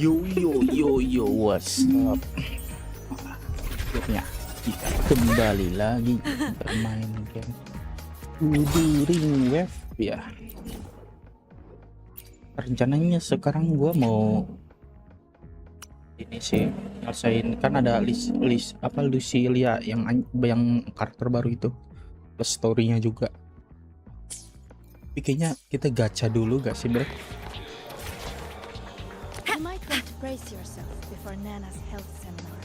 Yo, what's up? Akhirnya kita kembali lagi bermain game Wuthering Wave ya. Rencananya sekarang gua mau ini sih ngerasain, kan ada list apa Lucilia yang karakter baru itu, plus story-nya juga. Tapi kayaknya kita gacha dulu gak sih, Bre? You might want to brace yourself before Nana's health seminar.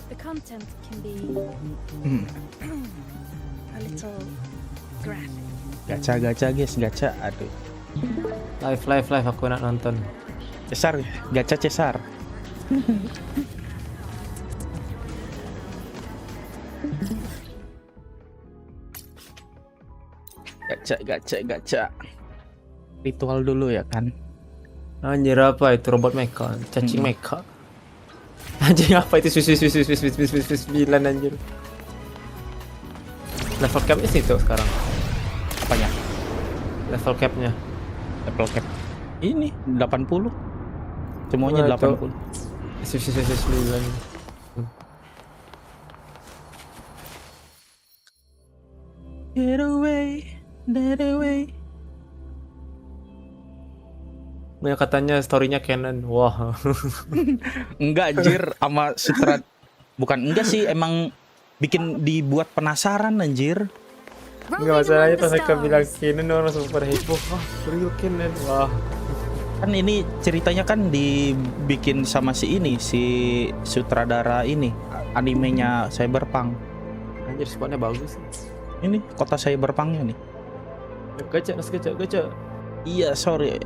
The content can be a little graphic. Gacha guys, gacha. Aduh. Live aku nak nonton. Cesar, gacha Cesar. Gacha. Ritual dulu ya kan. Anjir, apa itu robot mecha, cacing mecha. Anjir, apa itu sus 9 anjir. Level capnya sih itu sekarang. Apanya? Level capnya. Level cap. Ini 80. Semuanya 80. Sus 9. Get away. Yang katanya storynya canon. Wah. Enggak anjir, sama bukan enggak sih, emang dibuat penasaran anjir. Enggak masalahnya pas mereka bilang canon orang super heboh. Wah, real canon. Wah. Kan ini ceritanya kan dibikin sama si sutradara ini, animenya Cyberpunk. Anjir, spotnya bagus. Ini kota Cyberpunknya nih. Gacha. Iya, sorry.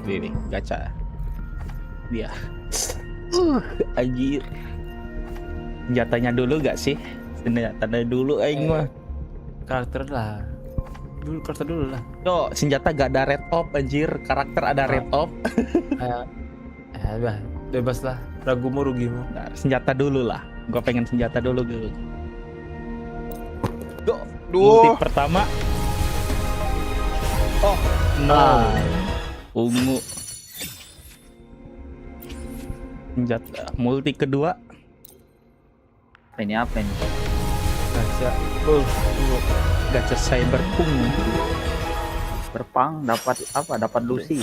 Ini gacha. Dia. Anjir. Senjatanya dulu gak sih? Senjatanya dulu aing mah. Karakter dulu lah. Yo, senjata gak ada red op anjir. Karakter ada red op. Bebas lah. Ragumu rugimu. Nah, senjata dulu lah. Gua pengen senjata dulu gitu. Multi pertama. Oh, no. Ungu. Senjata multi kedua. Ini apa ini? Gacha. Gacha Cyberpunk. Berpang dapat apa? Dapat Lucy.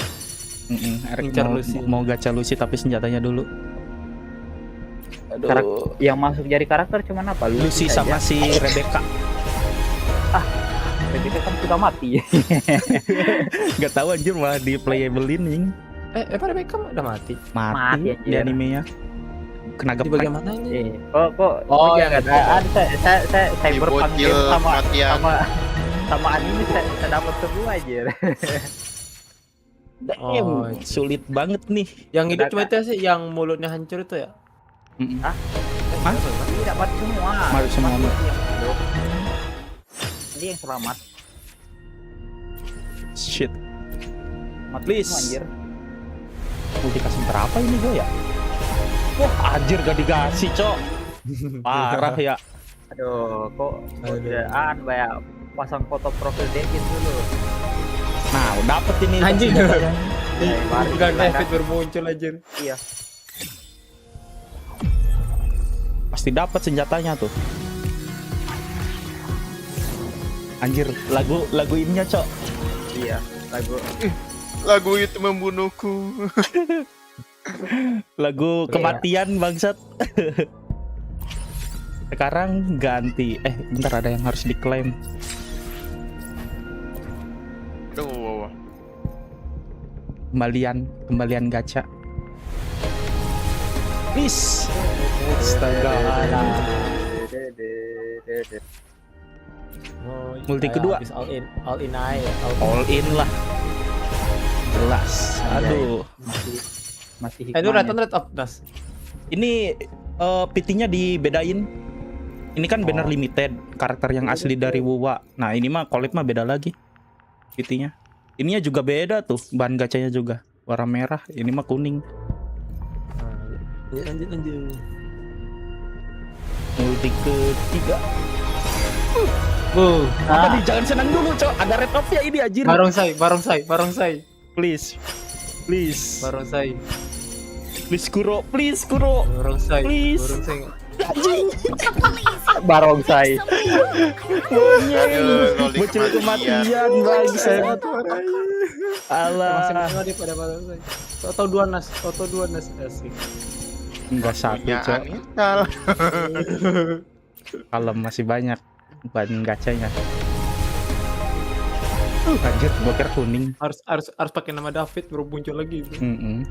Incar Lucy. Mau gacha Lucy tapi senjatanya dulu. Aduh. Yang masuk jadi karakter cuman apa? Lucy sama aja. si Rebecca. Rebecca kan sudah mati. Gak tahu anjir, malah di playable ini. Rebecca udah mati. Mati Di animenya. Kena Di geprek. bagian mananya? Kok Oh, ya yang saya Cyberpunk Bocil game matian. sama anime saya dapat semua aja. Damn, sulit banget nih. Yang hidup cuma itu sih, yang mulutnya hancur itu ya. Hah? Tidak dapat semua. Mari semua. Yang hidup. Ini yang selamat. Shit. Mati Please. semua, anjir. Mau dikasih berapa ini gue ya? Wah, anjir gak dikasih, Cok. Parah ya. Aduh, kok godaan banyak pasang foto profil David dulu. Nah, dapet ini. Anjing. senjatanya. Bukan David bermuncul anjir. Iya. Pasti dapat senjatanya tuh. Anjir, lagu ininya, Cok. Iya, Lagu itu membunuhku. Lagu kematian bangsat. Sekarang ganti. Bentar, ada yang harus diklaim. Aduh, Kembalian gacha. Please. Astaga. Multi kedua. All in aja. All in lah. Jelas. Aduh. masih Itu red of das. Ini PT-nya dibedain. Ini kan banner limited, karakter yang asli dari WoW. Nah, ini mah collab mah beda lagi. PT-nya. Ininya juga beda tuh, bahan gacanya juga. Warna merah, ini mah kuning. Lanjut. Multi ketiga. Apa nih? Jangan senang dulu, Cok. Ada red off ya ini anjir. Barongsai. Please. Barongsai. Please Kuro, please Kuro. Barongsai. Please. Barongsai. Barongsai. Aduh, rolling Bocil kematian bangsat. Masih Alah. ada pada barongsai. Toto dua nas asik. Enggak satu, punya Cok. Anita. Kalau masih banyak ban gacanya. Anjir, gua kira kuning. Harus pakai nama David baru muncul lagi. Mm-mm.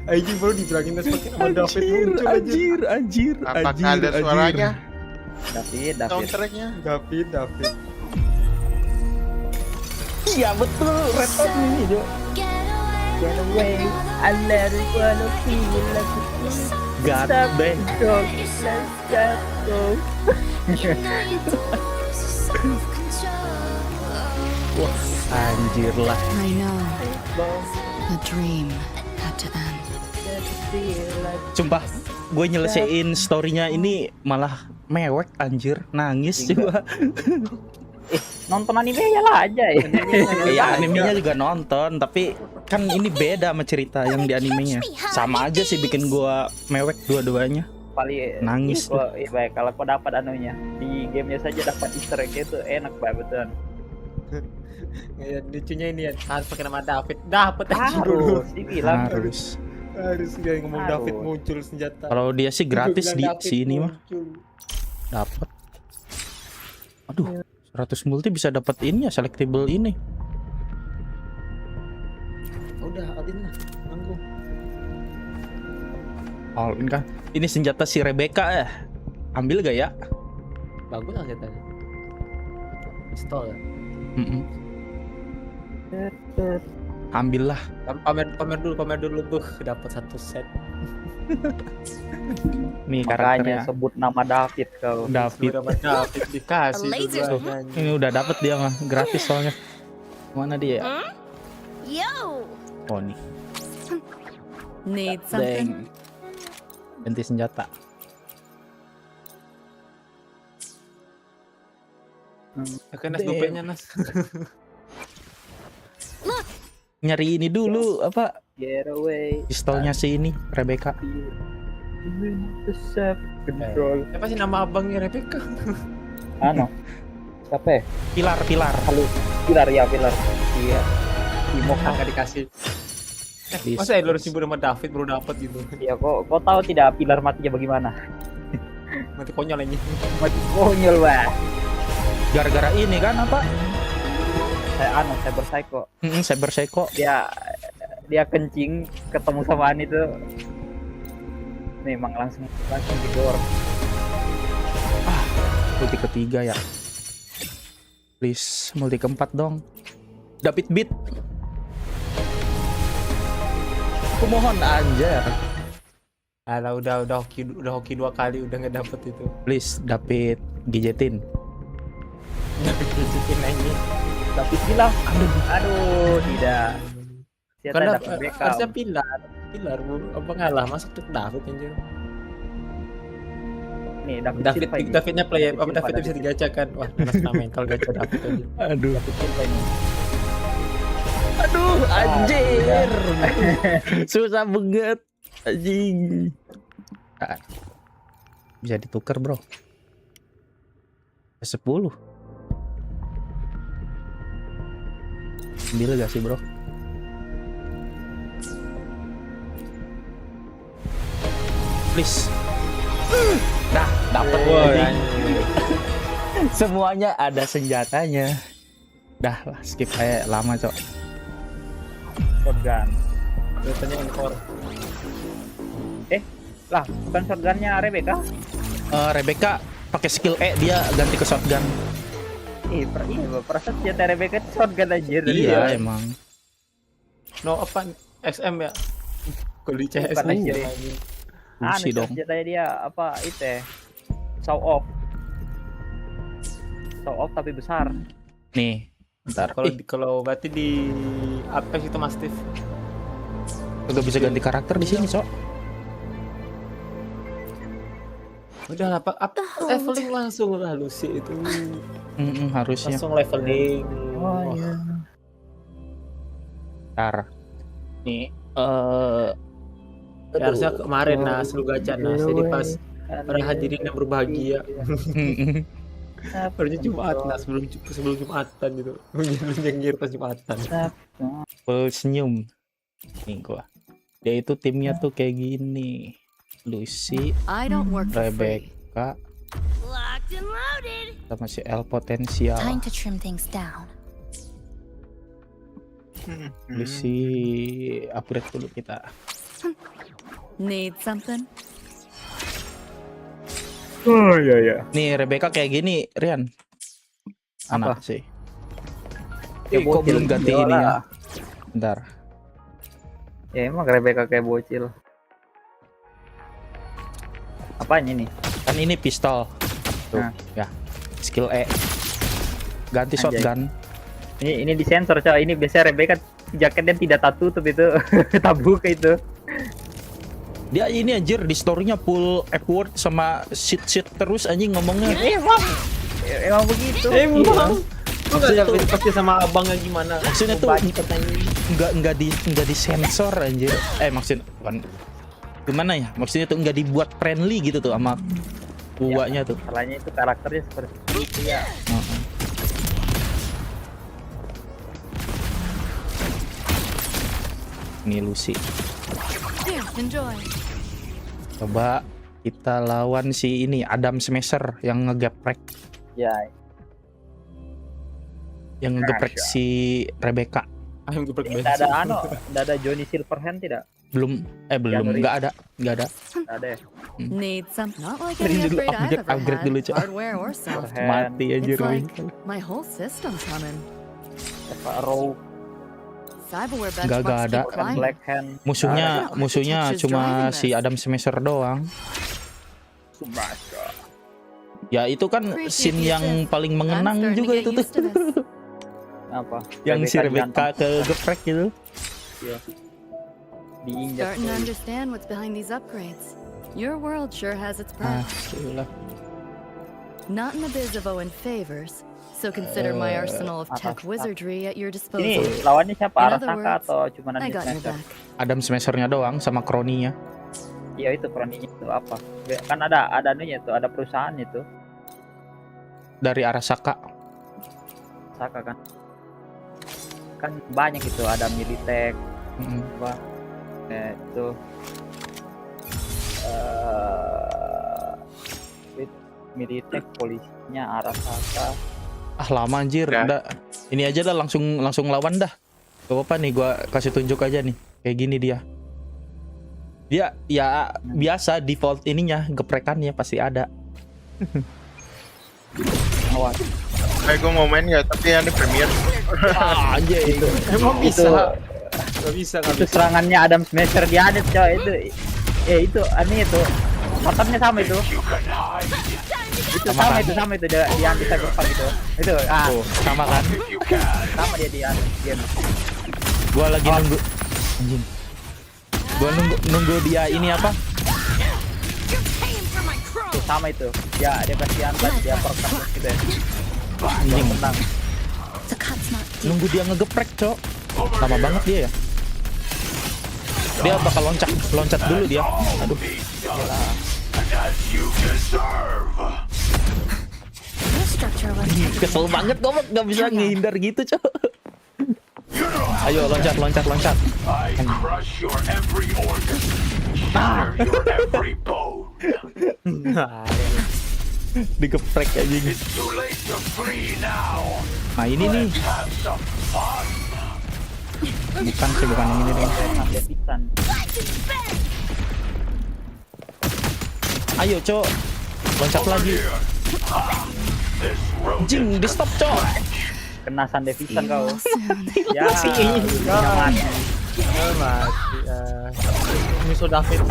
Anjing baru dibilangin harus pakai nama David muncul aja. Anjir. Apakah ada suaranya? David. Soundtracknya? David. Iya betul, red hot ini, Jo. Get away, I let it wanna feel like God damn. let's go. Anjir lah. I know. The dream had to end. Sumpah, gue nyelesain story-nya ini malah mewek anjir, nangis juga. Nonton anime ya lah aja ya. Ya animenya juga nonton, tapi kan ini beda sama cerita yang di animenya. Sama aja sih bikin gua mewek dua-duanya. Paling Nangis kok baik kalau kau dapat anunya di gamenya saja dapat Easter egg itu enak banget betul. Ya, lucunya ini ya, harus pakai nama David. Dapat anjing dulu. Harus dibilang Harus gak ngomong Harus. David muncul senjata. Kalau dia sih gratis di Bilang David si ini mah muncul. dapat. Aduh, 100 multi bisa dapat ini ya, selectable ini. Udah, adin lah. Nanggung. All in kan. Ini senjata si Rebecca ya. Ambil gak ya? Bagus lah senjatanya. Pistol ya. Mm-mm. Ambil lah. Pamer dulu tuh dapat satu set. Nih makanya karakternya. sebut nama David kau. David. David dikasih Laser. dua. Ini udah dapat dia mah, gratis soalnya. Mana dia? Yo! Oh nih. Need something? Deng. Ganti senjata. Kan Nas dupenya Nas. Nyari ini dulu apa? Get away. Pistolnya si ini, Rebecca. The self control. Siapa sih nama abangnya Rebecca? Ano? Siapa? Pilar. Halo. Pilar. Iya. Timo Nggak dikasih. Masa ya lu harus nyebut nama David baru dapat gitu. Iya kok tahu tidak Pilar matinya bagaimana? Mati konyol ini. Mati konyol wah. Gara-gara ini kan apa? Cyber Psycho. Cyber Psycho. Dia kencing ketemu samaan itu. Memang langsung digor. Multi ketiga ya. Please, multi keempat dong. David Beat. Kumohon anjir. Alah udah hoki 2 kali udah nggak dapet itu. Please, David gadgetin. Dapat cikin aja. David bilang, aduh tidak. Karena David Beckham. harusnya pilar bu. Apa ngalah masuk tuh David anjir. Nih Davidnya play apa Davidnya bisa digacakan. Wah, masalah mental gacha David aja. Aduh. David Silva ini. Aduh, anjir. Susah banget. Anjing. Bisa ditukar, Bro. 10. Ambil gak sih, Bro? Please. Nah, dapat Woi, semuanya ada senjatanya. Dah lah, skip kayak lama, Cok. Shotgun. Kelihatannya encore. Lah, bukan shotgunnya Rebecca? Rebecca pakai skill E, dia ganti ke shotgun. Perasaan senjata Rebecca itu shotgun aja. Iya, emang. No apa XM ya? Kalau di CS Bukan nih. aja. Busi dong. Senjatanya dia apa itu ya? Show off tapi besar. Nih, bentar. Kalau berarti di Apex itu Mastiff. Udah bisa ganti karakter di sini, Cok. Udah apa leveling langsung lah Lucy itu. Harusnya. Langsung leveling. Oh iya. Ntar. Nih, Ya, harusnya kemarin Nas lu gacha Nas. Jadi pas para hadirin yang berbahagia. Harusnya Jumat Nas sebelum Jumatan gitu. Nyengir pas Jumatan. full senyum. Nih gua. Dia itu timnya tuh kayak gini. Lucy, I don't work for free. Rebecca, Locked and loaded. sama si El potensial. Time to trim things down. Lucy upgrade dulu kita. Need something? Oh iya. Nih Rebecca kayak gini, Rian. Anak sih. Kok belum ganti ini ya? Bentar. Ya emang Rebecca kayak bocil. Apanya nih? Kan ini pistol. Tuh, Nah. ya. Skill E. Ganti Anjay. shotgun. Ini disensor coy. Ini biasanya Rebecca jaketnya tidak tertutup itu. Tabuk itu. Dia ini anjir di story-nya full F-word sama shit terus anjing ngomongnya. Emang begitu. Emang. Lu enggak lihat pasti sama abangnya gimana? Maksudnya tuh Banyak katanya. enggak disensor anjir. Maksud bukan gimana ya? Maksudnya tuh enggak dibuat friendly gitu tuh sama buahnya tuh. Masalahnya itu karakternya seperti itu ya. Ini Lucy. Here, enjoy. Coba kita lawan si ini Adam Smasher yang ngegeprek Ya. si Rebecca. Ayam geprek Tidak ada tidak ada Johnny Silverhand tidak? Belum nggak ada. Tidak ada ya. Need some? Not like Beri any dulu upgrade I've ever upgrade had, dulu, Cok. hardware or software. Mati anjir. It's like my whole system's humming. Row, Cyberware Nggak benchmarks ada. keep climbing. Black Hand. Musuhnya cuma si Adam Smasher doang. Ya itu kan scene yang paling I'm mengenang starting to juga get itu tuh. used to this. Apa? Yang si Rebecca ke geprek gitu. Diinjak. Starting to understand what's behind these upgrades. Your world sure has its price. Itulah. Not in the biz of owing favors, so consider my arsenal of tech wizardry at your disposal. Ini lawannya siapa? In Arasaka other words, atau cuma I nanti got your Smasher? back. Adam Smashernya doang sama kroninya. Iya itu kroninya itu apa? Kan ada anunya itu, ada perusahaan itu. Dari Arasaka. Saka kan banyak itu, ada Militech apa itu Militech, polisinya Arasaka. Lama anjir. Ya. Udah. Ini aja dah langsung lawan dah. Gak apa-apa nih gua kasih tunjuk aja nih. Kayak gini dia. Dia ya biasa default ininya geprekannya pasti ada. Awas. Gue mau main nggak? Tapi yang di Premier. Aja itu. Emang Itu Gak bisa itu serangannya Adam Smasher di Anet coy itu. Itu aneh itu. Motornya sama itu. Itu sama itu di anti cyberpunk itu. Itu Tuh, sama kan? sama dia di Anet game. Gua lagi nunggu anjing. Gua nunggu dia ini apa? Itu sama itu. Dia pasti angkat dia perkam gitu ya. Anjing. Menang. The cut's not deep. Nunggu dia ngegeprek, Cok. Lama banget dia ya. Dia bakal loncat dulu dia. Aduh. Your structure was Kesel banget gua nggak bisa ngehindar gitu, Cok. Ayo loncat. I crush your every organ, shatter your every bone. Digeprek anjing. It's too late to free now. Nah, ini nih. Have some fun. Bukan yang ini nih. Sampai pisan. Ayo, Cok. Loncat lagi. This road Anjing, di stop, Cok. Kena Sandevisan kau. real soon. Ya, udah mati. mati. Musuh David.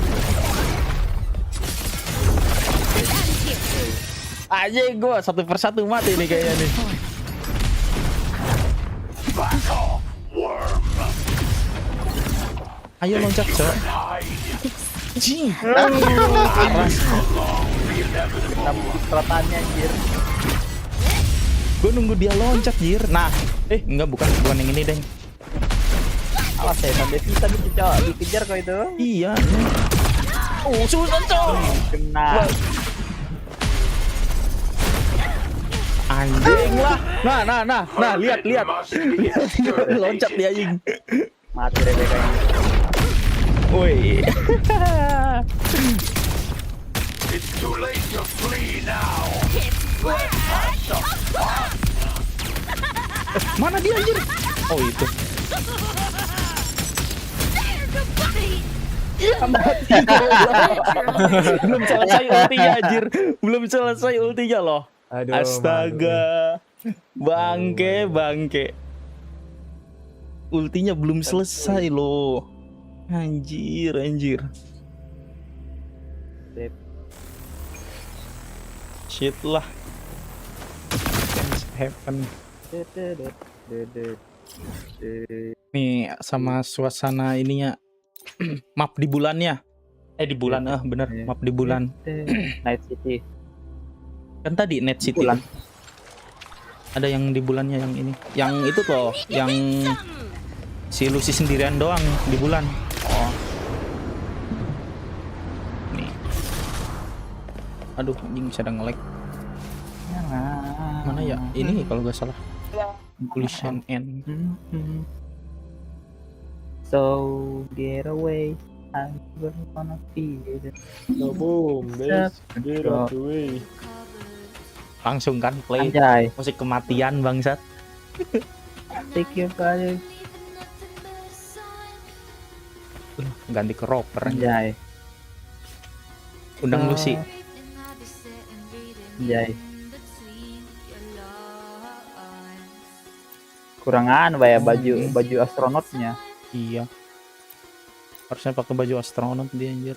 Aja gua satu persatu mati nih kayaknya nih. back off, worm. Ayo loncat, Cok. Hide. Anjing. How long will Kena serotannya anjir. Gue nunggu dia loncat jir. Nah, enggak, bukan yang ini deng. Awas ya, sampai bisa gitu cok, dikejar kok itu. Iya. Susah cok. Kena. Anjing lah. Nah, lihat. Loncat dia anjing. Mati Rebecca ini. Woi. It's too late to flee now. Mana dia anjir? Oh, itu. Belum selesai ultinya anjir. Belum selesai ultinya loh. Aduh, Astaga. Bangke. Ultinya belum selesai loh. Anjir. Sip. Shit lah. Things happen. Nih sama suasana ininya. Map di bulannya. Di bulan bener, map di bulan. Night City. Kan tadi Net City. Bulan. Ada yang di bulannya yang ini. Yang itu loh, yang si Lucy sendirian doang di bulan. Oh. Nih. Aduh, anjing sedang nge-lag. Mana ya? Ini kalau nggak salah. Completion end. So get away, I'm gonna feel it. So boom, guys. Get out the way. Langsung kan play Anjay, musik kematian bangsat. take your body. Ganti ke roper. Anjay, Undang Lucy. anjay. Kurangan ya baju astronotnya. Iya. Harusnya pakai baju astronot dia anjir.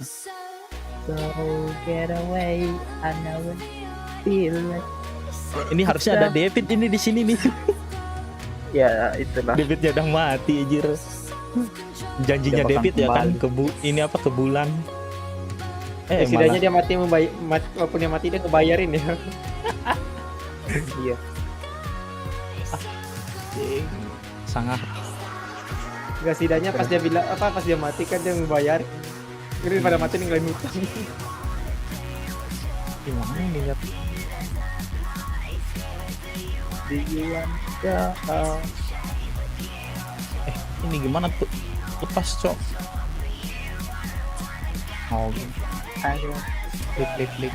So get away, I never feel it. Ini harusnya ada David ini di sini nih. Ya itulah. Davidnya udah mati anjir. Janjinya Dia bakal David ya kan kembali. ini apa ke bulan. Setidaknya dia mati walaupun dia mati dia kebayarin ya. Iya. Sangat. Enggak, setidaknya pas dia bilang pas dia mati kan dia membayar. Jadi pada mati ninggalin hutang. Gimana ini lihat? Ini gimana tuh? Lepas cok. Oh, klik.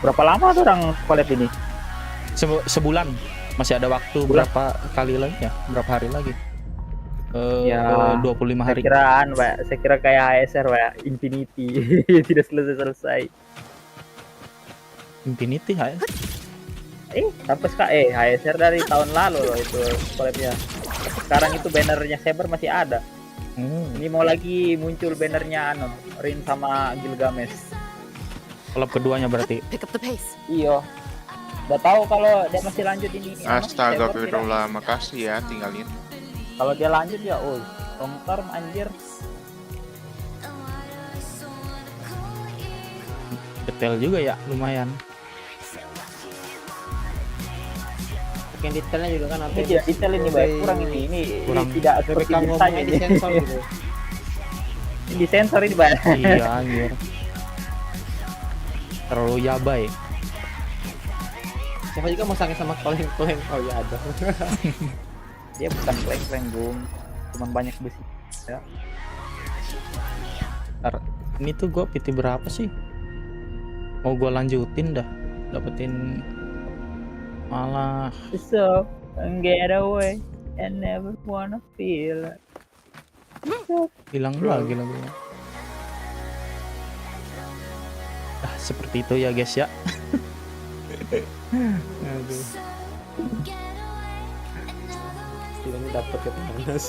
Berapa lama tuh orang collab ini? Sebulan. Masih ada waktu berapa kali lagi ya? Berapa hari lagi? Ya, 25 hari. Saya kira kayak ASR, Pak. Infinity. Tidak selesai. Infinity ya? Sampai sekarang HSR dari tahun lalu loh itu collabnya. Sekarang itu bannernya Saber masih ada. Ini mau lagi muncul bannernya Rin sama Gilgamesh. Collab keduanya berarti. Pick up the pace. Iya. Udah tahu kalau dia masih lanjut ini. Astaga, Saber Firullah, makasih ya tinggalin. kalau dia lanjut ya, long term anjir. Detail juga ya, lumayan. Yang detailnya juga kan Ini tidak detail ini, Pak. Kurang ini Kurang. tidak seperti Rekam biasanya ngomongnya ini. disensor gitu. Ini disensor ini, Pak. Iya anjir. Terlalu yabai. Siapa juga mau sange sama kleng-kleng. Oh ya ada. Dia bukan kleng-kleng, Bung. Cuman banyak besi. Ya. Ntar, ini tuh gue PT berapa sih? Mau gue lanjutin dah. Dapetin malah So, get away and never wanna feel it. hilang lagi lah gue. Seperti itu ya guys ya. Aduh. Setidaknya dapat ya panas.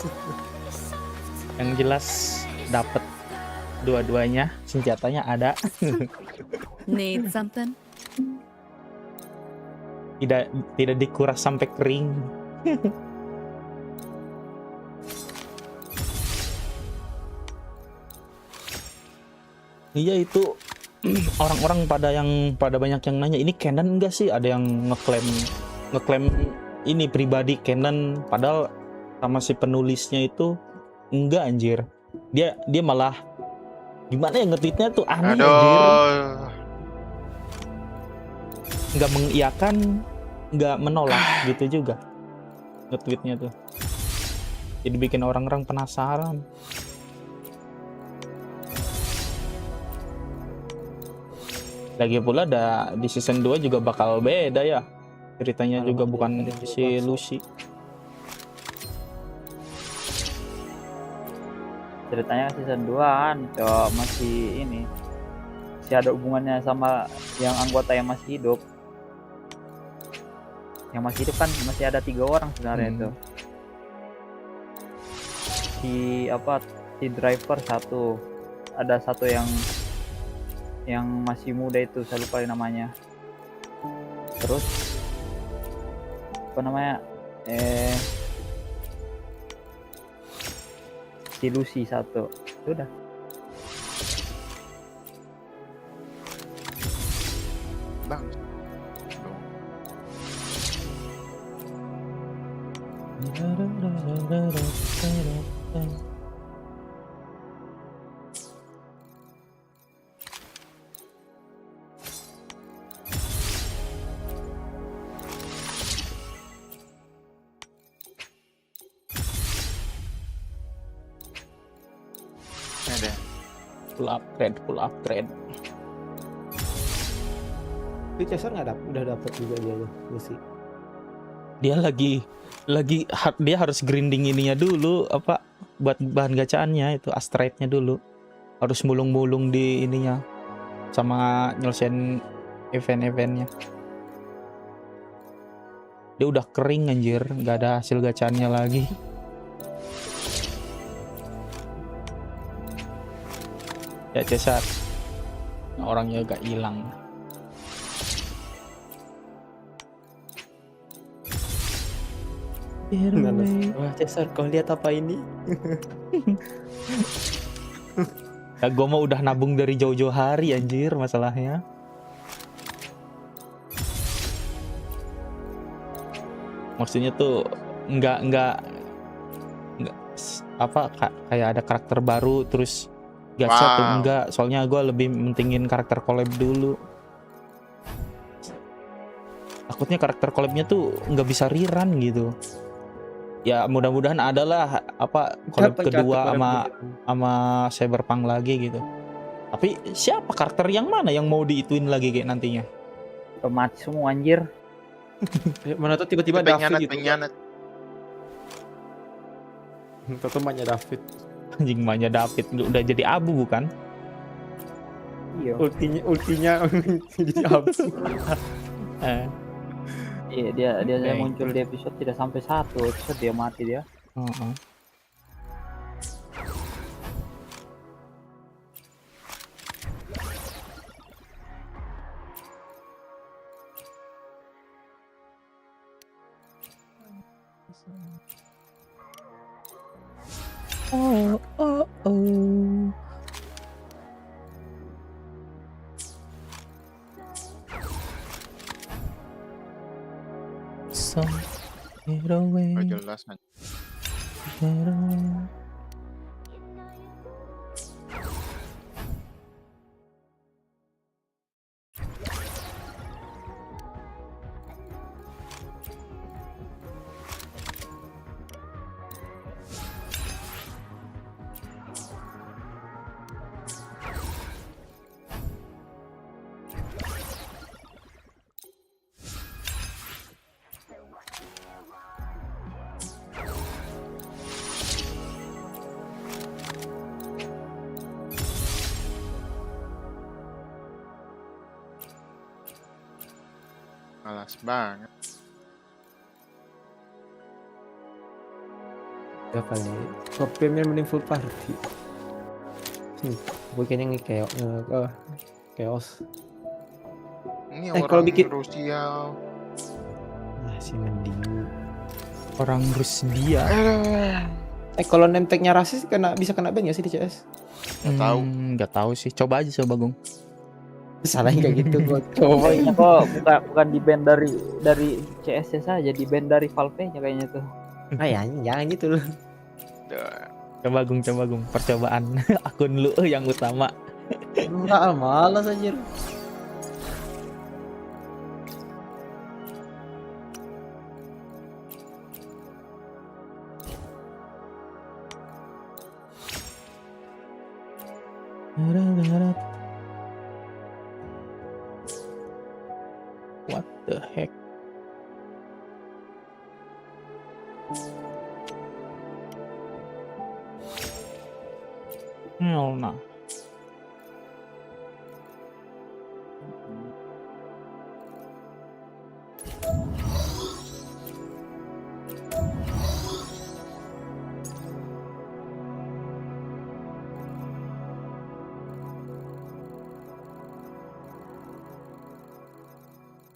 Yang jelas dapet dua-duanya, senjatanya ada. Need something? Tidak dikuras sampai kering. Iya itu orang-orang pada banyak yang nanya ini canon enggak sih? Ada yang ngeklaim ini pribadi canon, padahal sama si penulisnya itu enggak anjir. Dia malah gimana ya nge-tweetnya tuh aneh anjir. Aduh. Nggak mengiyakan, nggak menolak gitu juga nge-tweetnya tuh. Jadi bikin orang-orang penasaran. Lagi pula di season 2 juga bakal beda ya. Ceritanya juga bukan si Lucy. Ceritanya season 2 kan cowok masih ini. Masih ada hubungannya sama yang anggota yang masih hidup. Yang masih hidup kan masih ada 3 orang sebenarnya itu. Si driver satu, ada satu yang masih muda itu, saya lupa namanya. Terus apa namanya, si Lucy satu, sudah. Bang. Ada. Full upgrade. Itu Chaser udah dapet juga dia Lucy. Dia dia harus grinding ininya dulu apa buat bahan gacaannya itu astride-nya dulu. Harus mulung-mulung di ininya sama nyelesain event-eventnya. Dia udah kering anjir, nggak ada hasil gacaannya lagi. Ya Cesar, orangnya agak hilang. Wah Cesar, kau lihat apa ini? Ya gue mau udah nabung dari jauh-jauh hari anjir masalahnya. Maksudnya tuh nggak apa kayak ada karakter baru terus gacha tuh enggak, soalnya gue lebih mentingin karakter collab dulu. Takutnya karakter collabnya tuh nggak bisa rerun gitu. Ya mudah-mudahan adalah apa collab kedua sama Cyberpunk lagi gitu. Tapi siapa karakter yang mana yang mau diituin lagi kayak nantinya? Mati semua anjir. Mana tuh tiba-tiba David gitu. Penyanat. Tuh temannya David. Anjing mainnya David udah jadi abu bukan? Iya. Ultinya jadi abu. Iya dia muncul di episode tidak sampai 1 episode dia mati dia. Oh. So get away. Oh, jelas aja. Get away. Malas banget. Apa nih? Kopimnya mending full party. Gue kayaknya chaos. Ini kalau orang bikin- Rusia. Masih mending. Orang Rusia. Kalau name tag-nya rasis bisa kena ban nggak sih di CS? Nggak tahu sih. Coba aja coba Gung. Salahnya kayak gitu gua coba. Kayaknya kok bukan di band dari CS saja, di band dari Valve-nya kayaknya tuh. Ya anjing, jangan gitu loh. Duh. Coba Gung. Percobaan akun lu yang utama. Enggak, malas anjir. What the heck? Hell nah.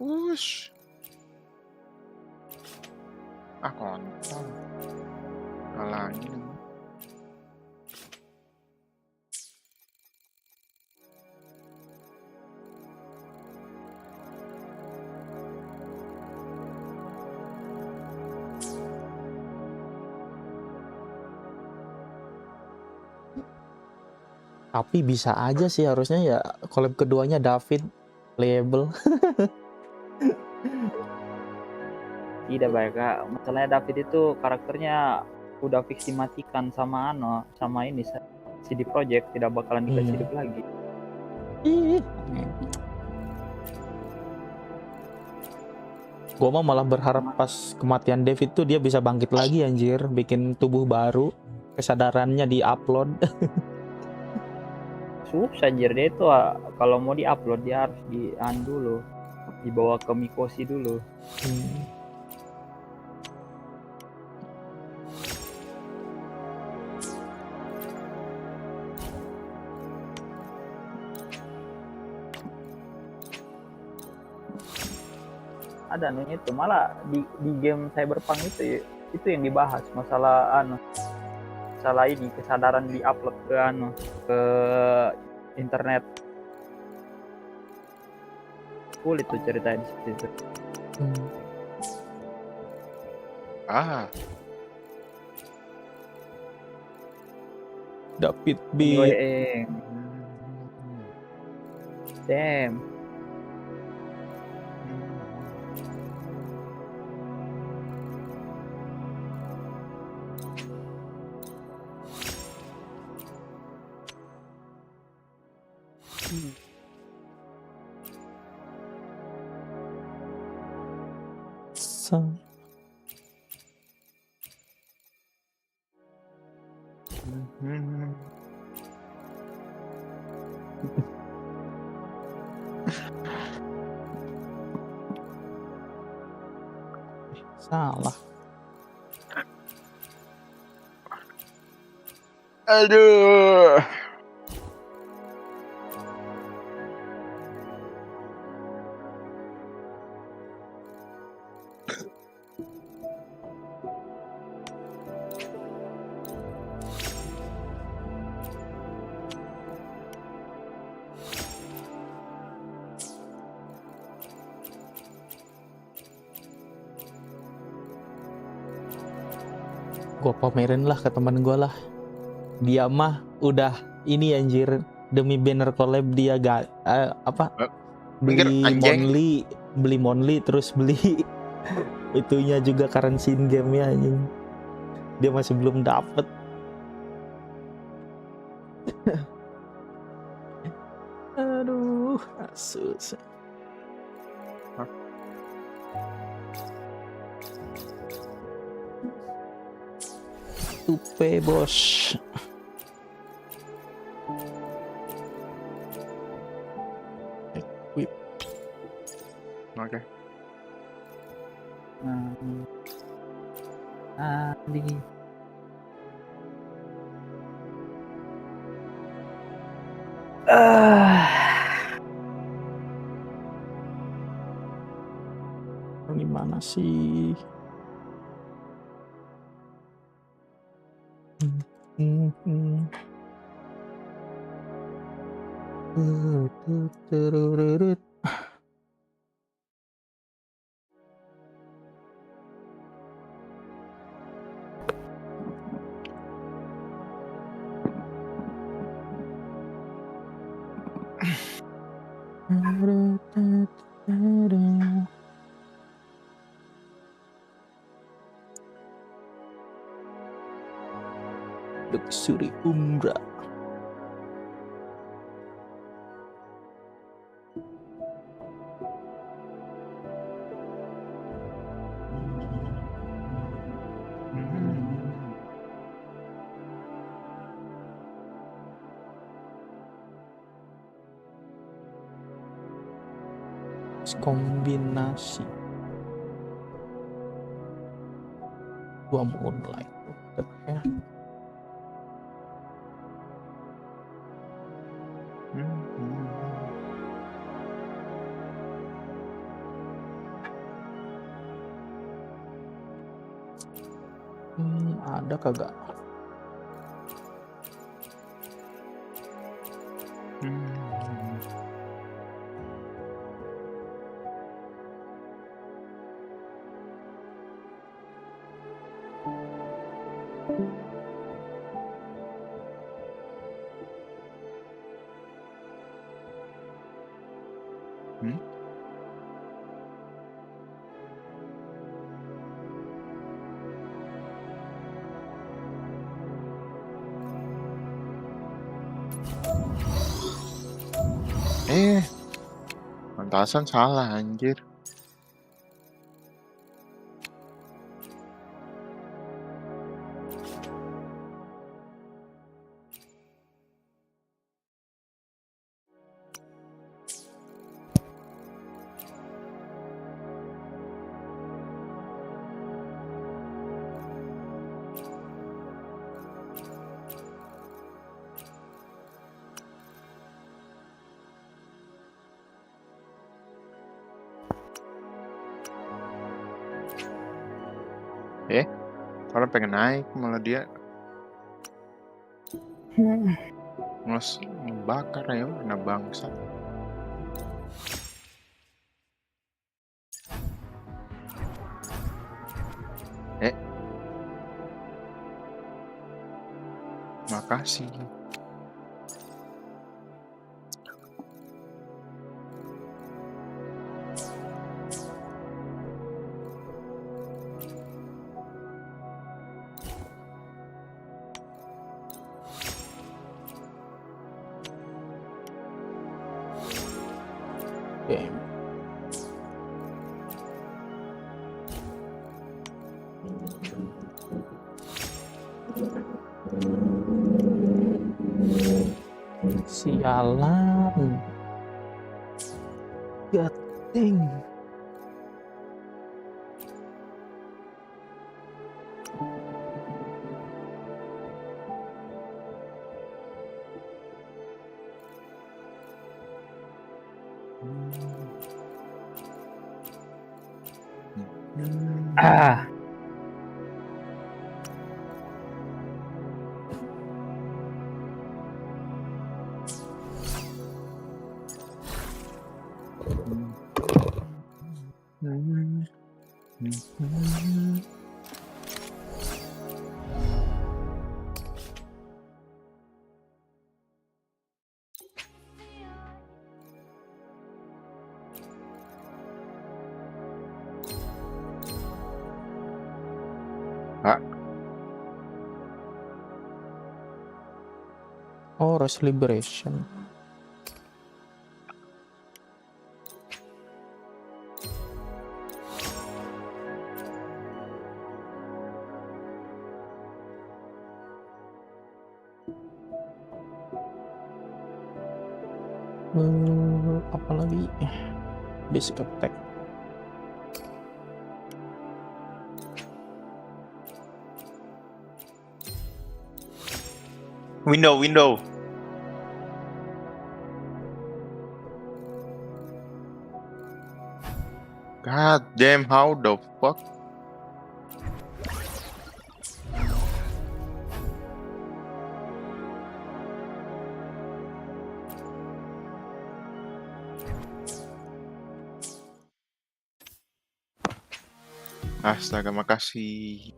Wush. Kontol. Halangin. Tapi bisa aja sih harusnya ya collab keduanya David label. Tidak baik Kak. Masalahnya David itu karakternya udah fix dimatikan sama sama ini CD Projekt, tidak bakalan dikasih hidup lagi. Gua mah malah berharap pas kematian David tuh dia bisa bangkit lagi anjir, bikin tubuh baru, kesadarannya di-upload. Susah anjir dia itu kalau mau di-upload dia harus dulu, dibawa ke Mikoshi dulu. Ada itu malah di game Cyberpunk itu yang dibahas masalah masalah ini kesadaran di-upload ke internet. Kulit tuh ceritain di situ. David B. Damn. Salah. Aduh. Gua pamerin lah ke teman gua lah. Dia mah udah ini anjir, demi banner collab dia gak beli monthly terus beli itunya juga currency in game nya anjing. Dia masih belum dapet. Aduh, susah. Tupe bos. Equip. Oke. Ali. Di mana sih? Luxury umrah. Kombinasi gua mulai. What the hell? Ada kagak? Pantasan salah anjir. Orang pengen naik malah dia ngebakar ya, kena bangsa. Makasih. Oke. Sialan. Gating. Oh, Rose Liberation. Apalagi basic attack. Window. God damn, how the fuck? Astaga, makasih.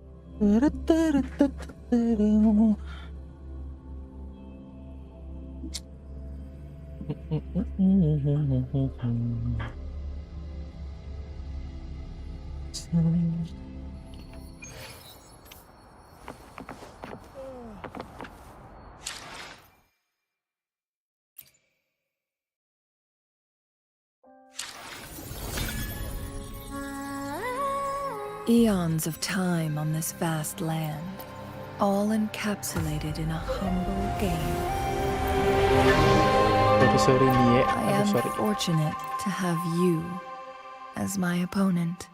Eons of time on this vast land, all encapsulated in a humble game. Sorry nih ya. I Aduh, am sorry. fortunate to have you as my opponent.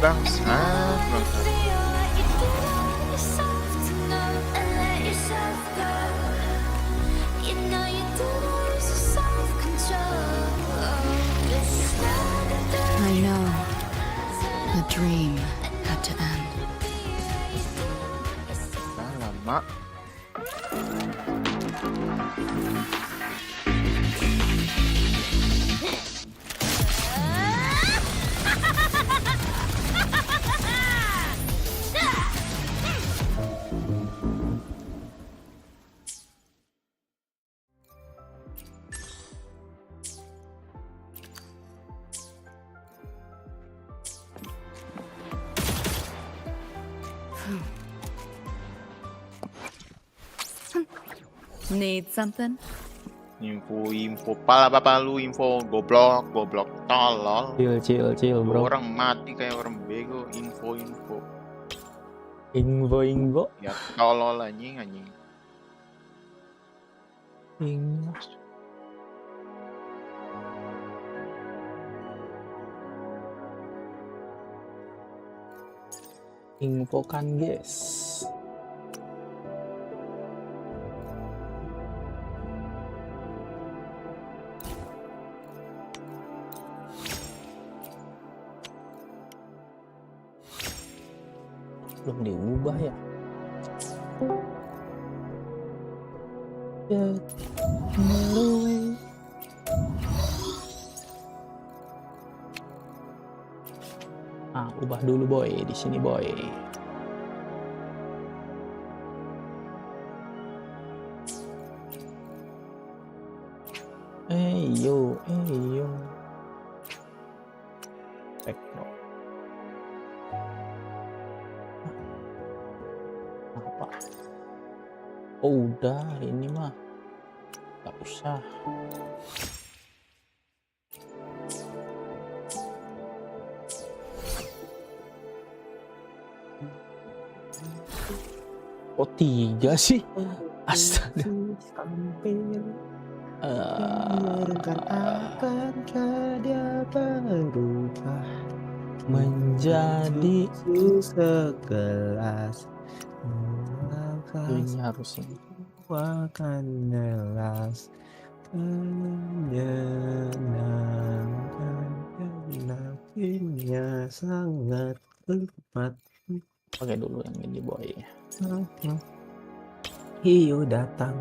Bangsat. I know the dream had to end. Lama. Need something? Info pala bapak lu, info goblok tolol. Chill bro. Orang mati kayak orang bego, info. Info. Ya tolol anjing. Info kan guys. Belum diubah ya. Ubah dulu boy di sini boy. Yo. Back bro. Apa? Oh udah ini mah gak usah. Oh 3 sih? Astaga. Dia berubah Menjadi segelas ini harusnya. akan jelas menyenangkan hatinya sangat lebat. Pakai dulu yang ini boy. Hiu datang.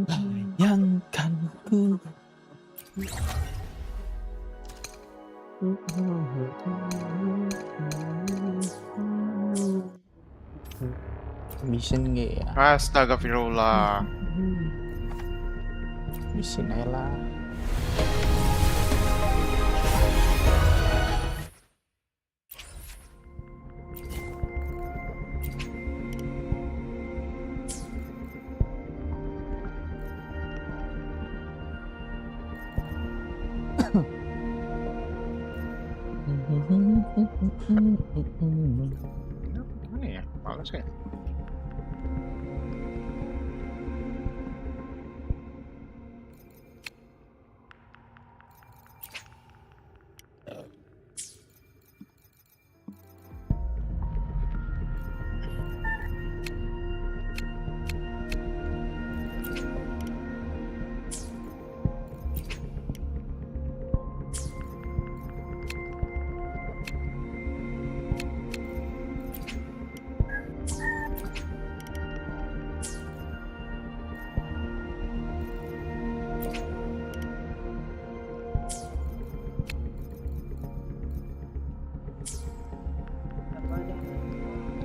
Bayangkan ku. Bisa nggak ya? Astagfirullah. Bisa lah. Mana ya? Males ya?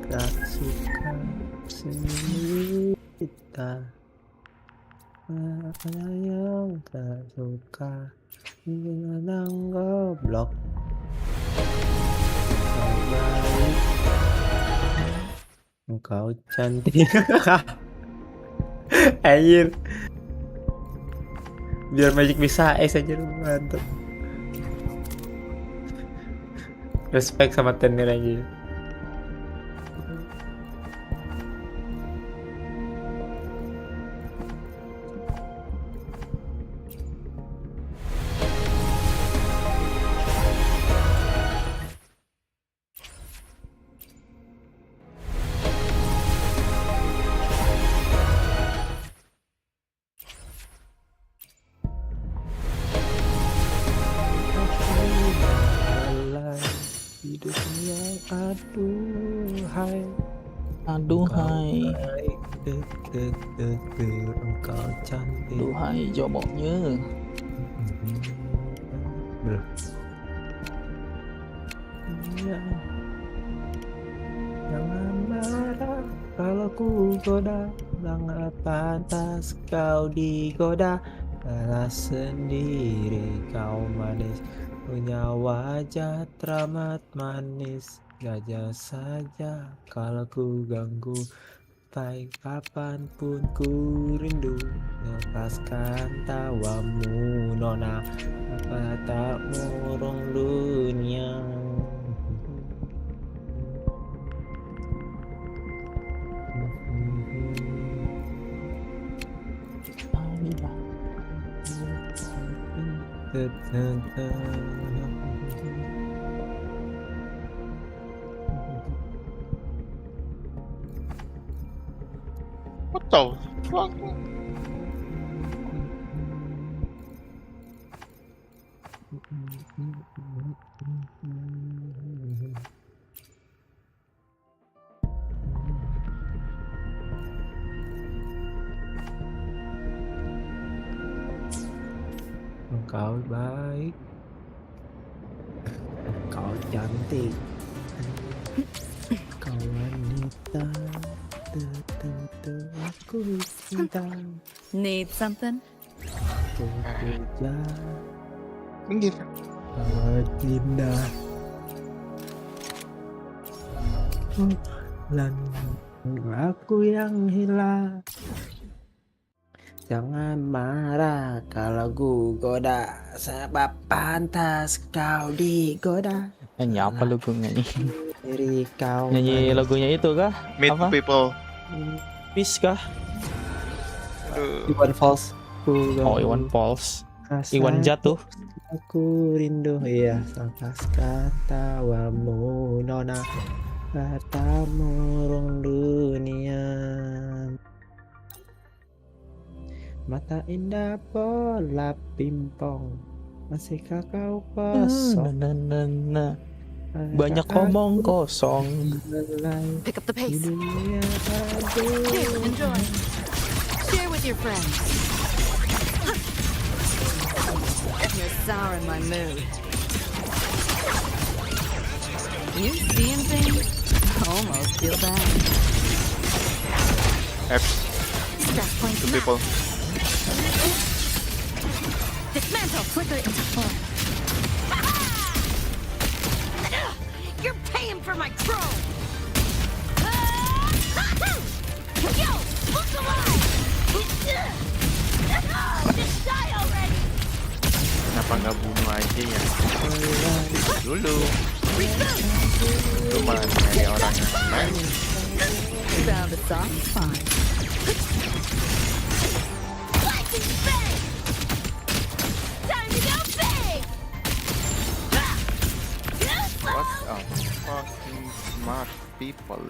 Tak suka sendiri kita. Apa yang tak suka dengan goblok. Engkau baik, engkau cantik. Anjir. Biar Magic bisa aja mantap. Respect sama Tenir aja. Hidupnya aduhai. Aduhai, Engkau cantik. aduhai joboknya. Bro. Jangan marah kalau ku goda, sangat pantas kau digoda. Salah sendiri kau manis, punya wajah teramat manis. Gajah saja kalau ku ganggu, baik kapanpun ku rindu. Lepaskan tawamu nona, apa tak murung dunia. What the fuck? Engkau baik, engkau cantik, kau wanita, aku cinta, Need something? aku puja, Minggir. Adinda, dan aku yang hilang. Jangan marah kalau ku goda, sebab pantas kau digoda. Nyanyi apa lu gue nyanyi? Diri kau Nyanyi manis. lagunya itu kah? Meet Apa? people. Peace kah? Iwan Fals. Oh, Iwan Fals. Iwan jatuh. Aku rindu, iya, lepaskan tawamu nona, kata murung dunia. Mata indah bola pimpong, masihkah kau kosong? Nah. Banyak omong kosong. Lelai Pick up the di pace. dunia Here, aduh. enjoy. Share with your friends. You're souring my mood. You seeing things? Almost feel bad. Apps. Stress points Two mapped. people. Dismantle, flicker into form. You're paying for my troll. Yo, look alive! Just die already! Kenapa nggak bunuh aja ya? Dulu. Cuma nyari orang yang lain. Found a soft spot. Lightning bang! Time to go big! What a fucking smart people.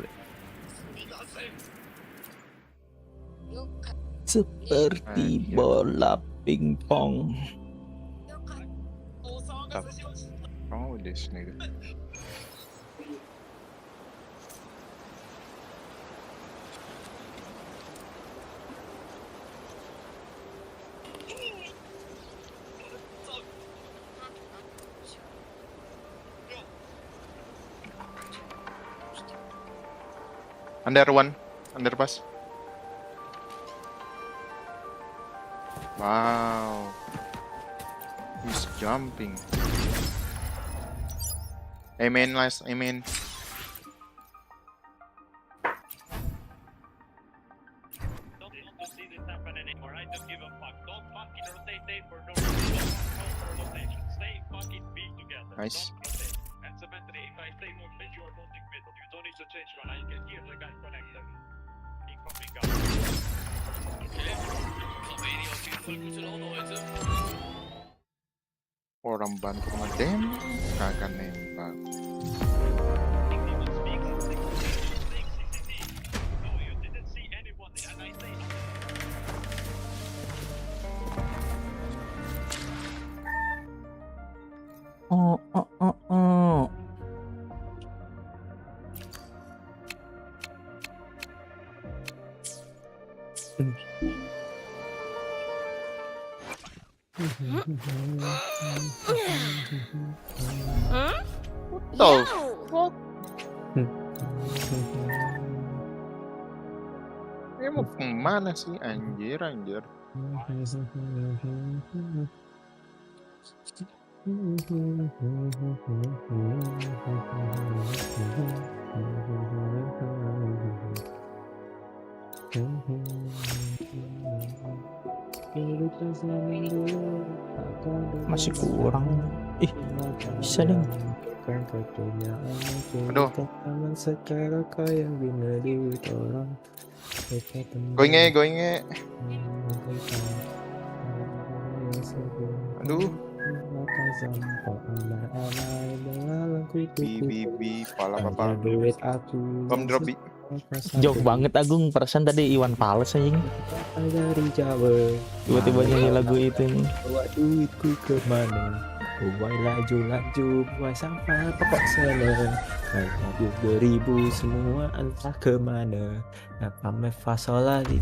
Seperti bola pingpong. Oh, this nigga. Under one. Underpass. Wow. He's jumping. Amen, last. Amen. Don't want to see this happen anymore. I don't give a fuck. Don't fucking rotate for no reason. Don't for rotation. Stay fucking be together. Nice. Don't rotate. And Cemetery, if I say move mid, you are moving middle. You don't need to change one. I can hear the guy connected. Incoming gun. Orang bantu ngedem, kagak nembak. No, you didn't see anyone. And I say Oh, oh, oh, oh. The fuck? Ini mau kemana sih anjir? Masih kurang. Ih, bisa dong. Aduh. Going. Aduh. Bibi, pala papa. Duit aku. Bom drop bi. Jauh banget Agung, perasaan tadi Iwan Fals anjing. Dari Jawa. Tiba-tiba nyanyi lagu itu nih. Bawa duitku kemana? Buai laju, buai sampah pokok sana. Kayak 2000 semua entah kemana. Apa mefasola di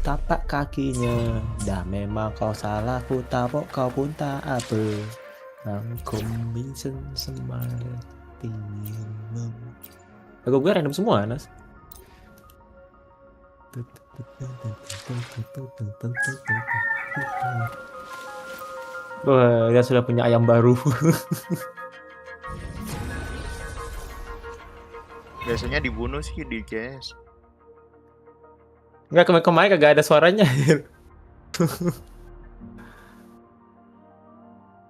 tapak kakinya. Dah memang kau salah, ku tabok kau pun tak apa. Aku bisa semati. Lagu gue random semua, Nas. Wah, dia sudah punya ayam baru. Biasanya dibunuh sih di CS. Enggak, kemarin kagak ada suaranya.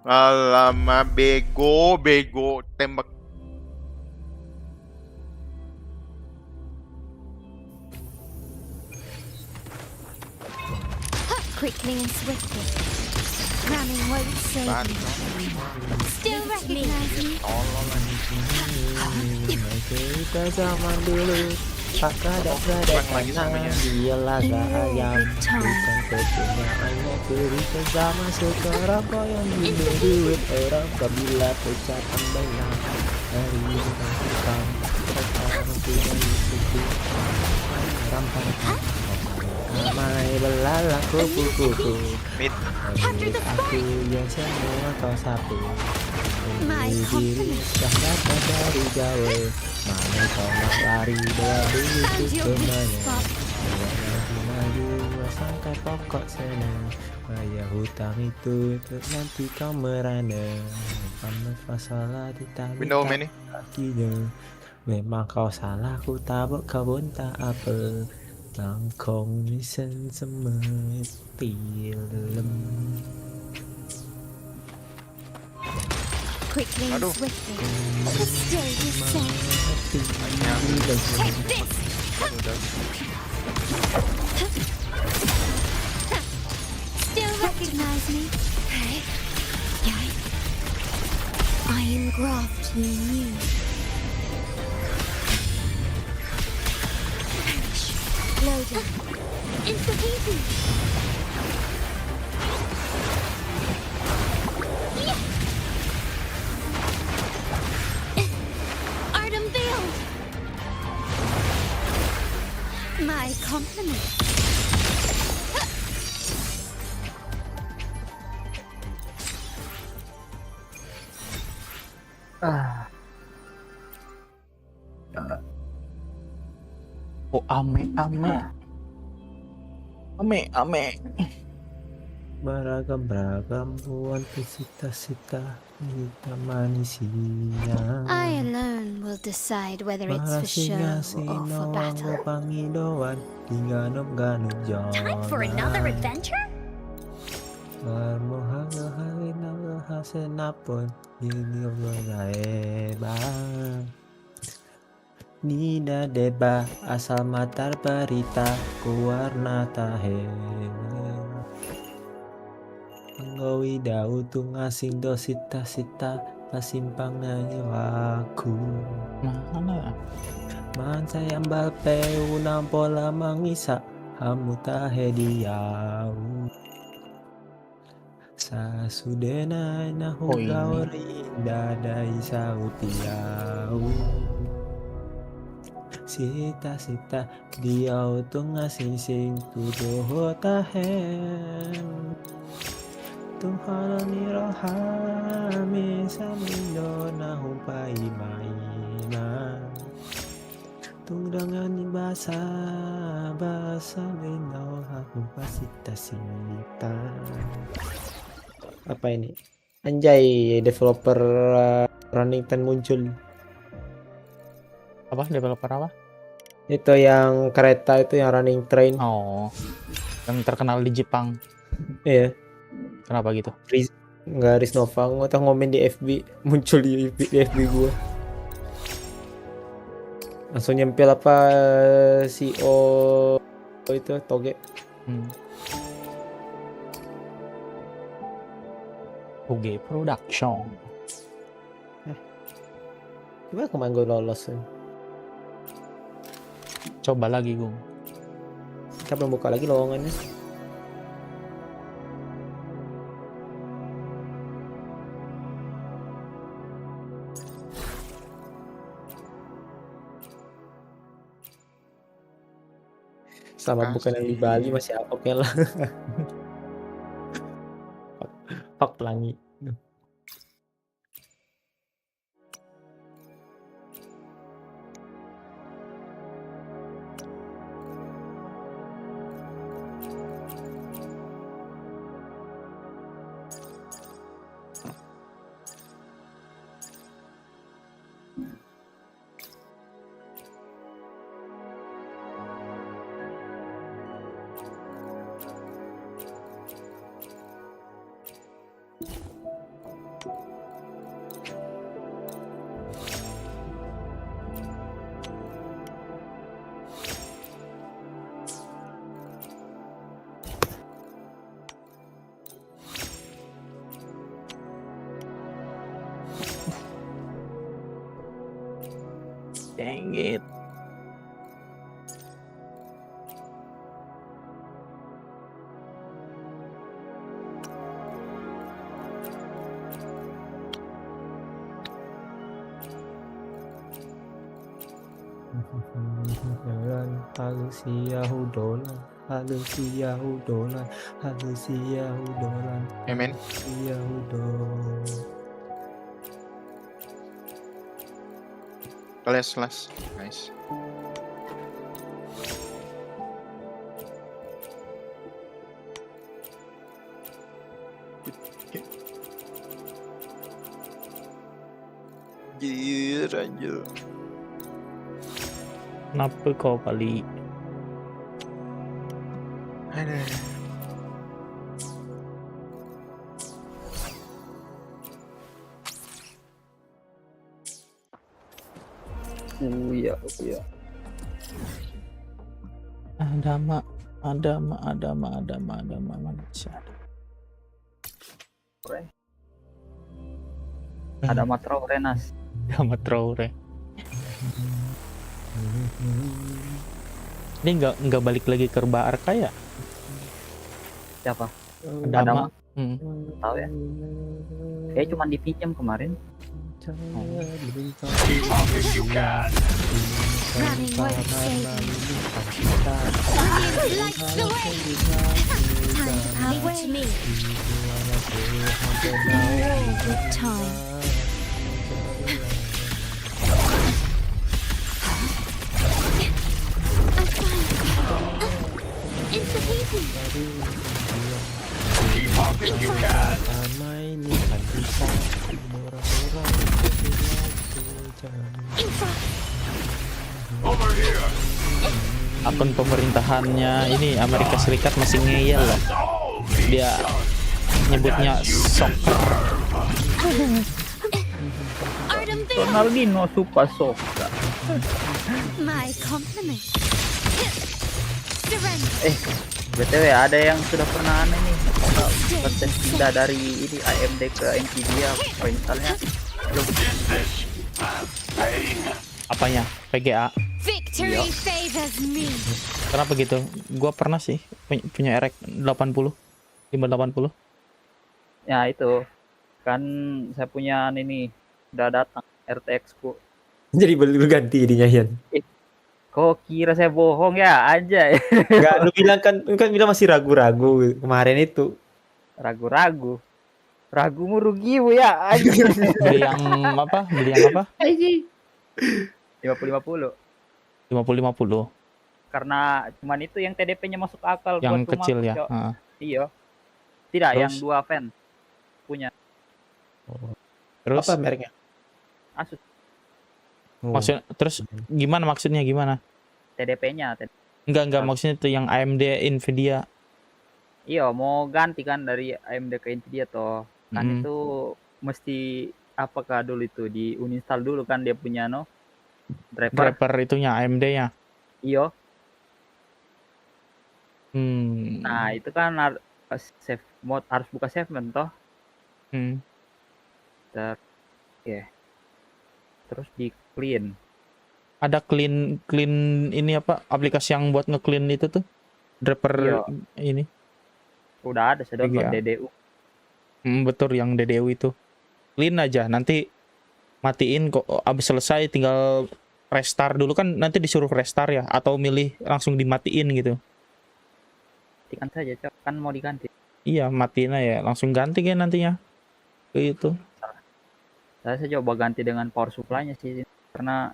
Alamak, bego tembak. Quickly and swiftly. Ramming won't save Ban. me. Still recognize me. Kita zaman dulu Kadang-kadang lagi samanya. dia laga ayam Bukan kepunyaannya cerita sama sekarang kau yang punya duit orang Bila ucapan banyak hari yang tangkap sekarang punya itu rampang ramai belalang kupu-kupu Mid. Aku yang semua kau sapu My diri compliment. dah dari jauh Mana kau nak lari bawa duitku And your weak kemana spot. Maju sampai pokok sana Bayar hutang itu nanti kau merana Kamu masalah Window ditali main nih. kakinya Memang kau salah ku tabok kau pun tak apa Langkong misen semesti lem Quickly and Aduh. swiftly. The stage is set. Banyak. Take this. Udah. Still recognize me. Hey. Yeah. I engraft you new. Perish. Loading. Insta-peasy. Art unveiled. My compliment. Oh, ame. Beragam-beragam buat cita-cita kita manusia. I alone will decide whether it's for show or for battle. Pangidoan ganop Time for another adventure? Hasenapun ini bang. Nida deba asal matar berita kuarna tahe. Nggawi dau tu ngasing dosita-sita pasimpang aku. Mana? Man sayang balpe unang pola mangisa hamu tahe diau. Sa sudena nahu ini. rinda dai sautiau. Sita-sita diau tu ngasing tuduh tahen. Tuhan ni rohami samindo nahupai maina. Tung dengan bahasa lindo aku pasita-sita. Apa ini? Anjay, developer Running Time muncul. Apa developer apa? Itu yang kereta itu yang running train. Oh, yang terkenal di Jepang. Iya. Kenapa gitu? Nggak Risnova, atau ngomen di FB, muncul di FB gua. Langsung nyempil apa CEO itu toge. Toge Production. Gimana kemarin gue lolos? Coba lagi, Gung. Kita belum buka lagi lowongannya. Sama bukan yang di Bali masih oke lah. Pak pelangi. Dang it. Halusia hudolan, halusia hudolan, halusia hudolan, Amen. halusia hudolan. Last. Nice. Anjir. Kenapa kau balik? Aduh. Iya. Ada manusia. Ada matro Renas. Ada Traore. Ini nggak balik lagi ke Rba Arka ya? Siapa? Adama. Tahu ya? Kayak cuma dipinjam kemarin. Running won't save me. Lights the way! Time to power to me. All good time. A Keep up if you can. Pertama ini kan bisa murah-murah tapi waktu jangan. Over here. Akun pemerintahannya ini Amerika Serikat masih ngeyel loh. Dia nyebutnya soccer. Artem Bill, Ronaldinho suka soka. my compliments. Surrender. BTW ada yang sudah pernah aneh nih konten pindah dari ini AMD ke Nvidia misalnya belum. Apanya? PGA. Victory favors me. Kenapa gitu? Gua pernah sih punya RX 80 580. Ya itu kan saya punya ini udah datang RTX ku. Jadi baru ganti ininya Yan. Kok kira saya bohong ya aja ya. Enggak, lu bilang kan bilang masih ragu-ragu kemarin itu. Ragu-ragu. Ragumu rugimu ya aja. Beli yang apa? 50-50. 50-50 Karena cuman itu yang TDP-nya masuk akal yang buat rumah kecil aku, ya. Cok. Heeh. Iya. Tidak, yang Terus? 2 fan punya Terus Apa mereknya? Asus. maksud terus maksudnya gimana? TDP-nya. Enggak maksudnya itu yang AMD Nvidia. Iya, mau ganti kan dari AMD ke Nvidia toh. Kan itu mesti apakah dulu itu di uninstall dulu kan dia punya driver. Driver itunya AMD-nya. Iya. Hmm. Nah, itu kan save mode harus buka save mode toh. Hmm. Terus di clean. Ada clean ini apa? Aplikasi yang buat nge-clean itu tuh. Driver Iya. ini. Udah ada saya download Iya. DDU. Betul yang DDU itu. Clean aja nanti matiin kok abis selesai tinggal restart dulu kan nanti disuruh restart ya atau milih langsung dimatiin gitu. Matikan saja, Cok. Kan mau diganti. Iya, matiin aja langsung ganti kan nantinya. Itu. Saya coba ganti dengan power supply-nya sih karena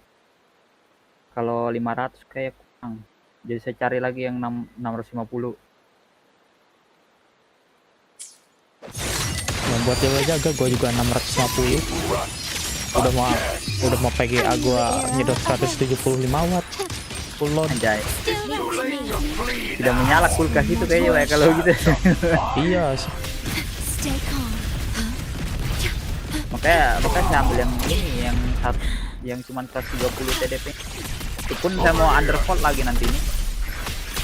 kalau 500 kayak kurang. Jadi saya cari lagi yang 650. Yang buat dewa jaga gua juga 650. Udah mau PGA gua nyedot 175 watt. Full load. Anjay. Tidak menyala kulkas itu kayaknya ya kalau gitu. Iya sih. Stay calm. makanya saya ambil yang ini yang cuma 130 TDP. Itu pun saya mau undervolt lagi nanti ini.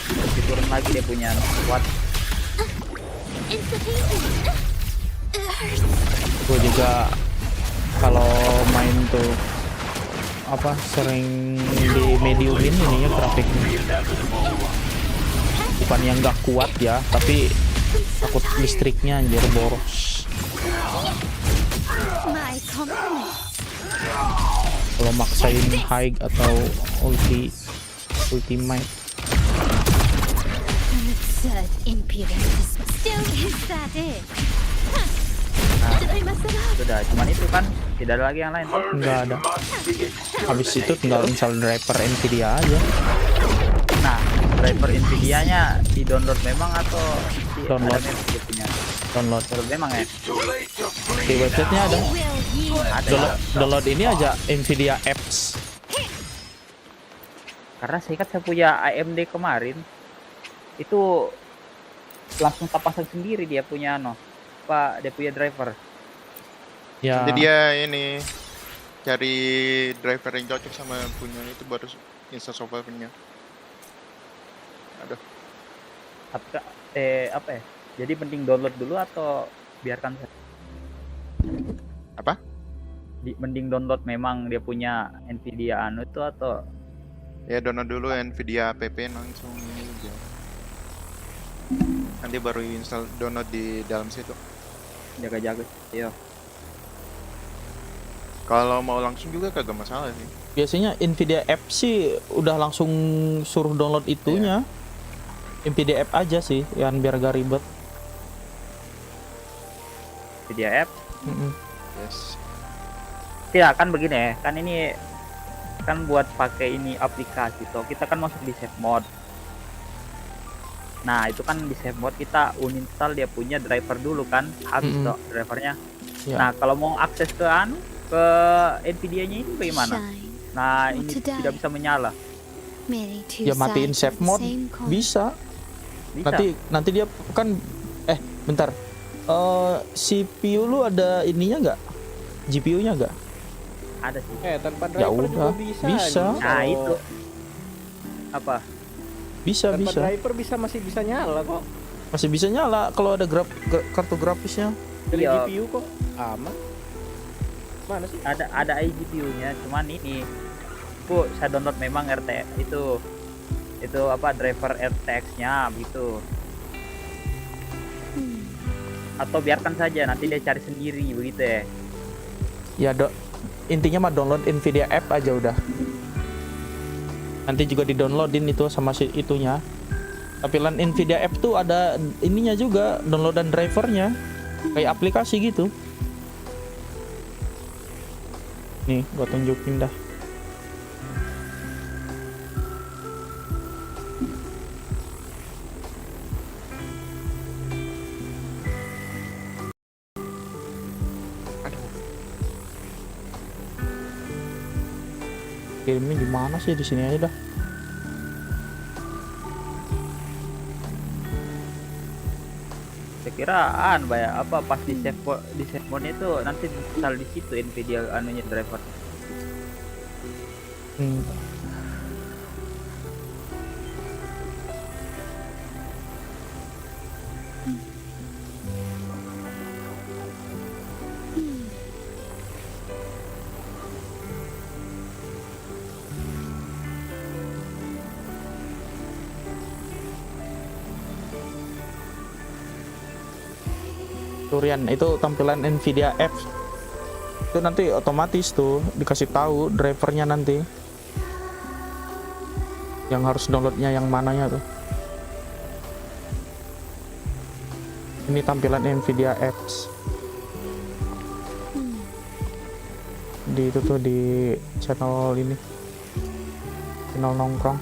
Terus diturun lagi dia punya kuat. Gue juga kalau main tuh apa sering di mediumin ininya grafiknya. Bukan yang nggak kuat ya, tapi takut listriknya anjir boros. My compliments. Kalau maksain high atau ultimate. An absurd impudence. Still, is that it? Huh. Did I mess it up? Sudah, cuman itu kan tidak ada lagi yang lain. Nggak ada. Habis itu tinggal install driver Nvidia aja. Nah, driver Nvidia-nya di download memang atau Download. ada memang dia punya? Download Download memang ya? di websitenya ada. Will yield. Download ini aja Nvidia apps. Karena saya ingat saya punya AMD kemarin itu langsung tak pasang sendiri dia punya dia punya driver. Ya. Jadi dia ini cari driver yang cocok sama punya itu baru install software-nya. Aduh. Apa ya? Jadi mending download dulu atau biarkan saja? Apa? Mending download memang dia punya Nvidia itu atau Ya download dulu Nvidia app langsung ini aja. Nanti baru install download di dalam situ. jaga-jaga? Iya. Kalau mau langsung juga kagak masalah sih. Biasanya Nvidia app sih udah langsung suruh download itunya. Nvidia app aja sih, yang biar gak ribet. Nvidia app? Yes. Ya kan begini ya, kan ini kan buat pakai ini aplikasi toh kita kan masuk di save mode. Nah itu kan di save mode kita uninstall dia punya driver dulu kan, habis Mm-mm. tuh drivernya. Ya. Nah kalau mau akses ke ke Nvidia-nya ini bagaimana? Shine Nah or ini to die. tidak bisa menyala. Merely two Ya matiin sides save of the mode same coin. bisa. Bisa. Nanti dia kan bentar. CPU lu ada ininya nggak? GPU-nya nggak? Ada sih. Tanpa Ya driver udah, juga bisa. bisa. Nih. Nah itu apa? Bisa Tanpa bisa. driver masih bisa nyala kok. Masih bisa nyala kalau ada kartu grafisnya. Dari Iya. GPU kok aman. Mana sih? Ada iGPU-nya, cuman ini aku saya download memang itu apa driver RTX-nya gitu. Atau biarkan saja nanti dia cari sendiri begitu ya. Ya intinya mah download Nvidia app aja udah. Nanti juga di-downloadin itu sama si itunya. Tampilan Nvidia app tuh ada ininya juga, downloadan drivernya. Kayak aplikasi gitu. Nih, gua tunjukin dah. Kirimnya gimana sih, di sini aja dah. Saya kira apa pas di save mode itu nanti install di situ Nvidia anunya driver. Hmm. Turian itu tampilan Nvidia apps itu nanti otomatis tuh dikasih tahu drivernya nanti yang harus downloadnya yang mananya tuh. Ini tampilan Nvidia apps di itu tuh di channel ini, channel nongkrong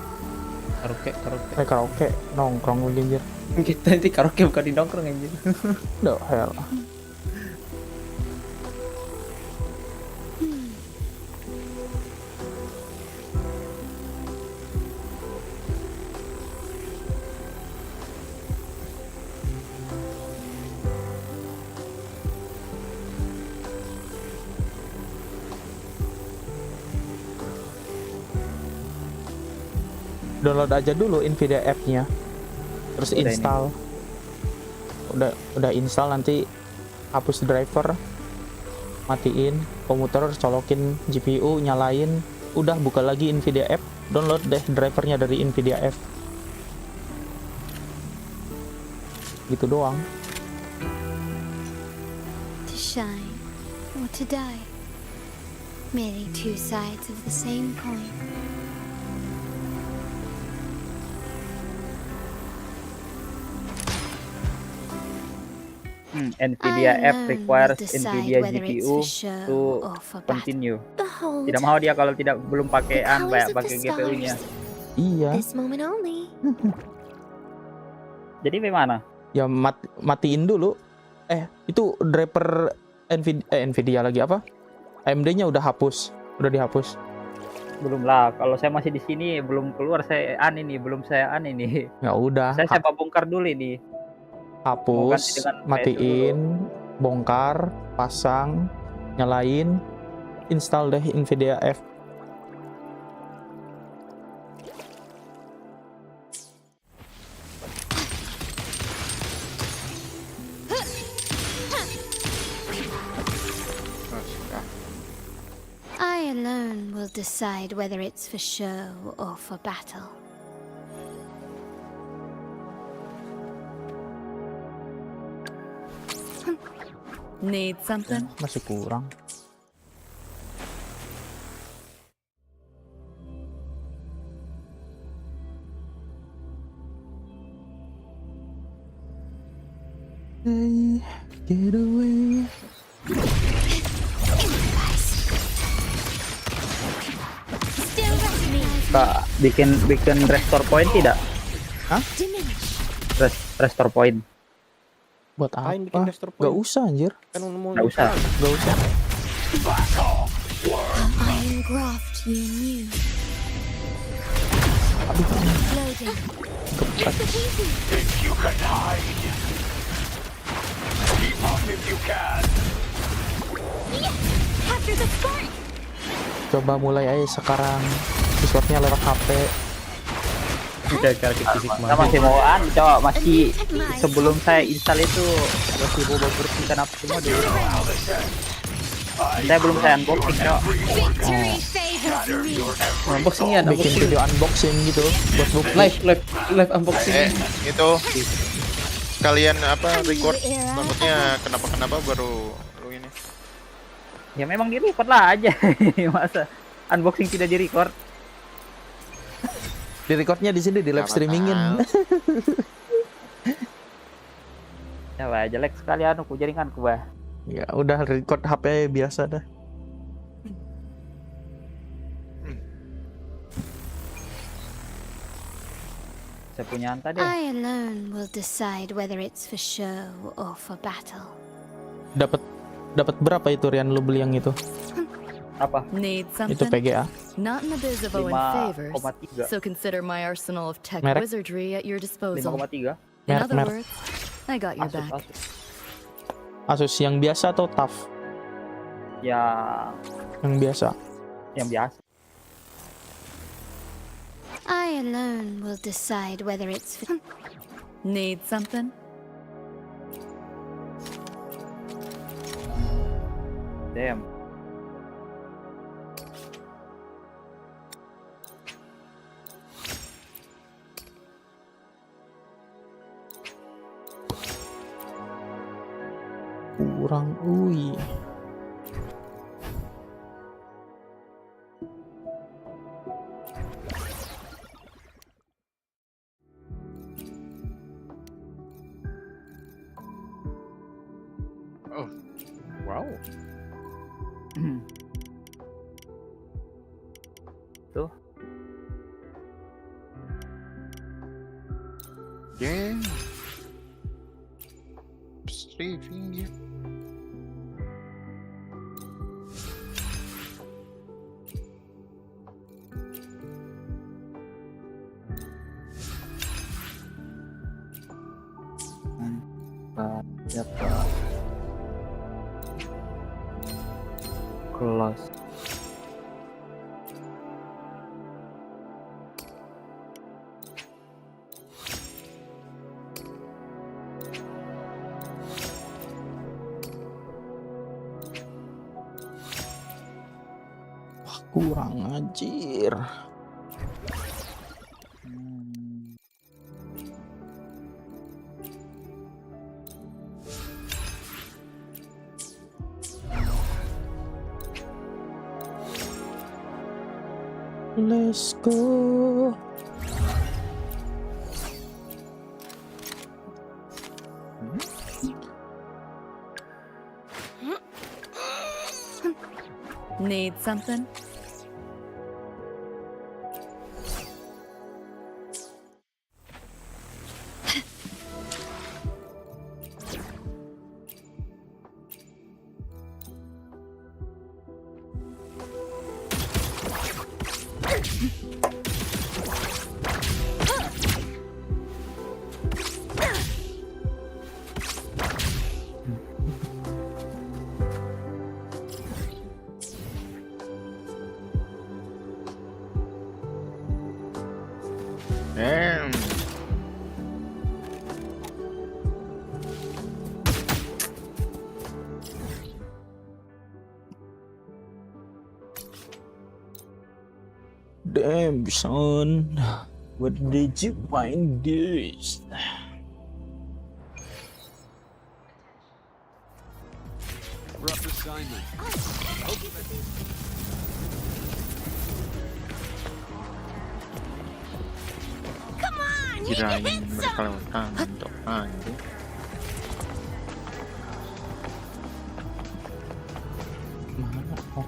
karaoke nongkrong anjir. Kita nanti karaoke bukan di nongkrong anjir. The hell. Download aja dulu Nvidia app-nya, terus Udah install. Udah install, nanti hapus driver, matiin komputer, colokin GPU, nyalain, udah buka lagi Nvidia app, download deh drivernya dari Nvidia app. Gitu doang. To shine or to die. Merely two sides of the same coin. Nvidia I app alone requires will decide Nvidia whether it's GPU for show to or for battle. continue. Behold, Tidak mau dia kalau belum the pakai colors of the pakai GPU-nya. stars. Iya. This moment only. Jadi bagaimana? Ya matiin dulu. Itu driver Nvidia lagi apa? AMD-nya udah dihapus. Belum lah. Kalau saya masih di sini belum keluar belum saya nih. Ya udah. Saya bongkar dulu ini. Mau ganti Hapus, dengan matiin, bongkar, pasang, nyalain, install deh Nvidia F. I alone will decide whether it's for show or for battle. Need something? Masih kurang. Hey, get away. Still recognize Kak, bikin restore point tidak? diminish. Restore point. Buat Ngapain apa? bikin restore Gak point? usah anjir. Kan mau Nggak usah. Gak usah. The iron graft you knew. Loading. Think you can hide? Keep up if you can. After the spark. Coba mulai aja sekarang. Discordnya lewat HP. Udah cara fisik Saya masih mau coba masih sebelum saya install itu masih mau bersihkan apa semua dulu. Saya belum saya unboxing coba. Victory favors me. unboxing ya, Bikin video unboxing gitu buat bukti. live unboxing. Itu kalian apa record maksudnya kenapa baru lu ini. Ya memang di record lah aja. Masa unboxing tidak di record? Di recordnya di sini di live streamingin. Ya jelek sekali ku jaringanku bah. Ya udah record HP biasa dah. Saya punya anta deh. I alone will decide whether it's for show or for battle. Dapat berapa itu Rian lu beli yang itu? Apa? Need Itu something? PGA. Not in the biz of owing favors, 5,3. so consider my arsenal of tech Merek? wizardry at your disposal. 5,3. In Merek, other merek. words, I got your Asus, back. Asus. Asus yang biasa atau TUF? Ya Yang biasa. yang biasa. I alone will decide whether it's for... Need something? Damn. Kurang UI. Oh. Wow. Tuh. Damn. Streaming dia. Siapa? Close. Wah, kurang anjir. Let's go. Need something? Damn. Damn, son. Where did you find this? Rough assignment. Kirain mereka lewat kanan dok anjir. Mana? Oh.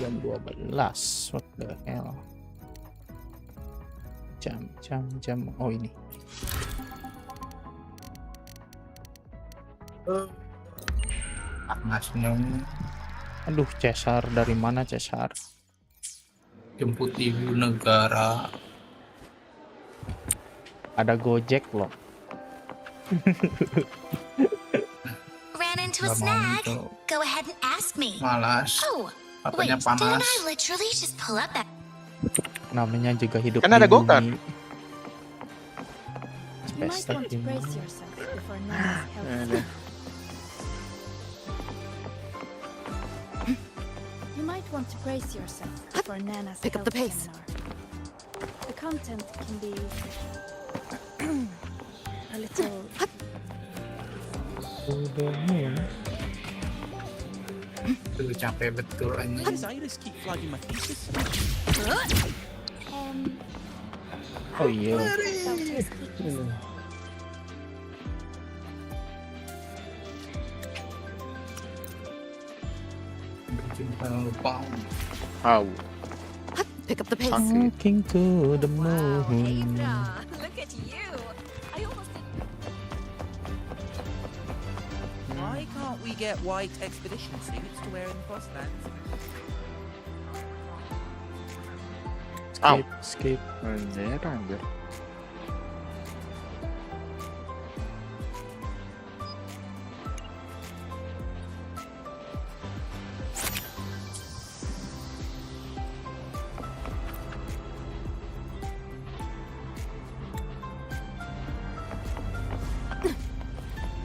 jam 12. What the hell? Jam. Oh ini. Panasnya. Aduh, Cesar dari mana Cesar? Jemput ibu negara. Ada Gojek loh. Ran into a Gak mau snag. gitu. Go ahead and ask me. Malas. Oh, Apanya wait, panas. didn't I literally just pull up that? Namanya juga hidup Kan ada di go-kart. bumi. You might Pesta want to ini. brace yourself before Nana's health. Ada. You might want to brace yourself before Nana's Pick up health the pace. seminar. The content can be a little Tuh capek betul anjing. Oh iya. self-taste cookies. Cinta lupa. Au. Pick up the pace. Sakit. Walking to the Wow, hey, moon. brah. Look at you. I almost Why can't we get white expedition suits to wear in the Frostlands? Au. Skip. Anjir.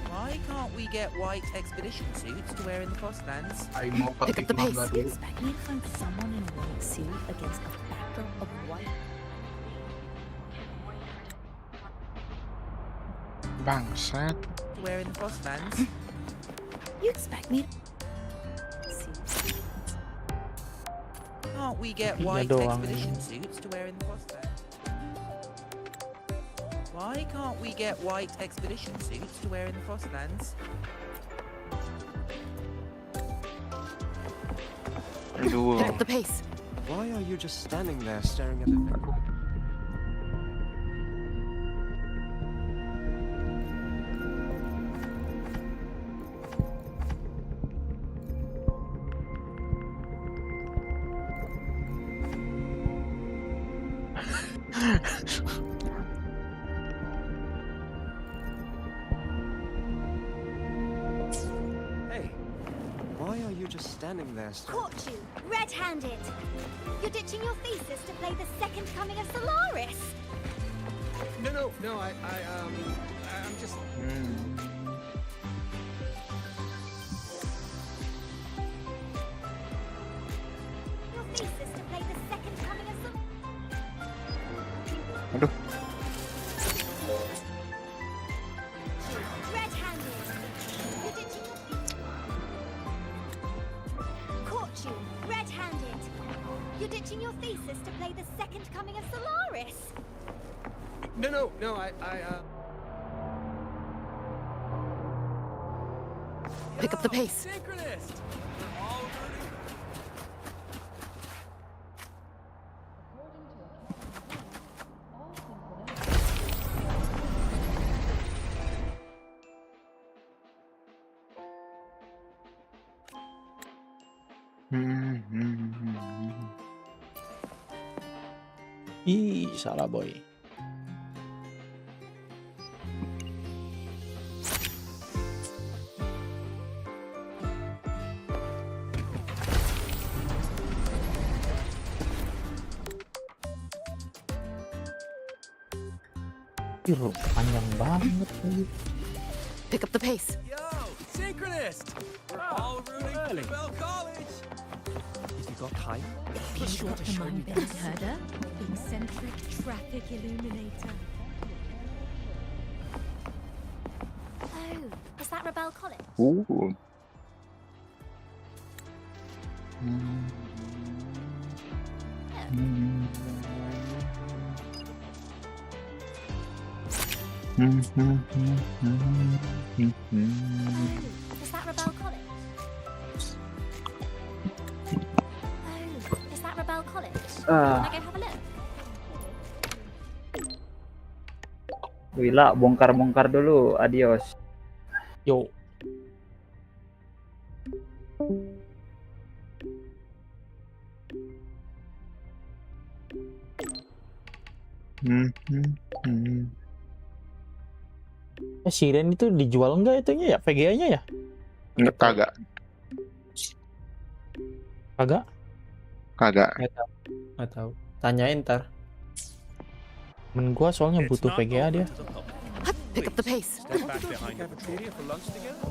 Why can't we get white expedition suits to wear in the Frostlands? Ayo mau Pick petik up the pace. mangga You dulu. expect me to find someone in a white suit against a battle of white? Bangsat. To wear in the Frostlands? You expect me to... Can't we get Iya white doang. expedition suits to wear in the Frostlands? Why can't we get white expedition suits to wear in the Frostlands? Aduh. Pick up the pace. Why are you just standing there staring at the thing? Hey, why are you just standing there staring? Caught you, red-handed. You're ditching your thesis to play the second coming of Solaris. No, I'm just. Your thesis to play the second coming of Solaris. Aduh. Red-handed. You're ditching your... Caught you, red-handed. You're ditching your thesis to play the second coming of Solaris. No, Pick up the pace. Synchronist! We're all rooting. Ih, salah boy. Ih, panjang banget lagi. Pick up the pace. Yo, Synchronist! We're all rooting for Bell College! If you got time, Be sure to show me Ben Herder, eccentric traffic illuminator. Oh, is that Rebel College? Is that Rebel College? Oh, Ah, Wanna go have a look? Wila, bongkar-bongkar dulu. Adios. Yo. Siren itu dijual enggak itunya ya? VGA-nya ya? Nggak, kagak. Kagak? Kagak. Nggak tahu. Tanyain ntar. Men gua soalnya It's butuh not VGA dia. open to the public. Pick up the pace. Step back behind the cafeteria for lunch together.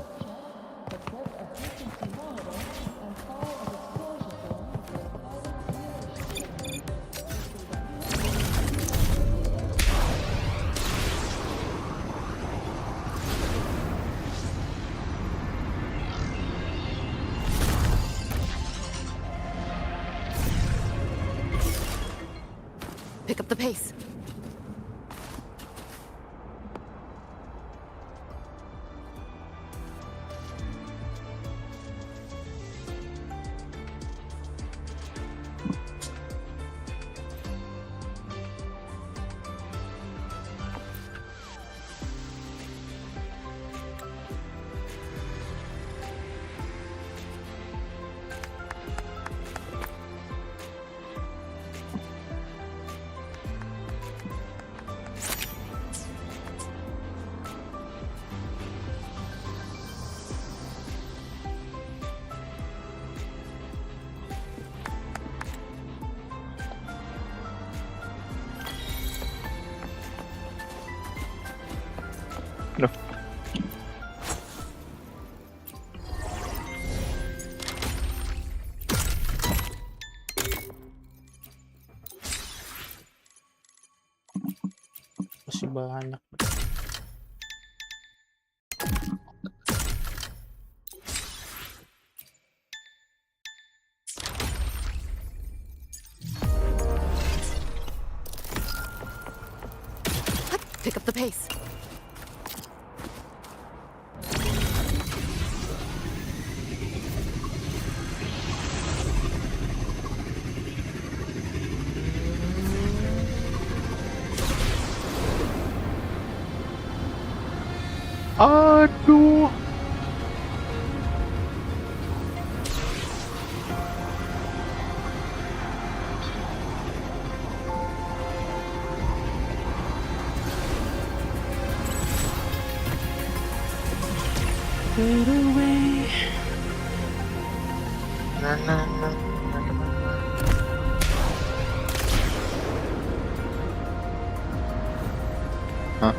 Pick up the pace. Masih banyak. Pick up the pace. Aduh. Na, na, na, na, na, na. Hah?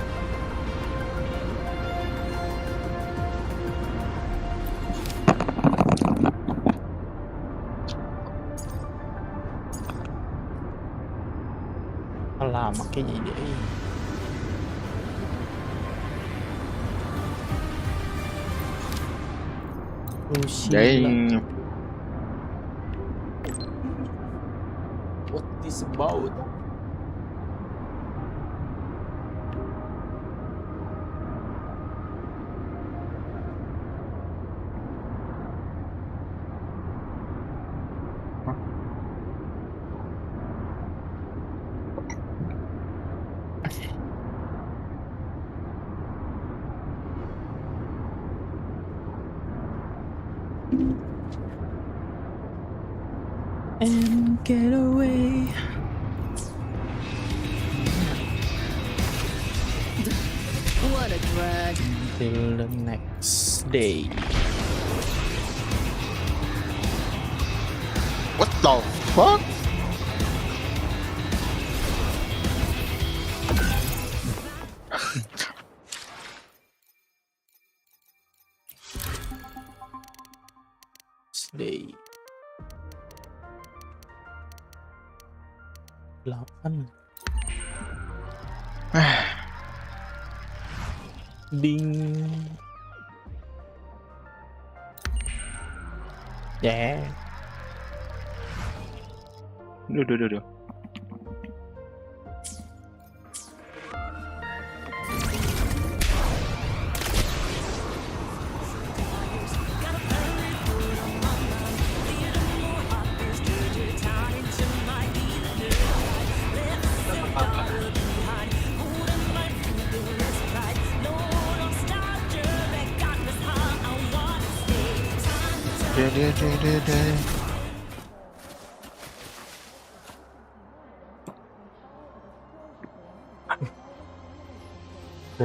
Lama kayaknya dia. Dang. What this about? And get away What a drag. till the next day. What the fuck? Next day. 8. Ding. Yeah. Duh. Gue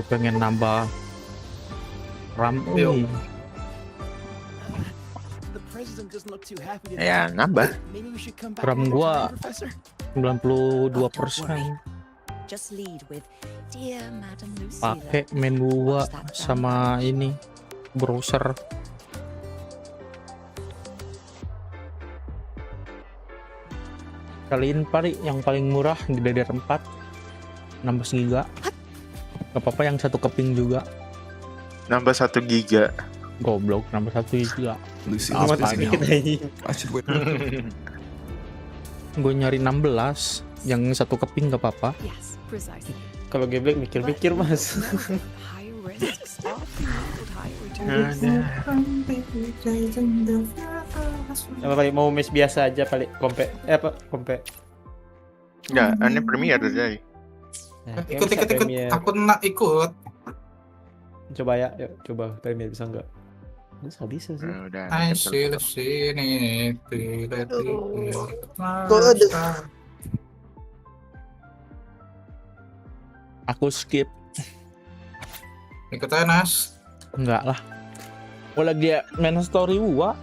pengen nambah RAM. Ya, nambah. RAM gua 92%. Just lead with, "Dear Madam Lucilla." Pakai menu gua sama ini browser. Kaliin paling yang paling murah di DDR4 16 giga. Gak apa-apa yang 1 keping juga. Nambah 1 giga. Goblok, nambah 1 giga. Apa nih? Gue nyari 16, yang 1 keping gak apa-apa. Yes, precisely. Kalau geblek mikir-mikir, Mas. High risks often yield high returns. Apa paling mau mes biasa aja paling kompe. Kompe. Ya, aneh Premier aja. Nah, Ikut. Aku nak ikut. Coba ya, yuk coba Premier bisa nggak? Bisa sih. Udah. Hasil sini Aku skip. ikut aja Nas. Enggak lah. Gue lagi main story gua.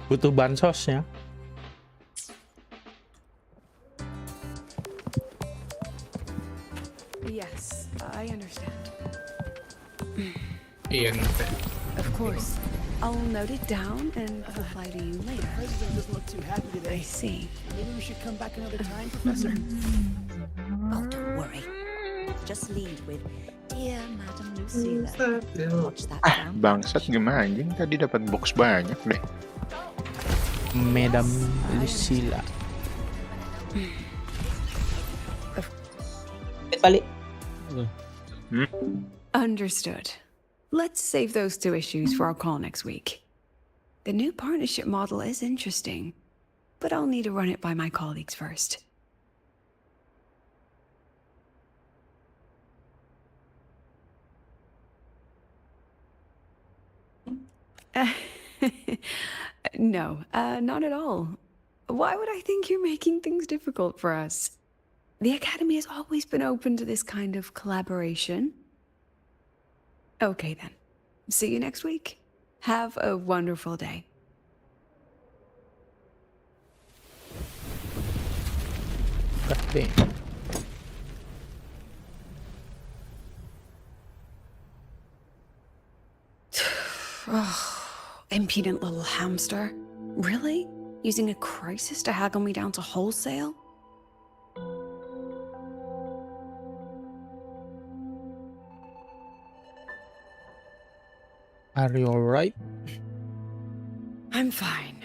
Butuh bansosnya. Yes, I understand. Iya nanti. Of course. I'll note it down and reply to you later. I see. Maybe we should come back another time, Professor. Oh, don't worry. Just lead with, "Dear Madam Lucilla." Watch that down. Bangsat gimana anjing, tadi dapat box banyak deh. Madam Lucilla. Balik. Understood. Let's save those 2 issues for our call next week. The new partnership model is interesting, but I'll need to run it by my colleagues first. No, not at all. Why would I think you're making things difficult for us? The Academy has always been open to this kind of collaboration. Okay then. See you next week. Have a wonderful day. Oke. Impudent little hamster. Really? Using a crisis to haggle me down to wholesale? Are you alright? I'm fine.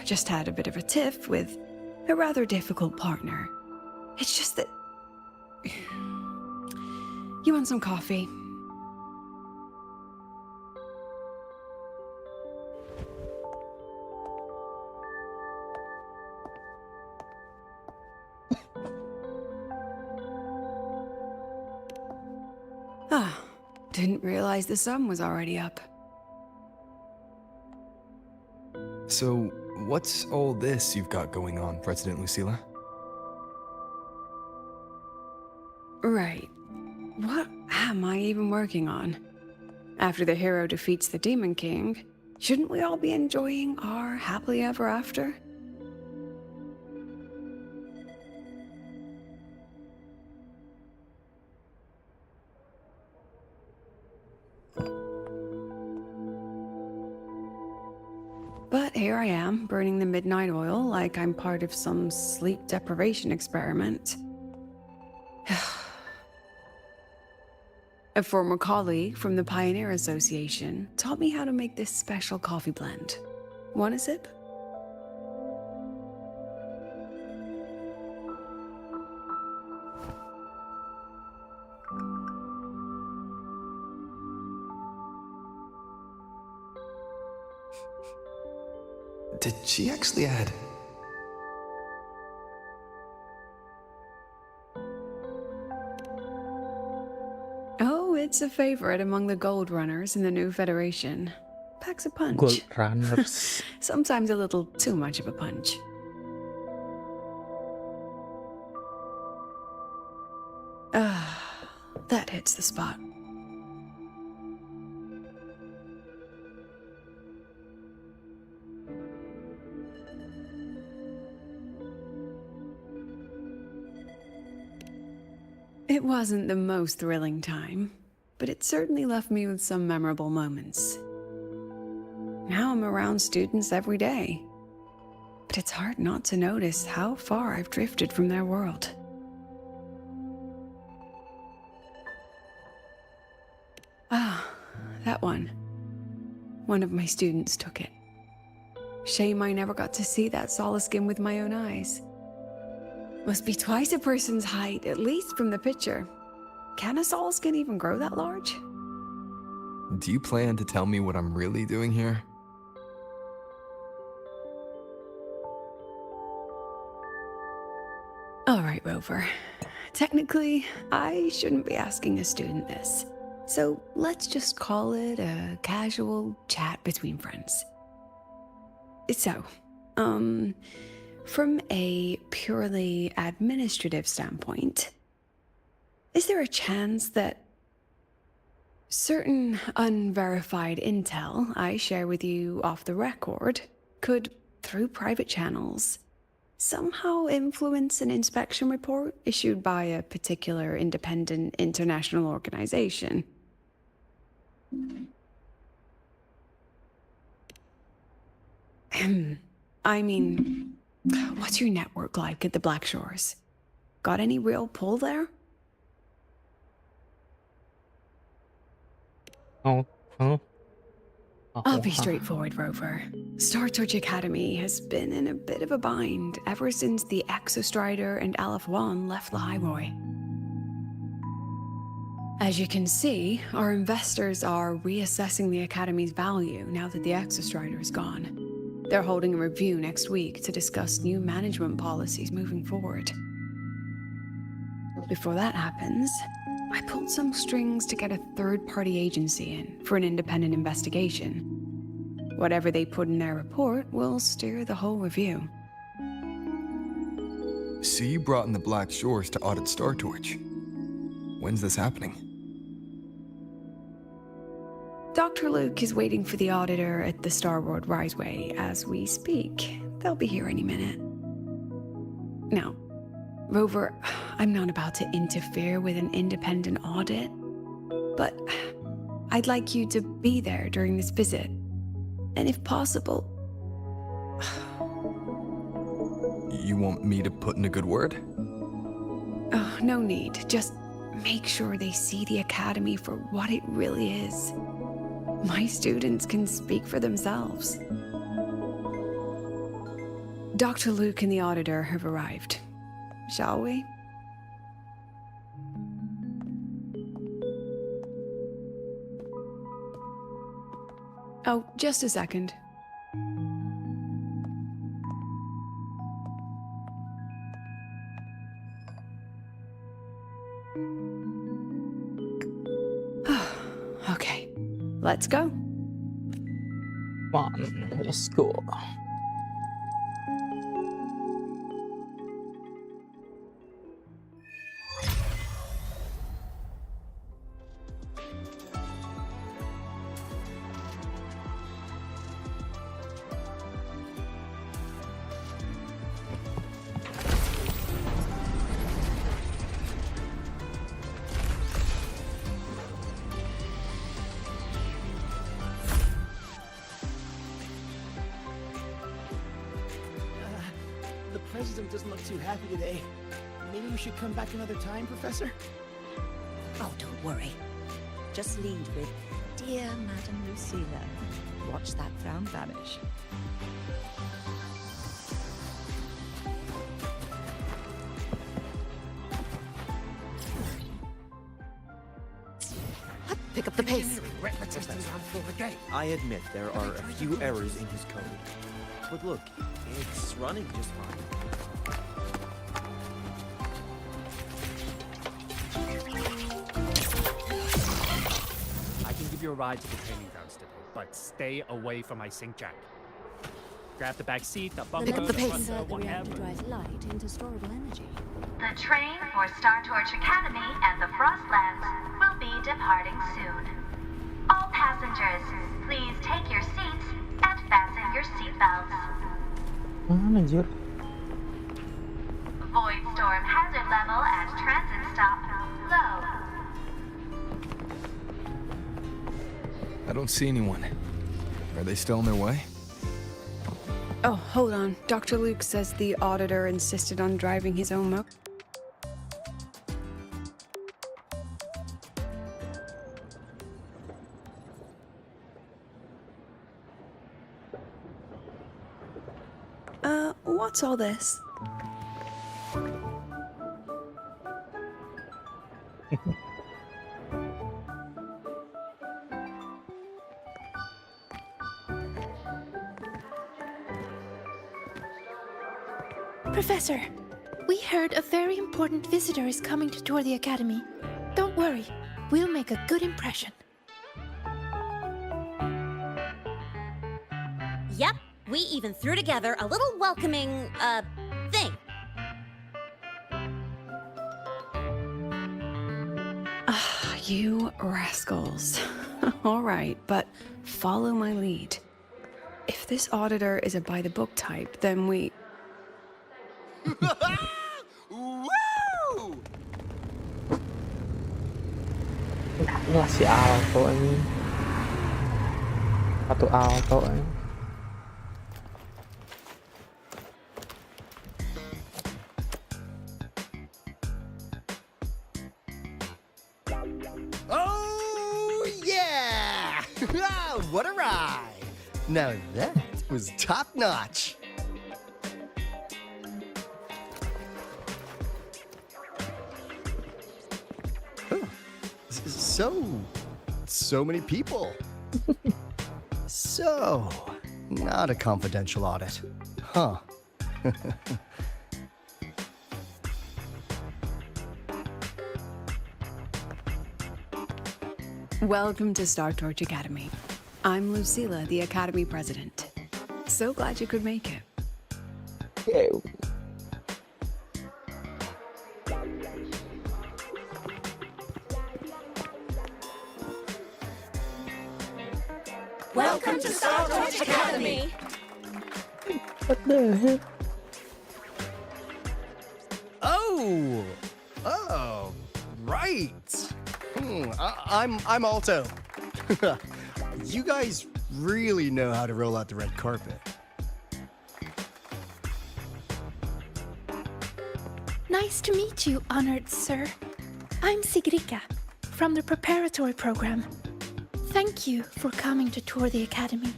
Just had a bit of a tiff with a rather difficult partner. It's just that... You want some coffee? Didn't realize the sun was already up. So, what's all this you've got going on, President Lucilla? Right. What am I even working on? After the hero defeats the Demon King, shouldn't we all be enjoying our happily ever after? But here I am, burning the midnight oil like I'm part of some sleep deprivation experiment. A former colleague from the Pioneer Association taught me how to make this special coffee blend. Want a sip? Did she actually add? Oh, it's a favorite among the gold runners in the new Federation. Packs a punch. Gold runners. Sometimes a little too much of a punch. That hits the spot. It wasn't the most thrilling time, but it certainly left me with some memorable moments. Now I'm around students every day, but it's hard not to notice how far I've drifted from their world. Ah, that one. One of my students took it. Shame I never got to see that Solaskin with my own eyes. Must be twice a person's height, at least from the picture. Can a Solaskin even grow that large? Do you plan to tell me what I'm really doing here? All right, Rover. Technically, I shouldn't be asking a student this. So let's just call it a casual chat between friends. So, from a purely administrative standpoint, is there a chance that certain unverified intel I share with you off the record could, through private channels, somehow influence an inspection report issued by a particular independent international organization? I mean, what's your network like at the Black Shores? Got any real pull there? I'll be straightforward, Rover. Star Touch Academy has been in a bit of a bind ever since the Exostrider and Aleph 1 left the Highway. As you can see, our investors are reassessing the Academy's value now that the Exostrider is gone. They're holding a review next week to discuss new management policies moving forward. Before that happens, I pulled some strings to get a third-party agency in for an independent investigation. Whatever they put in their report will steer the whole review. So you brought in the Black Shores to audit Star Torch. When's this happening? Dr. Luke is waiting for the auditor at the Starboard Riseway as we speak. They'll be here any minute. Now, Rover, I'm not about to interfere with an independent audit, but I'd like you to be there during this visit. And if possible... You want me to put in a good word? Oh, no need. Just make sure they see the Academy for what it really is. My students can speak for themselves. Dr. Luke and the auditor have arrived. Shall we? Oh, just a second. Okay, let's go. Come on, let's go. The president doesn't look too happy today. Maybe we should come back another time, Professor? Oh, don't worry. Just lead with, "Dear Madam Lucilla." Watch that frown vanish. Pick up the pace. I admit there are a few errors in his code. But look, it's running just fine. your ride to the training grounds today, but stay away from my sync jack. Grab the back seat, the bumper, Pick up the pace. front, whatever. drives light into storable energy. The train for Star Torch Academy and the Frostlands will be departing soon. All passengers, please take your seats and fasten your seatbelts. Mana anjir? Void storm hazard level at transit stop low. I don't see anyone. Are they still on their way? Oh, hold on. Dr. Luke says the auditor insisted on driving his own motor. What's all this? Professor, we heard a very important visitor is coming to tour the academy. Don't worry, we'll make a good impression. Yep, we even threw together a little welcoming, thing. You rascals. All right, but follow my lead. If this auditor is a by-the-book type, then we... Lah si Alto ini. Satu Alto ini. Oh, yeah! What a ride! Now that was top-notch. So many people. So, not a confidential audit. Huh. Welcome to Star Torch Academy. I'm Lucilla, the Academy President. So glad you could make it. Welcome to Star Torch Academy! What the heck? Oh, right. I'm Alto. You guys really know how to roll out the red carpet. Nice to meet you, honored sir. I'm Sigrika, from the preparatory program. Thank you for coming to tour the academy.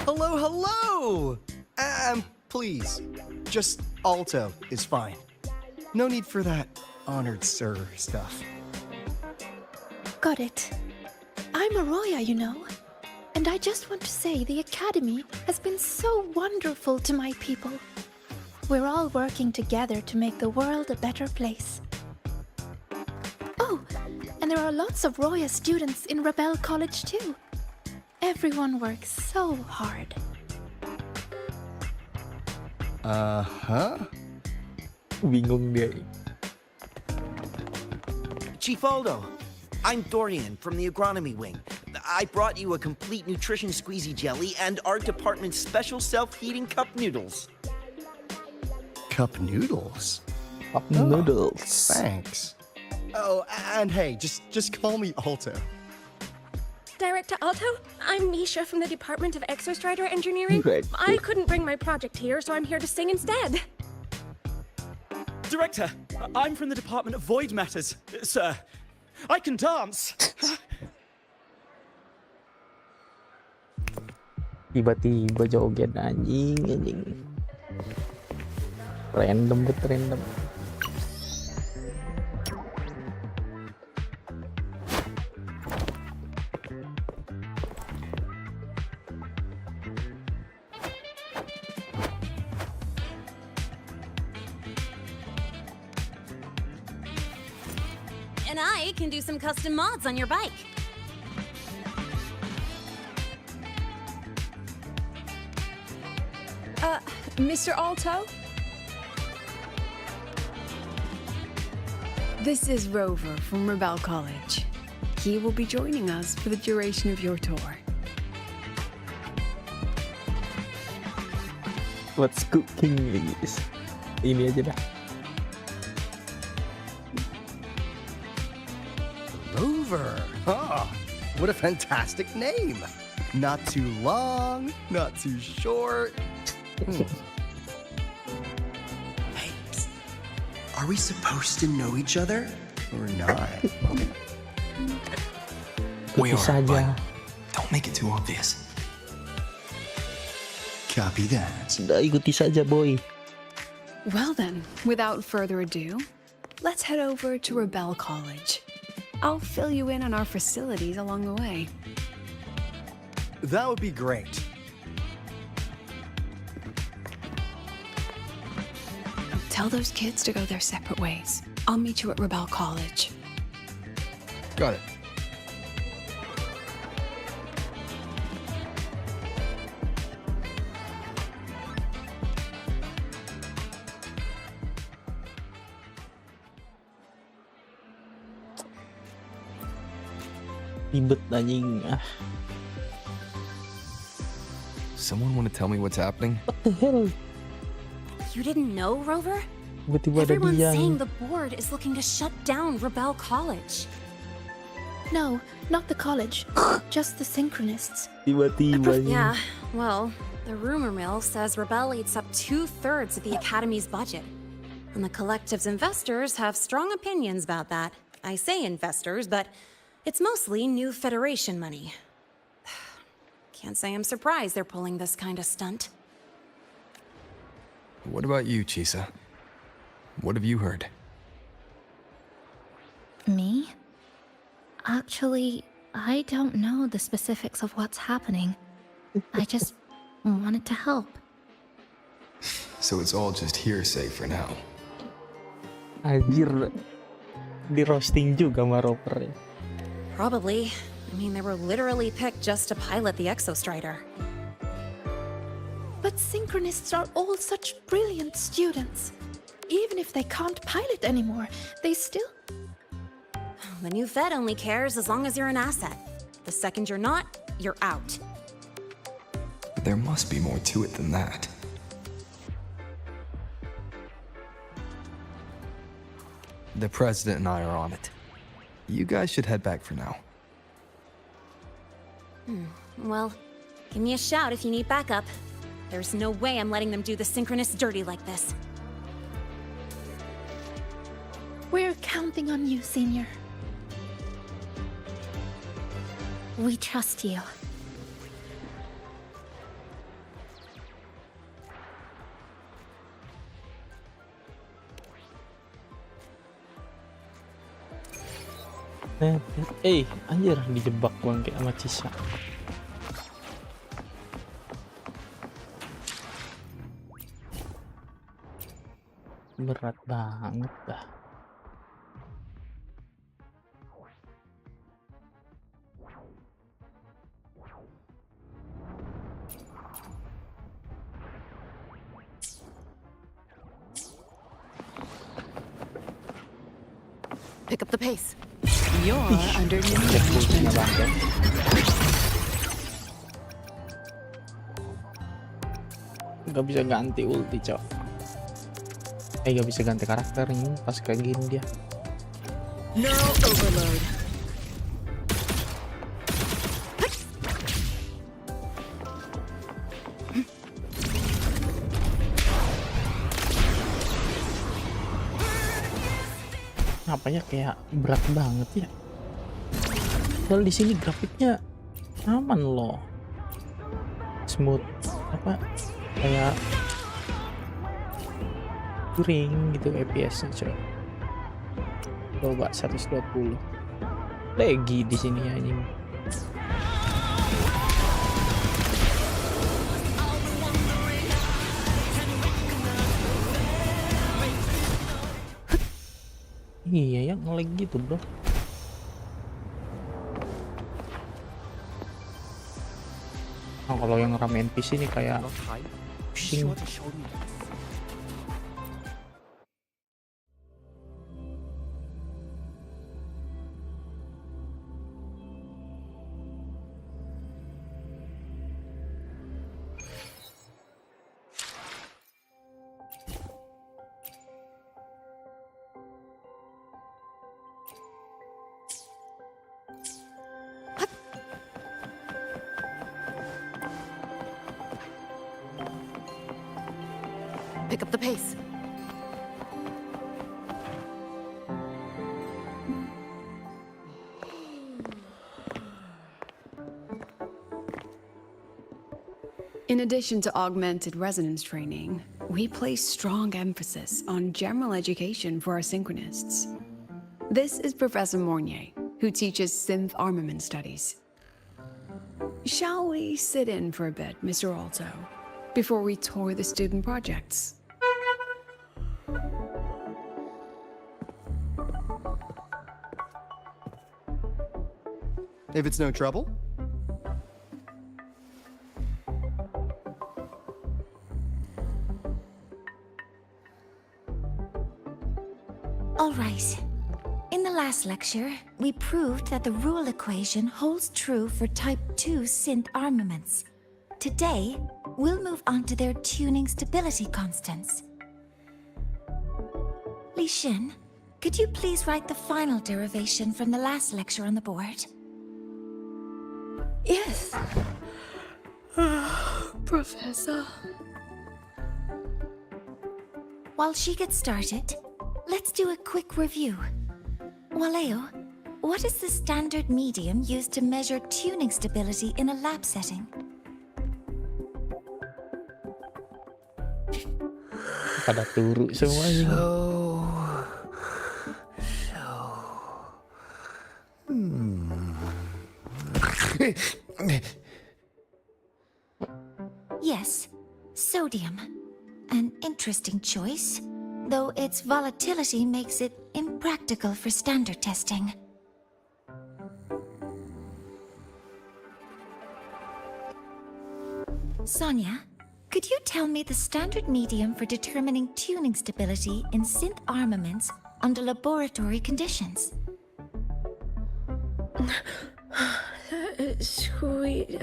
Hello! Please, just Alto is fine. No need for that honored sir stuff. Got it. I'm Arroya, you know. And I just want to say the academy has been so wonderful to my people. We're all working together to make the world a better place. Oh, and there are lots of Roya students in Rebel College too. Everyone works so hard. Bingung dia. Chief Aldo, I'm Dorian from the agronomy wing. I brought you a complete nutrition squeezy jelly and our department's special self-heating cup noodles. Cup noodles? Cup noodles. Thanks. Oh, and hey, just call me Alto. Director Alto, I'm Misha from the Department of Exostrider Engineering. Right. I couldn't bring my project here, so I'm here to sing instead. Director, I'm from the Department of Void Matters. Sir, I can dance. Tiba-tiba joget anjing. Random. And I can do some custom mods on your bike. Mr. Alto? This is Rover from Rebel College. He will be joining us for the duration of your tour. What's cooking, guys? Ini aja dah. Rover. Oh, what a fantastic name. Not too long, not too short. Hey, psst. Are we supposed to know each other or not? We Ikuti are, but saja. don't make it too obvious. Copy that. Sudah, ikuti saja, boy. Well then, without further ado, let's head over to Rebel College. I'll fill you in on our facilities along the way. That would be great. Tell those kids to go their separate ways. I'll meet you at Rebel College. Got it. Ribet anjing. Someone want to tell me what's happening? What the hell? You didn't know, Rover? Tiba-tiba ada Everyone's dia. saying the board is looking to shut down Rebel College. No, not the college. Just the synchronists. Tiba-tiba. Yeah, well, the rumor mill says Rebel eats up 2/3 of the Academy's budget. And the collective's investors have strong opinions about that. I say investors, but it's mostly new Federation money. Can't say I'm surprised they're pulling this kind of stunt. What about you, Chisa? What have you heard? Me? Actually, I don't know the specifics of what's happening. I just wanted to help. So it's all just hearsay for now. Anjir. Di roasting juga sama Roper ya. Probably. I mean, they were literally picked just to pilot the Exostrider. But synchronists are all such brilliant students. Even if they can't pilot anymore, they still... The new Fed only cares as long as you're an asset. The second you're not, you're out. There must be more to it than that. The President and I are on it. You guys should head back for now. Well, give me a shout if you need backup. There's no way I'm letting them do the Synchronists dirty like this. We're counting on you, Senior. We trust you. Anjir, dijebak gua kayak sama Cisa. Berat banget dah. Pick up the pace. You're under new Ultinya bangkit. Gak bisa ganti ulti, cok. Gak bisa ganti karakter ini pas kayak gini dia. Neural overload. Apanya kayak berat banget ya. Padahal di sini grafiknya aman loh, smooth, apa kayak touring gitu FPS-nya coy. Coba 120 lagi di sini anjing. Iya ya, nge-lag gitu bro. Nah, kalau yang rame NPC ini kayak Pusing. sure they showed me. Pick up the pace. In addition to augmented resonance training, we place strong emphasis on general education for our synchronists. This is Professor Mornier, who teaches synth armament studies. Shall we sit in for a bit, Mr. Alto, before we tour the student projects? If it's no trouble. All right. In the last lecture, we proved that the rule equation holds true for Type 2 synth armaments. Today, we'll move on to their tuning stability constants. Li Xin, could you please write the final derivation from the last lecture on the board? Yes. Professor. While she gets started, let's do a quick review. Waleo, what is the standard medium used to measure tuning stability in a lab setting? Pada turu semuanya. Yes, sodium. An interesting choice, though its volatility makes it impractical for standard testing. Sonia, could you tell me the standard medium for determining tuning stability in synth armaments under laboratory conditions? Squeezy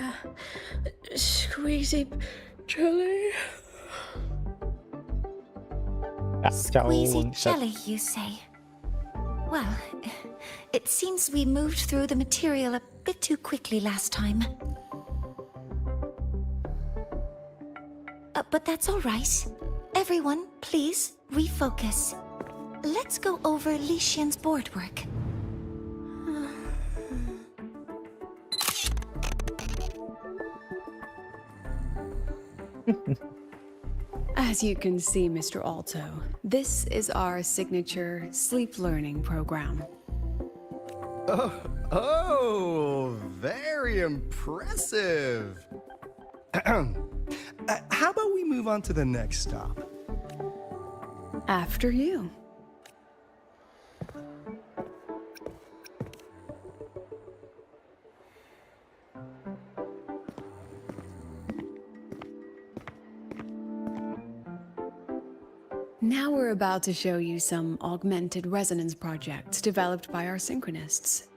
jelly. Squeezy jelly, you say? Well, it seems we moved through the material a bit too quickly last time. But that's all right. Everyone, please refocus. Let's go over Li Xian's board work. As you can see, Mr. Alto, this is our signature sleep learning program. Oh, very impressive. How about we move on to the next stop? After you. Now we're about to show you some augmented resonance projects developed by our synchronists.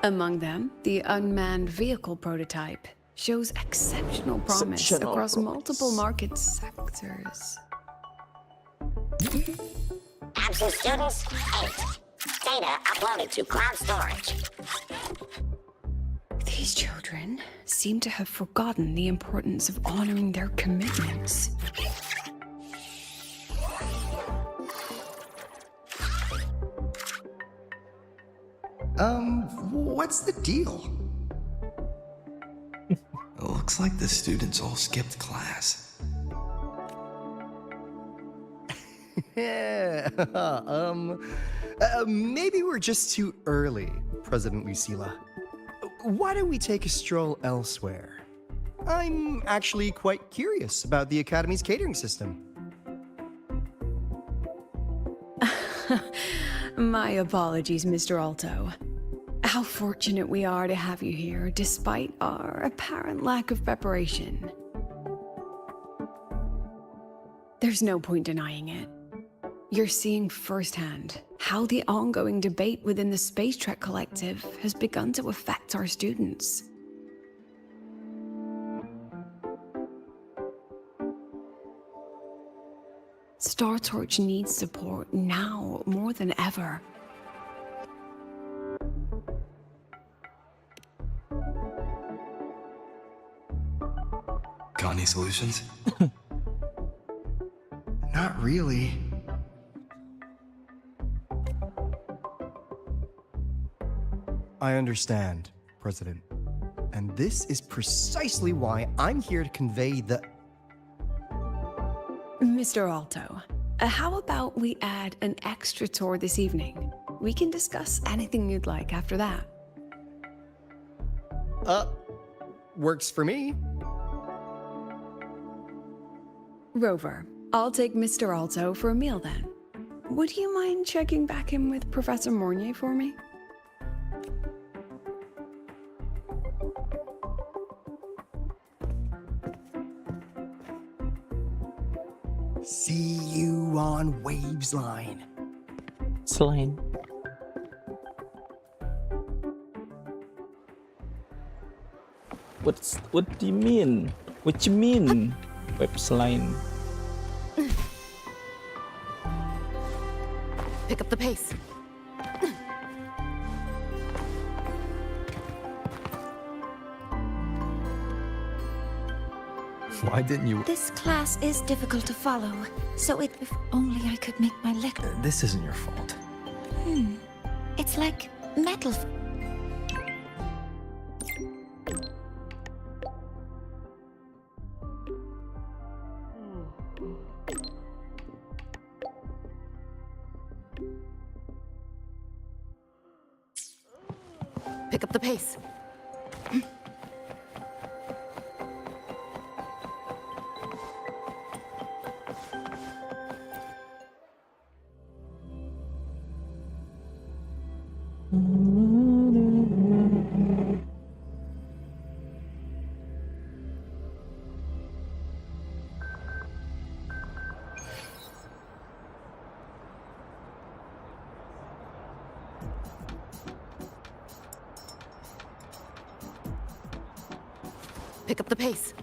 Among them, the unmanned vehicle prototype shows exceptional promise across multiple market sectors. Absent students, 8. Data uploaded to cloud storage. These children seem to have forgotten the importance of honoring their commitments. What's the deal? It looks like the students all skipped class. Yeah, maybe we're just too early, President Lucila. Why don't we take a stroll elsewhere? I'm actually quite curious about the Academy's catering system. My apologies, Mr. Alto. How fortunate we are to have you here, despite our apparent lack of preparation. There's no point denying it. You're seeing firsthand how the ongoing debate within the Space Trek Collective has begun to affect our students. Star Torch needs support now more than ever. Got any solutions? Not really. I understand, President. And this is precisely why I'm here to convey the... Mr. Alto, how about we add an extra tour this evening? We can discuss anything you'd like after that. Works for me. Rover, I'll take Mr. Alto for a meal then. Would you mind checking back in with Professor Mornier for me? See you on Waves Line. Selain. What do you mean? What you mean? Web line. Pick up the pace. Why didn't you? This class is difficult to follow, so if only I could make my lecture. This isn't your fault. It's like metal. Pick up the pace. Pick up the pace.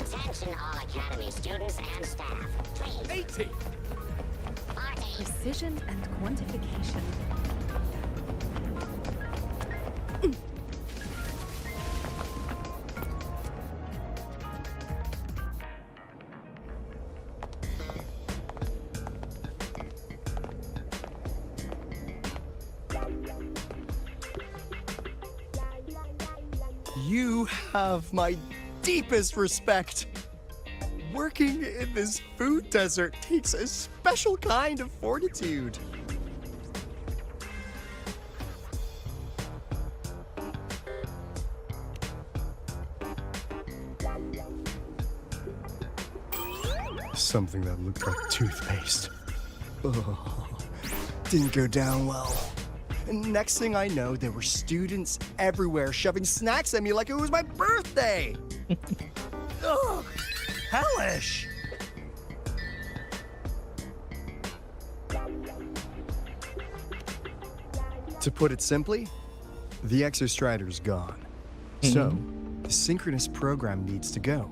Attention all Academy students and staff. Please. 80. Precision and quantification. You have my deepest respect. Working in this food desert takes a special kind of fortitude. Something that looked like toothpaste. Oh, didn't go down well. And next thing I know, there were students everywhere shoving snacks at me like it was my birthday. Ugh, hellish. To put it simply, the Exostrider's gone. So, the synchronous program needs to go.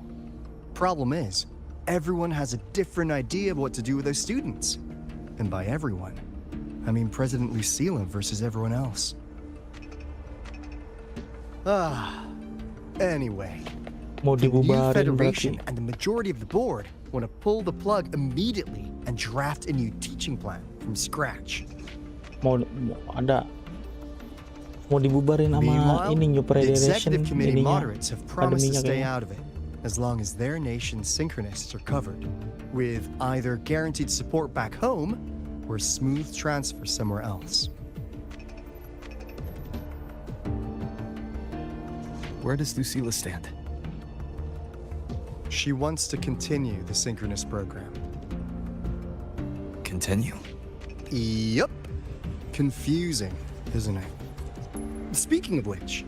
Problem is, everyone has a different idea of what to do with those students. And by everyone, I mean President Lucila versus everyone else. Anyway, the new Federation and the majority of the board want to pull the plug immediately and draft a new teaching plan from scratch. Mau dibubarin sama Meanwhile, ini New the Federation executive committee ininya, moderates have promised to akademinya stay kayaknya. out of it as long as their nation's synchronists are covered, with either guaranteed support back home or a smooth transfer somewhere else. Where does Lucila stand? She wants to continue the synchronous program. Continue? Yep. Confusing, isn't it? Speaking of which,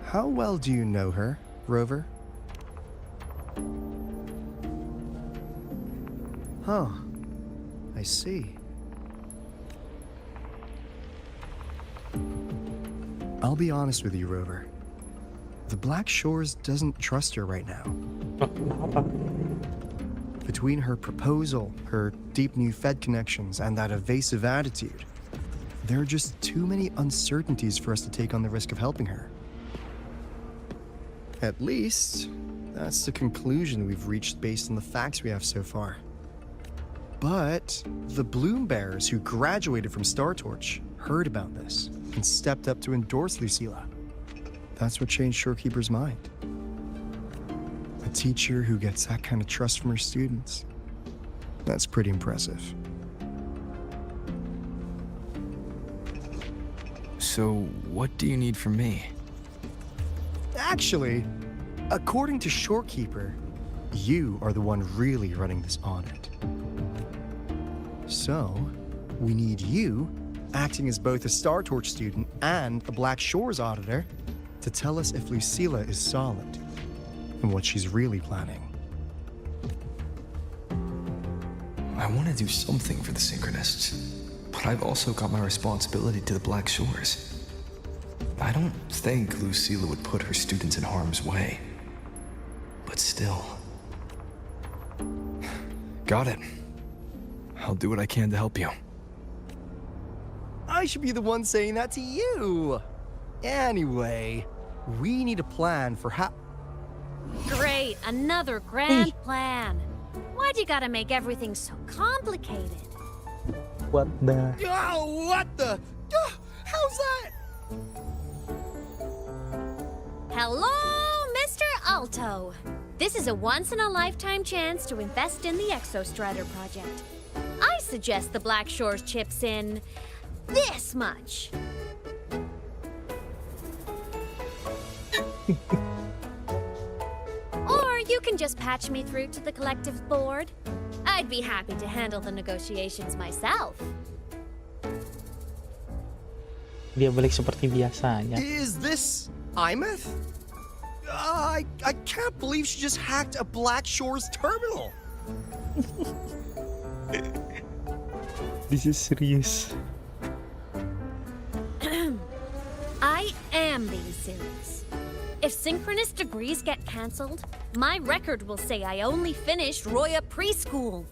how well do you know her, Rover? Huh. I see. I'll be honest with you, Rover. The Black Shores doesn't trust her right now. Between her proposal, her deep new Fed connections, and that evasive attitude, there are just too many uncertainties for us to take on the risk of helping her. At least, that's the conclusion we've reached based on the facts we have so far. But the Bloom Bearers who graduated from Star Torch heard about this and stepped up to endorse Lucilla. That's what changed Shorekeeper's mind. A teacher who gets that kind of trust from her students. That's pretty impressive. So, what do you need from me? Actually, according to Shorekeeper, you are the one really running this audit. So, we need you, acting as both a Star Torch student and a Black Shores auditor, to tell us if Lucilla is solid and what she's really planning. I want to do something for the Synchronists, but I've also got my responsibility to the Black Shores. I don't think Lucilla would put her students in harm's way. But still. Got it. I'll do what I can to help you. I should be the one saying that to you. Anyway, we need a plan for how... Great, another grand plan. Why'd you gotta make everything so complicated? What the? Oh, what the? How's that? Hello, Mr. Alto. This is a once-in-a-lifetime chance to invest in the Exostrider project. I suggest the Black Shores chips in this much. Or you can just patch me through to the collective's board. I'd be happy to handle the negotiations myself. Dia balik seperti biasanya. Is this Imeth? I can't believe she just hacked a Black Shores terminal. This is serious. I am being serious. If synchronous degrees get cancelled, my record will say I only finished Roya preschool.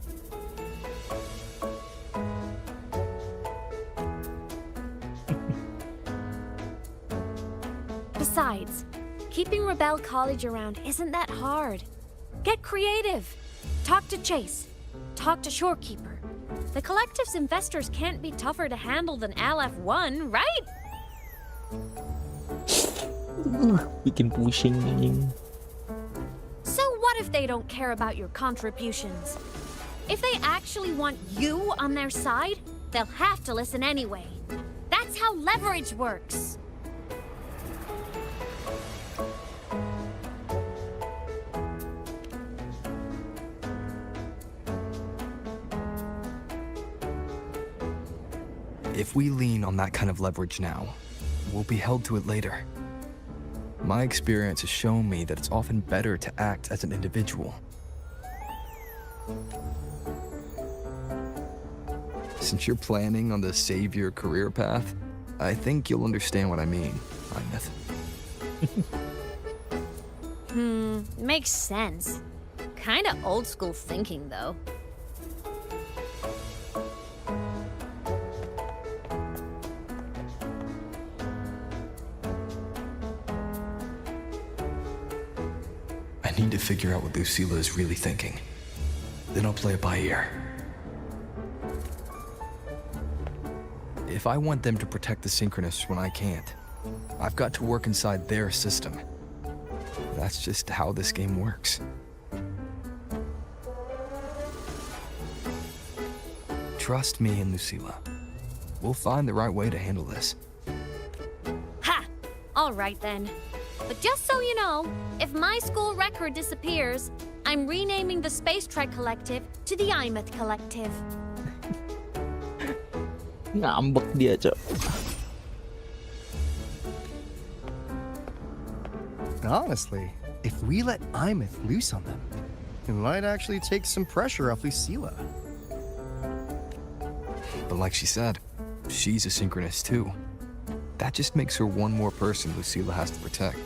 Besides, keeping Rebel College around isn't that hard. Get creative. Talk to Chase. Talk to Shorekeeper. The collective's investors can't be tougher to handle than LF1, right? Bikin pusing nih. So what if they don't care about your contributions? If they actually want you on their side, they'll have to listen anyway. That's how leverage works. If we lean on that kind of leverage now, we'll be held to it later. My experience has shown me that it's often better to act as an individual. Since you're planning on the savior career path, I think you'll understand what I mean, Imeth. Makes sense. Kinda old school thinking, though. I need to figure out what Lucilla is really thinking. Then I'll play it by ear. If I want them to protect the Synchronists when I can't, I've got to work inside their system. That's just how this game works. Trust me and Lucilla. We'll find the right way to handle this. Ha! All right then. But just so you know, if my school record disappears, I'm renaming the Space Trek Collective to the Imeth Collective. Ngambek dia, Cok. Honestly, if we let Imeth loose on them, it might actually take some pressure off Lucilla. But like she said, she's a synchronist too. That just makes her one more person Lucilla has to protect.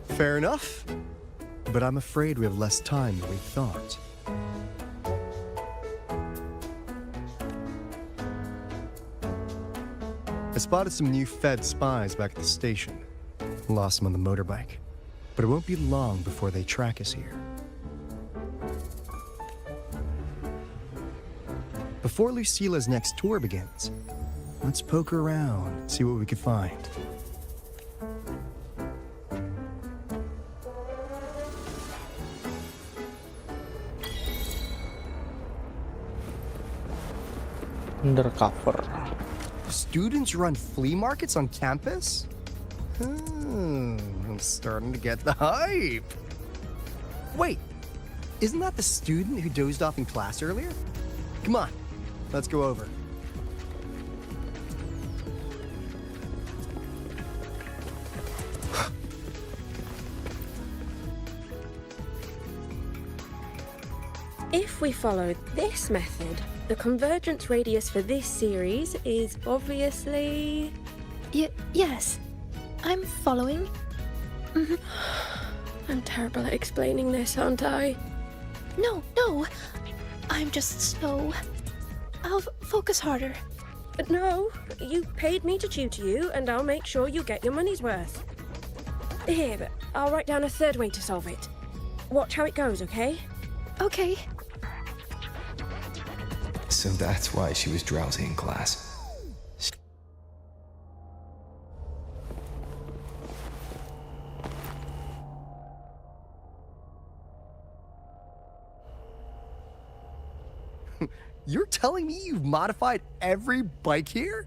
Fair enough. But I'm afraid we have less time than we thought. I spotted some new Fed spies back at the station. Lost them on the motorbike. But it won't be long before they track us here. Before Lucilla's next tour begins, let's poke around, see what we can find. Undercover. Students run flea markets on campus? I'm starting to get the hype. Wait, isn't that the student who dozed off in class earlier? Come on, let's go over. If we follow this method, the convergence radius for this series is obviously... Yes, I'm following. I'm terrible at explaining this, aren't I? No, I'm just slow. I'll focus harder. No, you paid me to tutor you, and I'll make sure you get your money's worth. Here, I'll write down a third way to solve it. Watch how it goes, okay? Okay. So that's why she was drowsy in class. You're telling me you've modified every bike here?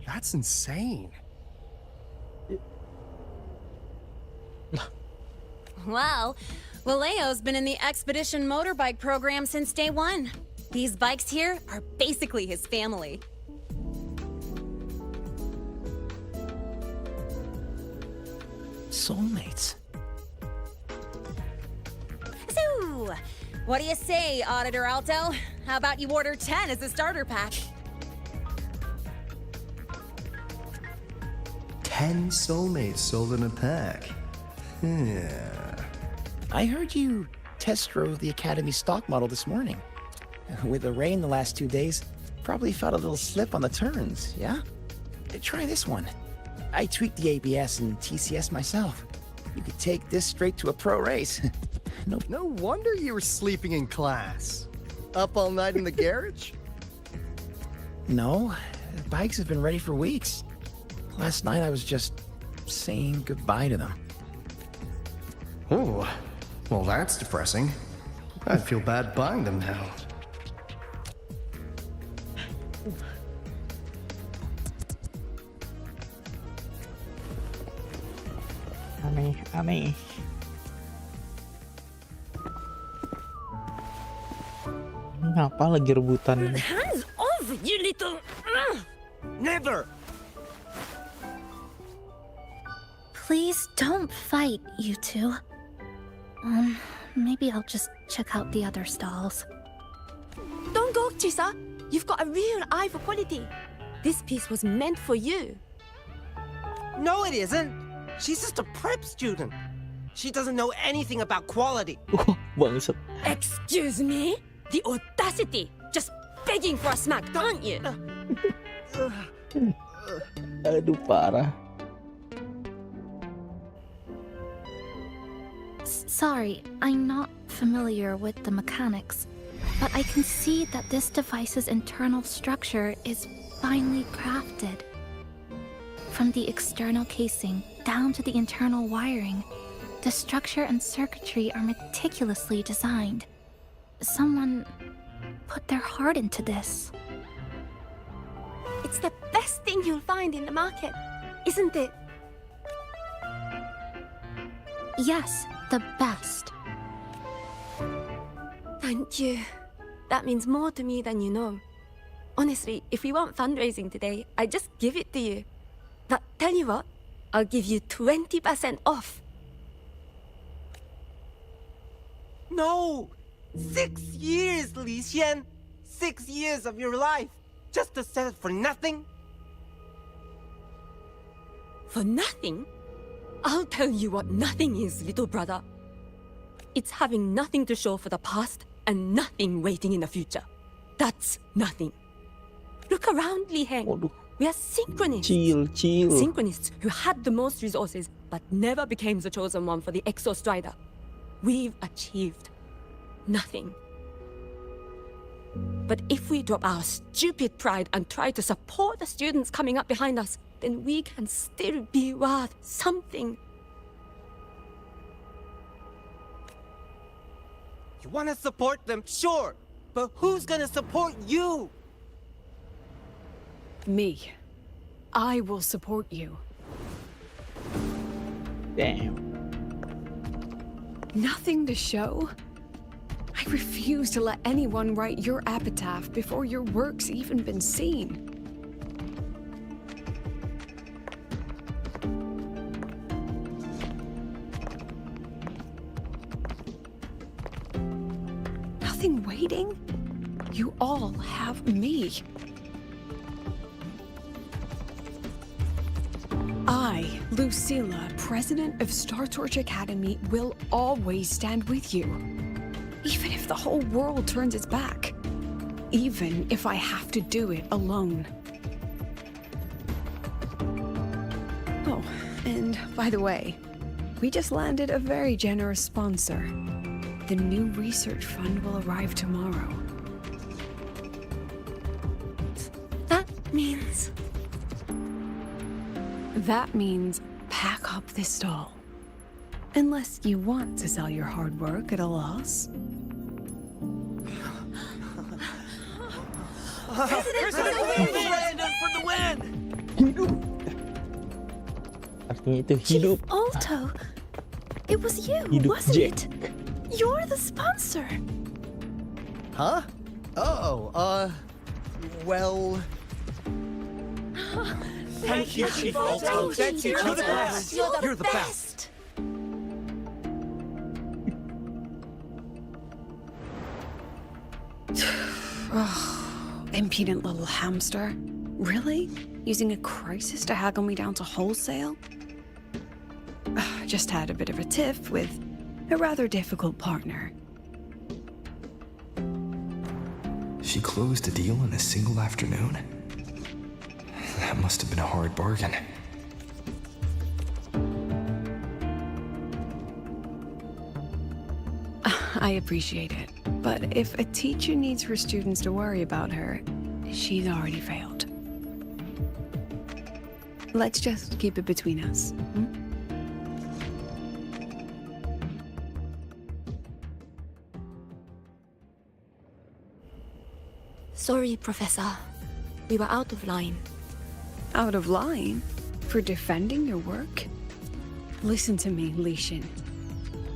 That's insane. Wow. Valeo's been in the Expedition motorbike program since day one. These bikes here are basically his family. Soulmates. So, what do you say, Auditor Alto? How about you order 10 as a starter pack? 10 soulmates sold in a pack. I heard you test drove the Academy stock model this morning. With the rain the last 2 days, probably felt a little slip on the turns, yeah? Try this one. I tweaked the ABS and TCS myself. You could take this straight to a pro race. No wonder you were sleeping in class. Up all night in the garage? No, the bikes have been ready for weeks. Last night I was just saying goodbye to them. Oh, well that's depressing. I feel bad buying them now. Aneh. Ngapa lagi rebutan? Hands off, you little... Never! Please don't fight, you two. Maybe I'll just check out the other stalls. Don't go, Chisa. You've got a real eye for quality. This piece was meant for you. No, it isn't. She's just a prep student. She doesn't know anything about quality. Bangsat. Excuse me? The audacity! Just begging for a smack, aren't you? Aduh, parah. Sorry, I'm not familiar with the mechanics, but I can see that this device's internal structure is finely crafted. From the external casing down to the internal wiring, the structure and circuitry are meticulously designed. Someone put their heart into this. It's the best thing you'll find in the market, isn't it? Yes, the best. Thank you. That means more to me than you know. Honestly, if we weren't fundraising today, I'd just give it to you. Tell you what, I'll give you 20% off. No! 6 years, Li Xian! 6 years of your life! Just to sell it for nothing? For nothing? I'll tell you what nothing is, little brother. It's having nothing to show for the past and nothing waiting in the future. That's nothing. Look around, Li Heng. We are synchronists. Chill. Synchronists who had the most resources but never became the chosen one for the Exo Strider. We've achieved nothing. But if we drop our stupid pride and try to support the students coming up behind us, then we can still be worth something. You want to support them, sure, but who's gonna support you? Me. I will support you. Damn. Nothing to show? I refuse to let anyone write your epitaph before your work's even been seen. Nothing waiting? You all have me. I, Lucilla, president of Star Torch Academy, will always stand with you. Even if the whole world turns its back. Even if I have to do it alone. Oh, and by the way, we just landed a very generous sponsor. The new research fund will arrive tomorrow. That means pack up this stall. Unless you want to sell your hard work at a loss. Brandon for the win! Artinya itu hidup. Chief Alto, it was you, Hidup wasn't Jack. it? You're the sponsor. Huh? Oh, well... Thank you, Chief Alto. Thank you. You're the best. You're the best. Impudent little hamster. Really? Using a crisis to haggle me down to wholesale? Just had a bit of a tiff with a rather difficult partner. She closed a deal in a single afternoon? That must have been a hard bargain. I appreciate it, but if a teacher needs her students to worry about her, she's already failed. Let's just keep it between us. Sorry, Professor. We were out of line. Out of line? For defending your work? Listen to me, Li Xin.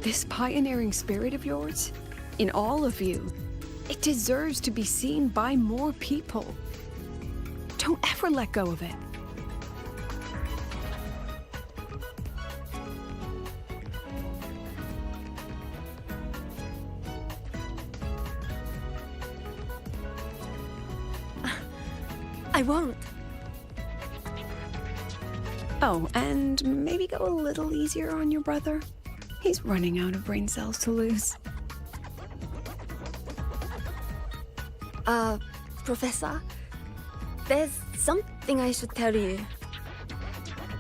This pioneering spirit of yours, in all of you, it deserves to be seen by more people. Don't ever let go of it. I won't. Oh, and maybe go a little easier on your brother. He's running out of brain cells to lose. Professor, there's something I should tell you.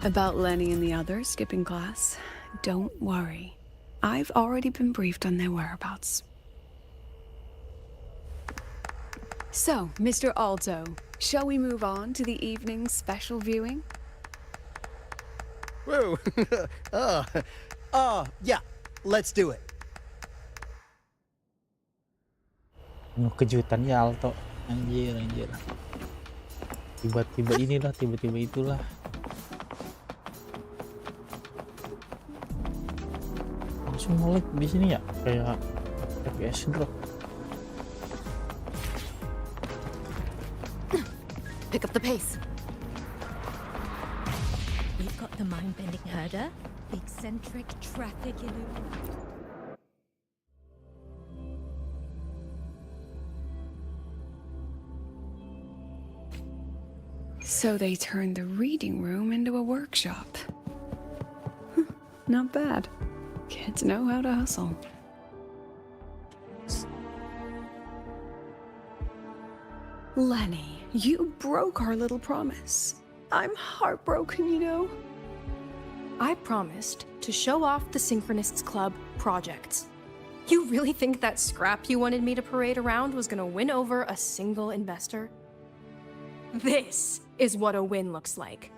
About Lenny and the others skipping class? Don't worry. I've already been briefed on their whereabouts. So, Mr. Alto, shall we move on to the evening's special viewing? Whoa. Yeah, let's do it. Penuh kejutan ya Alto. Anjir. Tiba-tiba inilah, tiba-tiba itulah. Langsung nge-lag di sini ya, kayak FPS drop. Pick up the pace. The mind-bending herder? The eccentric traffic So they turned the reading room into a workshop. Not bad. Kids know how to hustle. Lenny, you broke our little promise. I'm heartbroken, you know. I promised to show off the Synchronists Club projects. You really think that scrap you wanted me to parade around was gonna win over a single investor? This is what a win looks like.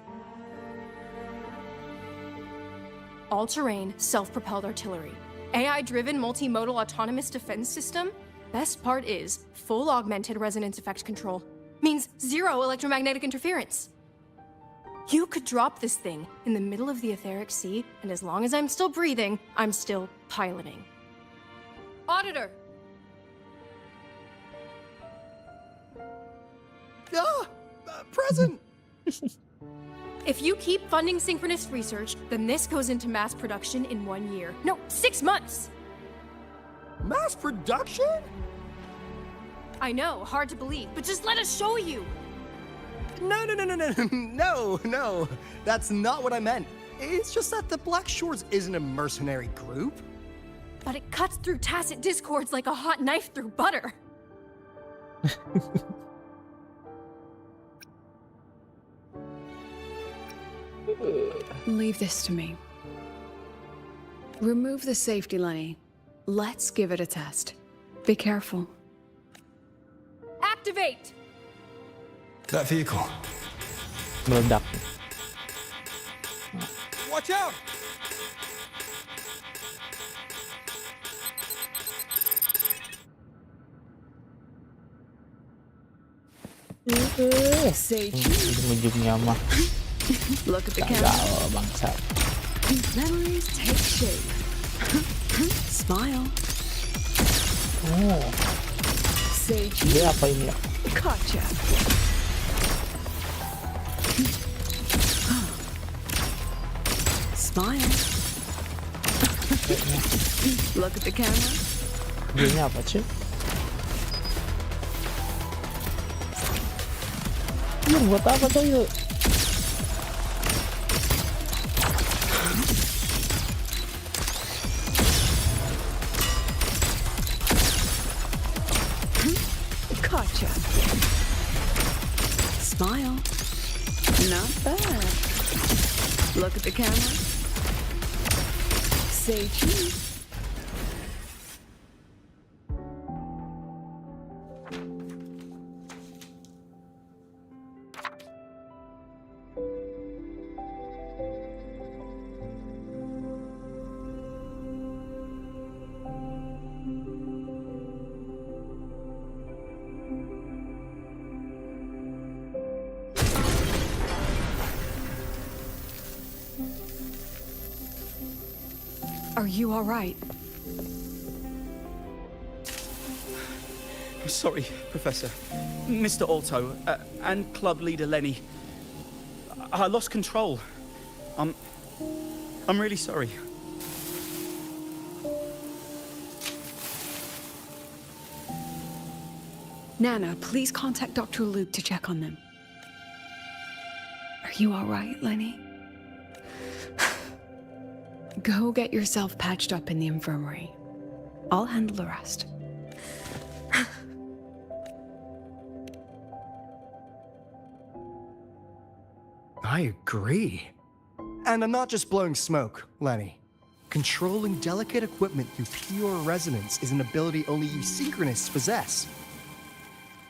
All-terrain, self-propelled artillery. AI-driven multimodal autonomous defense system. Best part is full augmented resonance effect control. Means zero electromagnetic interference. You could drop this thing in the middle of the etheric sea, and as long as I'm still breathing, I'm still piloting. Auditor! Present! If you keep funding synchronous research, then this goes into mass production in 1 year. No, 6 months! Mass production? I know, hard to believe, but just let us show you! No, that's not what I meant. It's just that the Black Shores isn't a mercenary group. But it cuts through tacit discords like a hot knife through butter. Leave this to me. Remove the safety, Lenny. Let's give it a test. Be careful. Activate! That vehicle. Meledak. Watch out! Say Ujung-ujungnya mah. Look at the Gagal camera. bangsa. These memories take shape. Smile. Oh. Say Dia apa ini ya? Gotcha. Smile. Look at the camera. Dia apa sih? Buat apa tuh yuk? Gotcha. Smile. Not bad. Look at the camera. Say cheese. Are you all right? Sorry, Professor. Mr. Alto, and club leader Lenny. I lost control. I'm really sorry. Nana, please contact Dr. Luke to check on them. Are you all right, Lenny? Go get yourself patched up in the infirmary. I'll handle the rest. I agree. And I'm not just blowing smoke, Lenny. Controlling delicate equipment through pure resonance is an ability only you synchronists possess.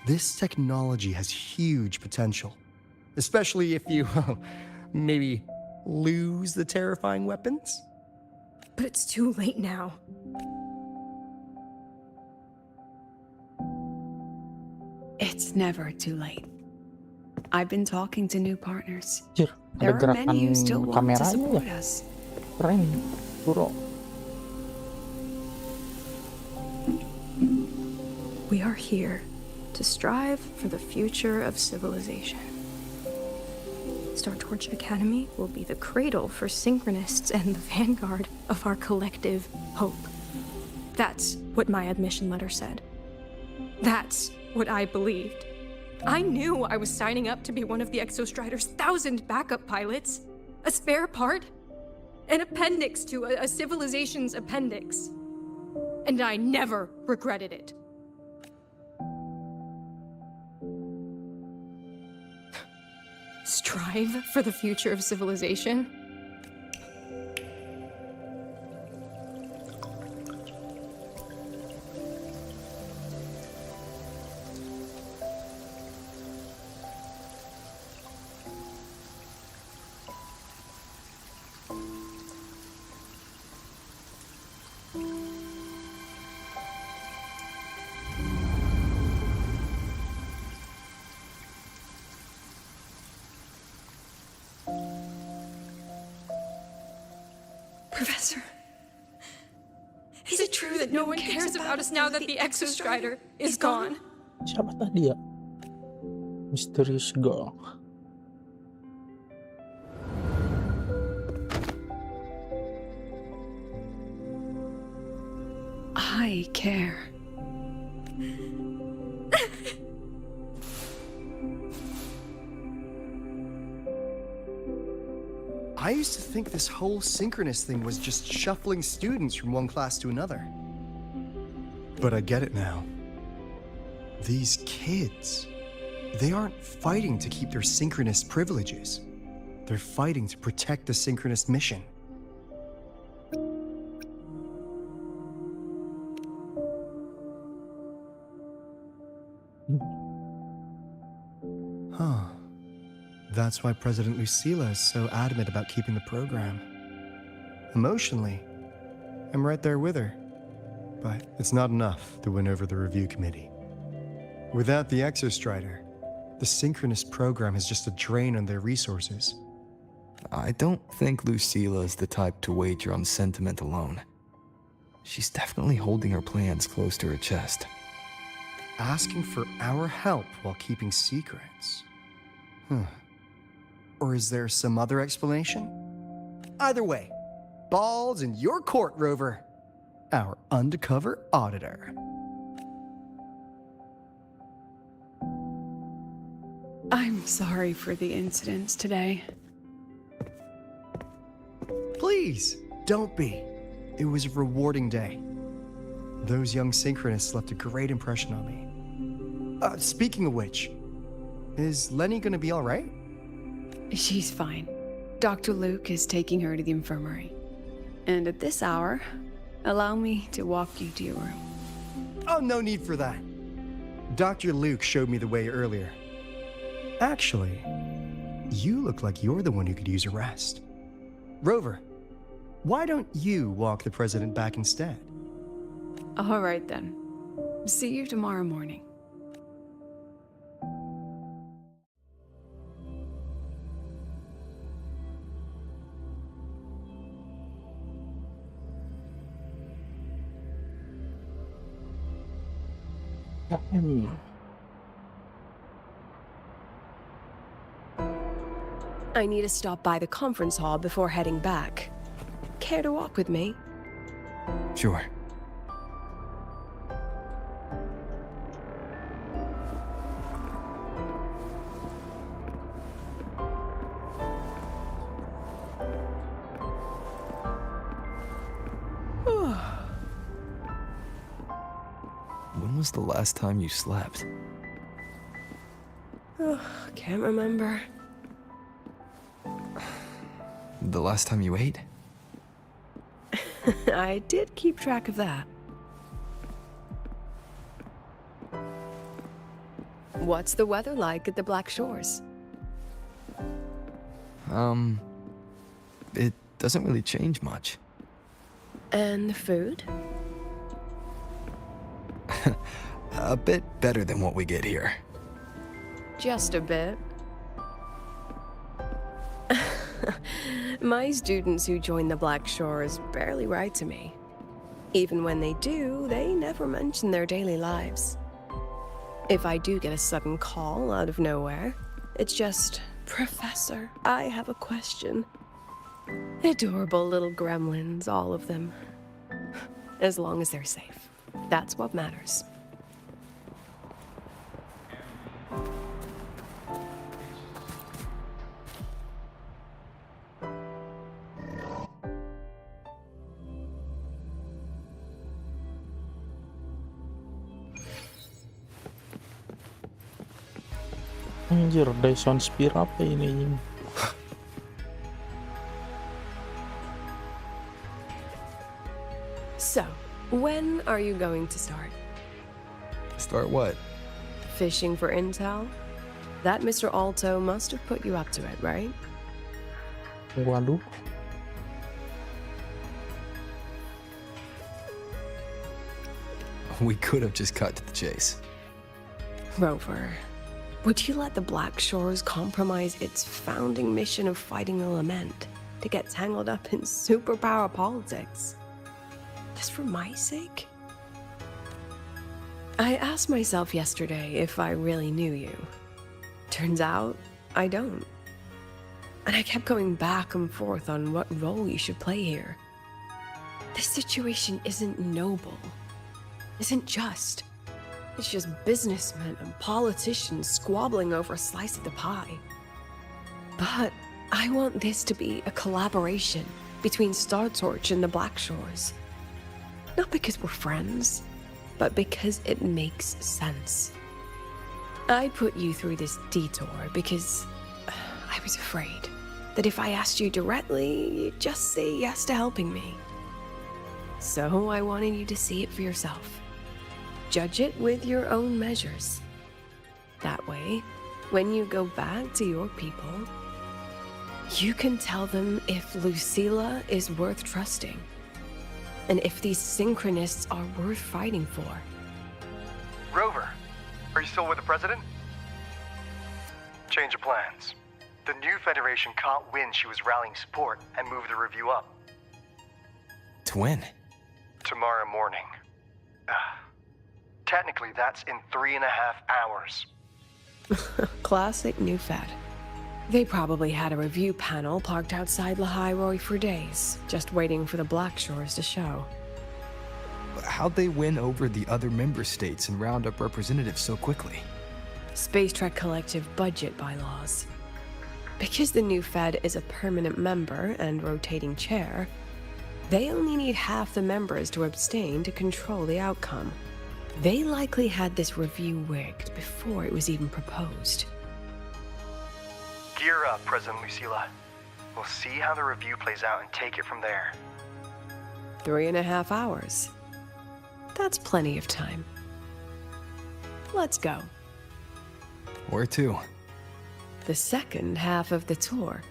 This technology has huge potential, especially if you, maybe lose the terrifying weapons? But it's too late now. It's never too late. I've been talking to new partners. Jir, There ada are many who still gerakan want to kameranya support ya. us. Keren, bro. We are here to strive for the future of civilization. Star Torch Academy will be the cradle for synchronists and the vanguard of our collective hope. That's what my admission letter said. That's what I believed. I knew I was signing up to be one of the Exostrider's 1,000 backup pilots. A spare part. An appendix to a civilization's appendix. And I never regretted it. Strive for the future of civilization? Professor, is it true that no one cares about us now that the Exostrider is gone? Siapa tadi ya? Mysterious girl. I care. I used to think this whole synchronous thing was just shuffling students from one class to another. But I get it now. These kids, they aren't fighting to keep their synchronous privileges. They're fighting to protect the synchronous mission. Huh. That's why President Lucila is so adamant about keeping the program. Emotionally, I'm right there with her. But it's not enough to win over the review committee. Without the Exostrider, the synchronous program is just a drain on their resources. I don't think Lucila is the type to wager on sentiment alone. She's definitely holding her plans close to her chest. Asking for our help while keeping secrets. Or is there some other explanation? Either way, ball's in your court, Rover. Our undercover auditor. I'm sorry for the incidents today. Please, don't be. It was a rewarding day. Those young synchronists left a great impression on me. Speaking of which, is Lenny gonna be all right? She's fine. Dr. Luke is taking her to the infirmary. And at this hour, allow me to walk you to your room. Oh, no need for that. Dr. Luke showed me the way earlier. Actually, you look like you're the one who could use a rest. Rover, why don't you walk the president back instead? All right then. See you tomorrow morning. I need to stop by the conference hall before heading back. Care to walk with me? Sure. When was the last time you slept? Can't remember. The last time you ate? I did keep track of that. What's the weather like at the Black Shores? It doesn't really change much. And the food? A bit better than what we get here. Just a bit. My students who join the Black Shores barely write to me. Even when they do, they never mention their daily lives. If I do get a sudden call out of nowhere, it's just Professor, I have a question. Adorable little gremlins, all of them. As long as they're safe. That's what matters. Anjir, Dyson Spear apa ini? So, when are you going to start? Start what? Fishing for intel? That Mr. Alto must have put you up to it, right? Waduh. We could have just cut to the chase. Rover, would you let the Black Shores compromise its founding mission of fighting the Lament to get tangled up in superpower politics? Just for my sake? I asked myself yesterday if I really knew you. Turns out, I don't. And I kept going back and forth on what role you should play here. This situation isn't noble, isn't just. It's just businessmen and politicians squabbling over a slice of the pie. But I want this to be a collaboration between Star Torch and the Black Shores. Not because we're friends, but because it makes sense. I put you through this detour because I was afraid that if I asked you directly, you'd just say yes to helping me. So I wanted you to see it for yourself. Judge it with your own measures. That way, when you go back to your people, you can tell them if Lucilla is worth trusting, and if these synchronists are worth fighting for. Rover, are you still with the president? Change of plans. The new Federation caught wind she was rallying support and moved the review up. To when? Tomorrow morning. Technically, that's in 3.5 hours. Classic New Fed. They probably had a review panel parked outside Lahai for days, just waiting for the Black Shores to show. How'd they win over the other member states and round up representatives so quickly? Space Trek Collective budget bylaws. Because the new Fed is a permanent member and rotating chair, they only need half the members to abstain to control the outcome. They likely had this review rigged before it was even proposed. Gear up, President Lucilla. We'll see how the review plays out and take it from there. 3.5 hours. That's plenty of time. Let's go. Where to? The second half of the tour.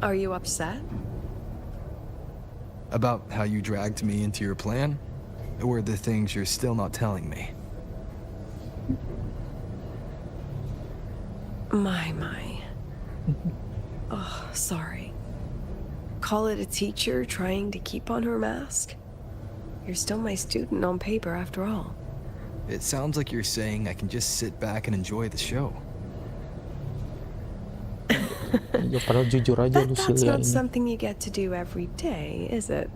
Are you upset? About how you dragged me into your plan? Or the things you're still not telling me? My. Oh, sorry. Call it a teacher trying to keep on her mask? You're still my student on paper after all. It sounds like you're saying I can just sit back and enjoy the show. Ya padahal jujur aja But that's Lucilla not ini. something you get to do every day, is it?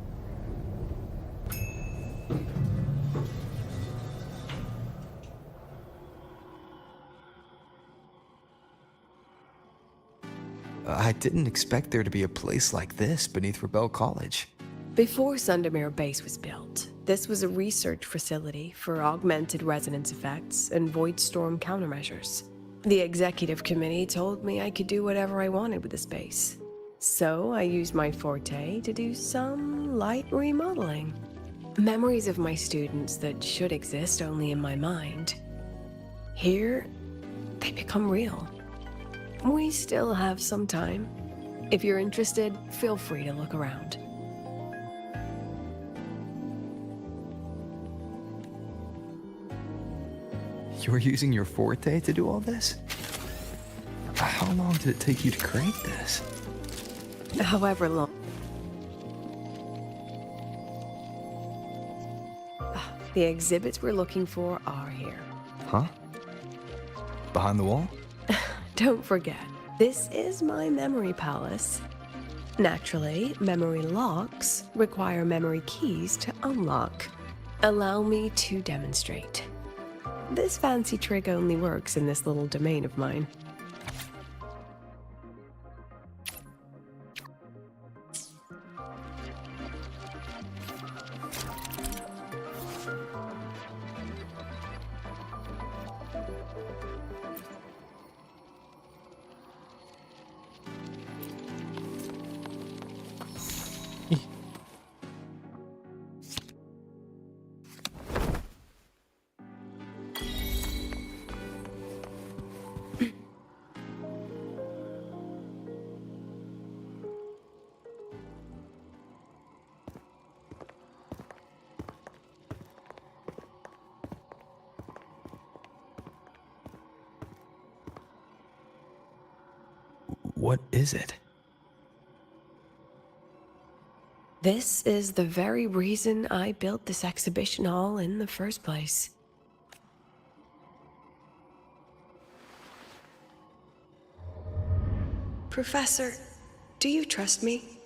I didn't expect there to be a place like this beneath Rebel College. Before Sundermere Base was built, this was a research facility for augmented resonance effects and void storm countermeasures. The executive committee told me I could do whatever I wanted with the space. So I used my forte to do some light remodeling. Memories of my students that should exist only in my mind. Here, they become real. We still have some time. If you're interested, feel free to look around. You're using your forte to do all this? How long did it take you to create this? However long. The exhibits we're looking for are here. Huh? Behind the wall? Don't forget, this is my memory palace. Naturally, memory locks require memory keys to unlock. Allow me to demonstrate. This fancy trick only works in this little domain of mine. What is it? This is the very reason I built this exhibition hall in the first place. Professor, do you trust me?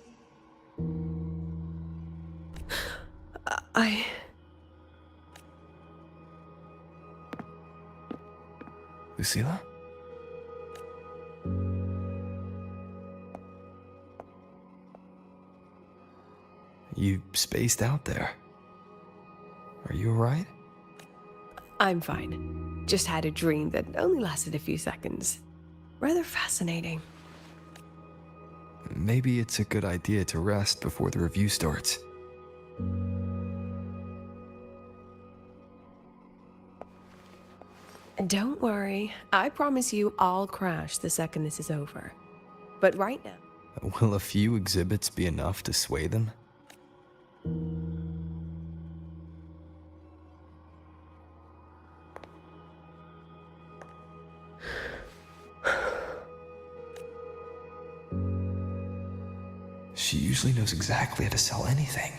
Lucilla? You spaced out there. Are you alright? I'm fine. Just had a dream that only lasted a few seconds. Rather fascinating. Maybe it's a good idea to rest before the review starts. Don't worry. I promise you I'll crash the second this is over. But right now... Will a few exhibits be enough to sway them? She usually knows exactly how to sell anything.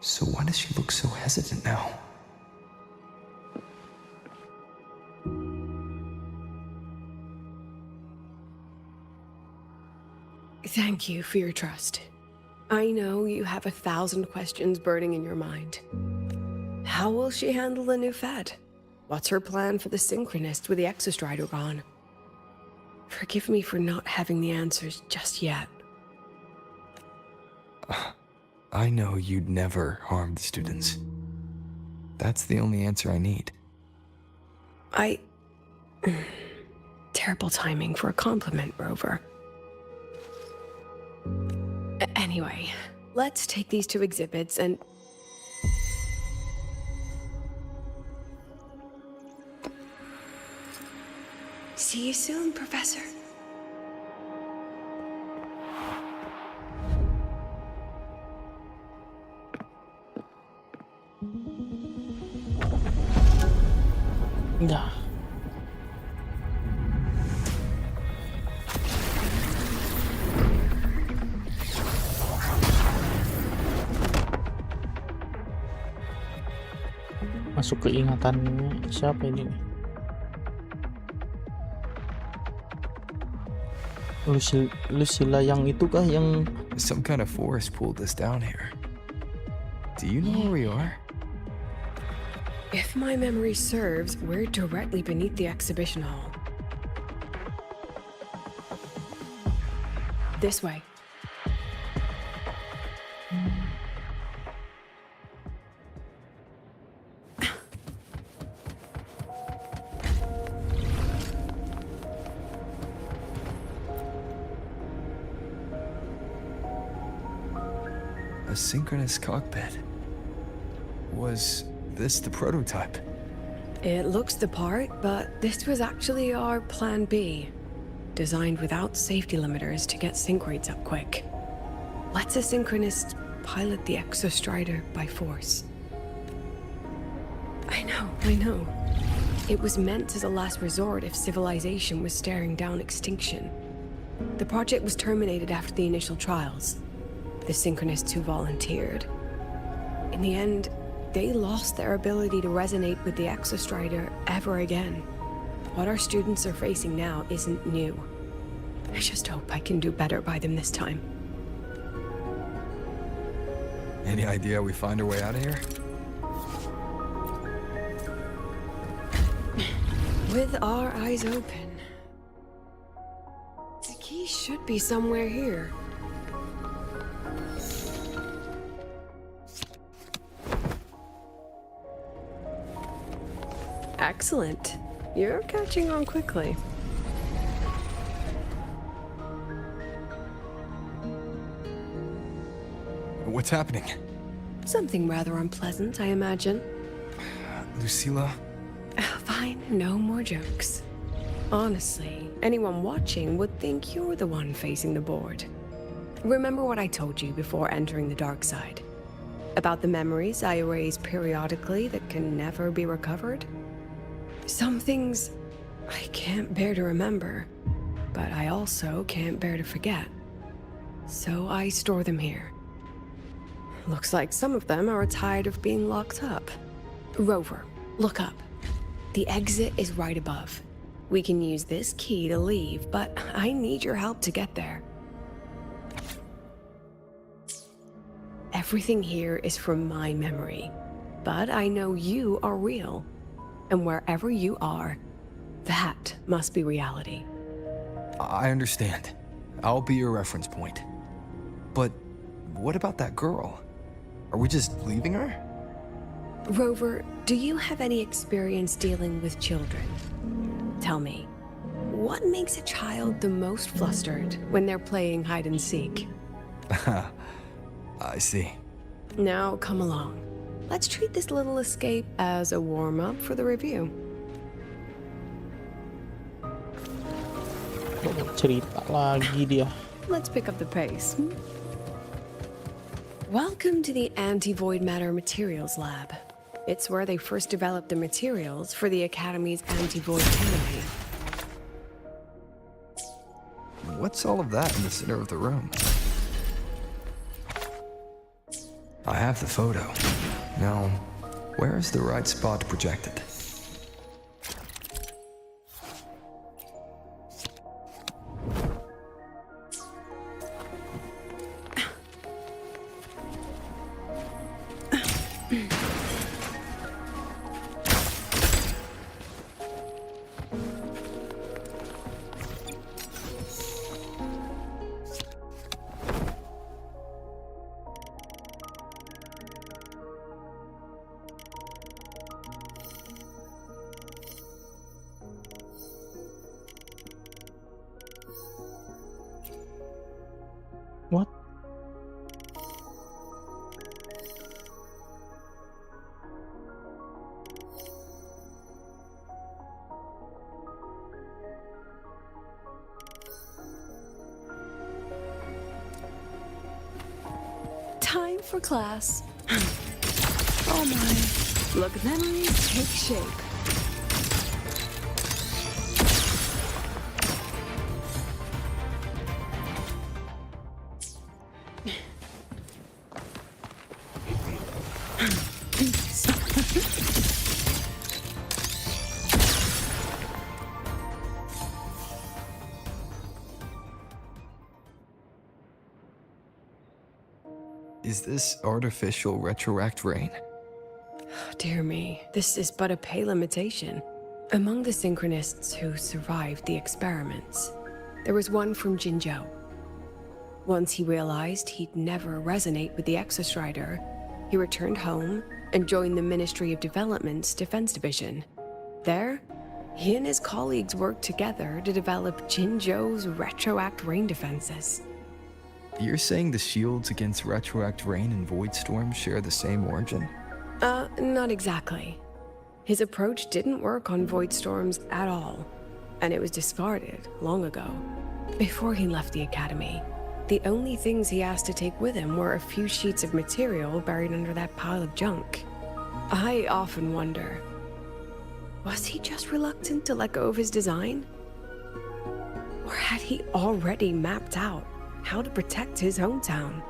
So why does she look so hesitant now? Thank you for your trust. I know you have 1,000 questions burning in your mind. How will she handle the new fad? What's her plan for the synchronist with the exostrider gone? Forgive me for not having the answers just yet. I know you'd never harm the students. That's the only answer I need. Terrible timing for a compliment, Rover. Anyway, let's take these 2 exhibits and... See you soon, Professor. Dah. Masuk ke ingatannya siapa ini nih? Lucilla yang itu kah yang... Some kind of force pulled us down here. Do you know where we are? If my memory serves, we're directly beneath the exhibition hall. This way. A synchronous cockpit. Was this the prototype? It looks the part, but this was actually our plan B. Designed without safety limiters to get sync rates up quick. Lets a synchronist pilot the exostrider by force. I know. It was meant as a last resort if civilization was staring down extinction. The project was terminated after the initial trials. The Synchronists who volunteered. In the end, they lost their ability to resonate with the Exostrider ever again. What our students are facing now isn't new. I just hope I can do better by them this time. Any idea how we find our way out of here? With our eyes open. The key should be somewhere here. Excellent. You're catching on quickly. What's happening? Something rather unpleasant, I imagine. Lucilla? Fine, no more jokes. Honestly, anyone watching would think you're the one facing the board. Remember what I told you before entering the dark side? About the memories I erase periodically that can never be recovered? Some things I can't bear to remember, but I also can't bear to forget. So I store them here. Looks like some of them are tired of being locked up. Rover, look up. The exit is right above. We can use this key to leave, but I need your help to get there. Everything here is from my memory, but I know you are real. And wherever you are, that must be reality. I understand. I'll be your reference point. But what about that girl? Are we just leaving her? Rover, do you have any experience dealing with children? Tell me, what makes a child the most flustered when they're playing hide and seek? I see. Now, come along. Let's treat this little escape as a warm-up for the review. Cerita lagi dia. Let's pick up the pace. Welcome to the Anti-Void Matter Materials Lab. It's where they first developed the materials for the Academy's anti-void canopy. What's all of that in the center of the room? I have the photo. Now, where is the right spot to project it? What? Time for class. Oh my. Look, memories take shape. Is this artificial retroact rain? Dear me, this is but a pale imitation. Among the Synchronists who survived the experiments, there was one from Jinzhou. Once he realized he'd never resonate with the Exostrider, he returned home and joined the Ministry of Development's Defense Division. There, he and his colleagues worked together to develop Jinzhou's retroact rain defenses. You're saying the shields against retroact rain and void storms share the same origin? Not exactly. His approach didn't work on void storms at all, and it was discarded long ago. Before he left the Academy, the only things he asked to take with him were a few sheets of material buried under that pile of junk. I often wonder, Was he just reluctant to let go of his design? Or had he already mapped out how to protect his hometown?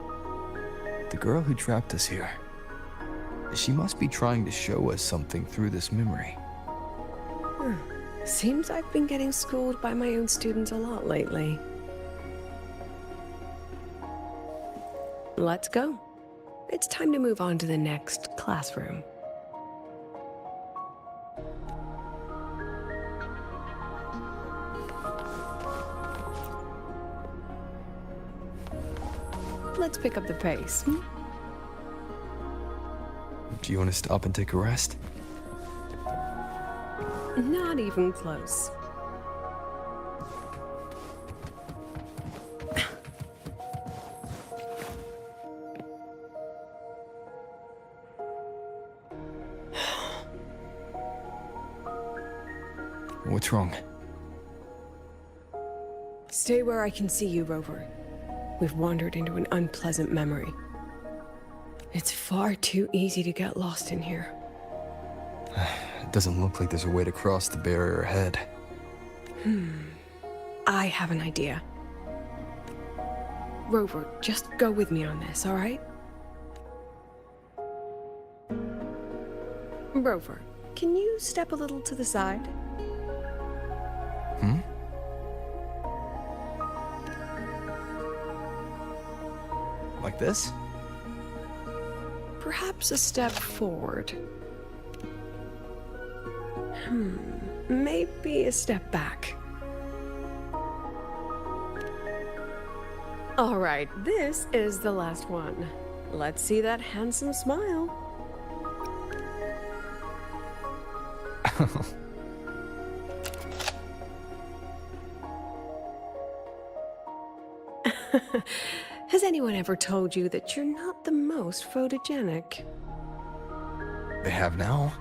The girl who trapped us here. She must be trying to show us something through this memory. Seems I've been getting schooled by my own students a lot lately. Let's go. It's time to move on to the next classroom. Let's pick up the pace. Do you want to stop and take a rest? Not even close. What's wrong? Stay where I can see you, Rover. We've wandered into an unpleasant memory. It's far too easy to get lost in here. It doesn't look like there's a way to cross the barrier ahead. I have an idea. Rover, just go with me on this, all right? Rover, can you step a little to the side? Like this? Perhaps a step forward. Maybe a step back. All right, this is the last one. Let's see that handsome smile. Has anyone ever told you that you're not the most photogenic? They have now?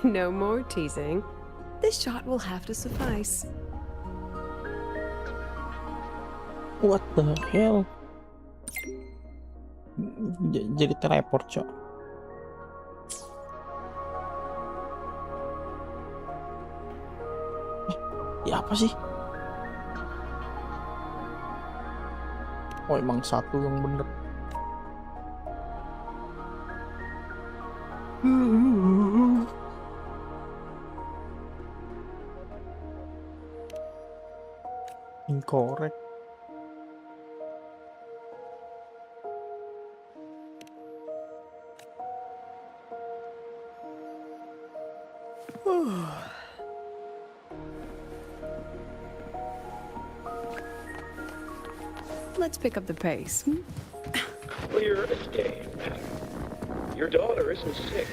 No more teasing. This shot will have to suffice. What the hell? Jadi teleport, Cok. Ya apa sih? Oh, emang satu yang bener. Incorrect. Let's pick up the pace. Clear as day. Your daughter isn't sick.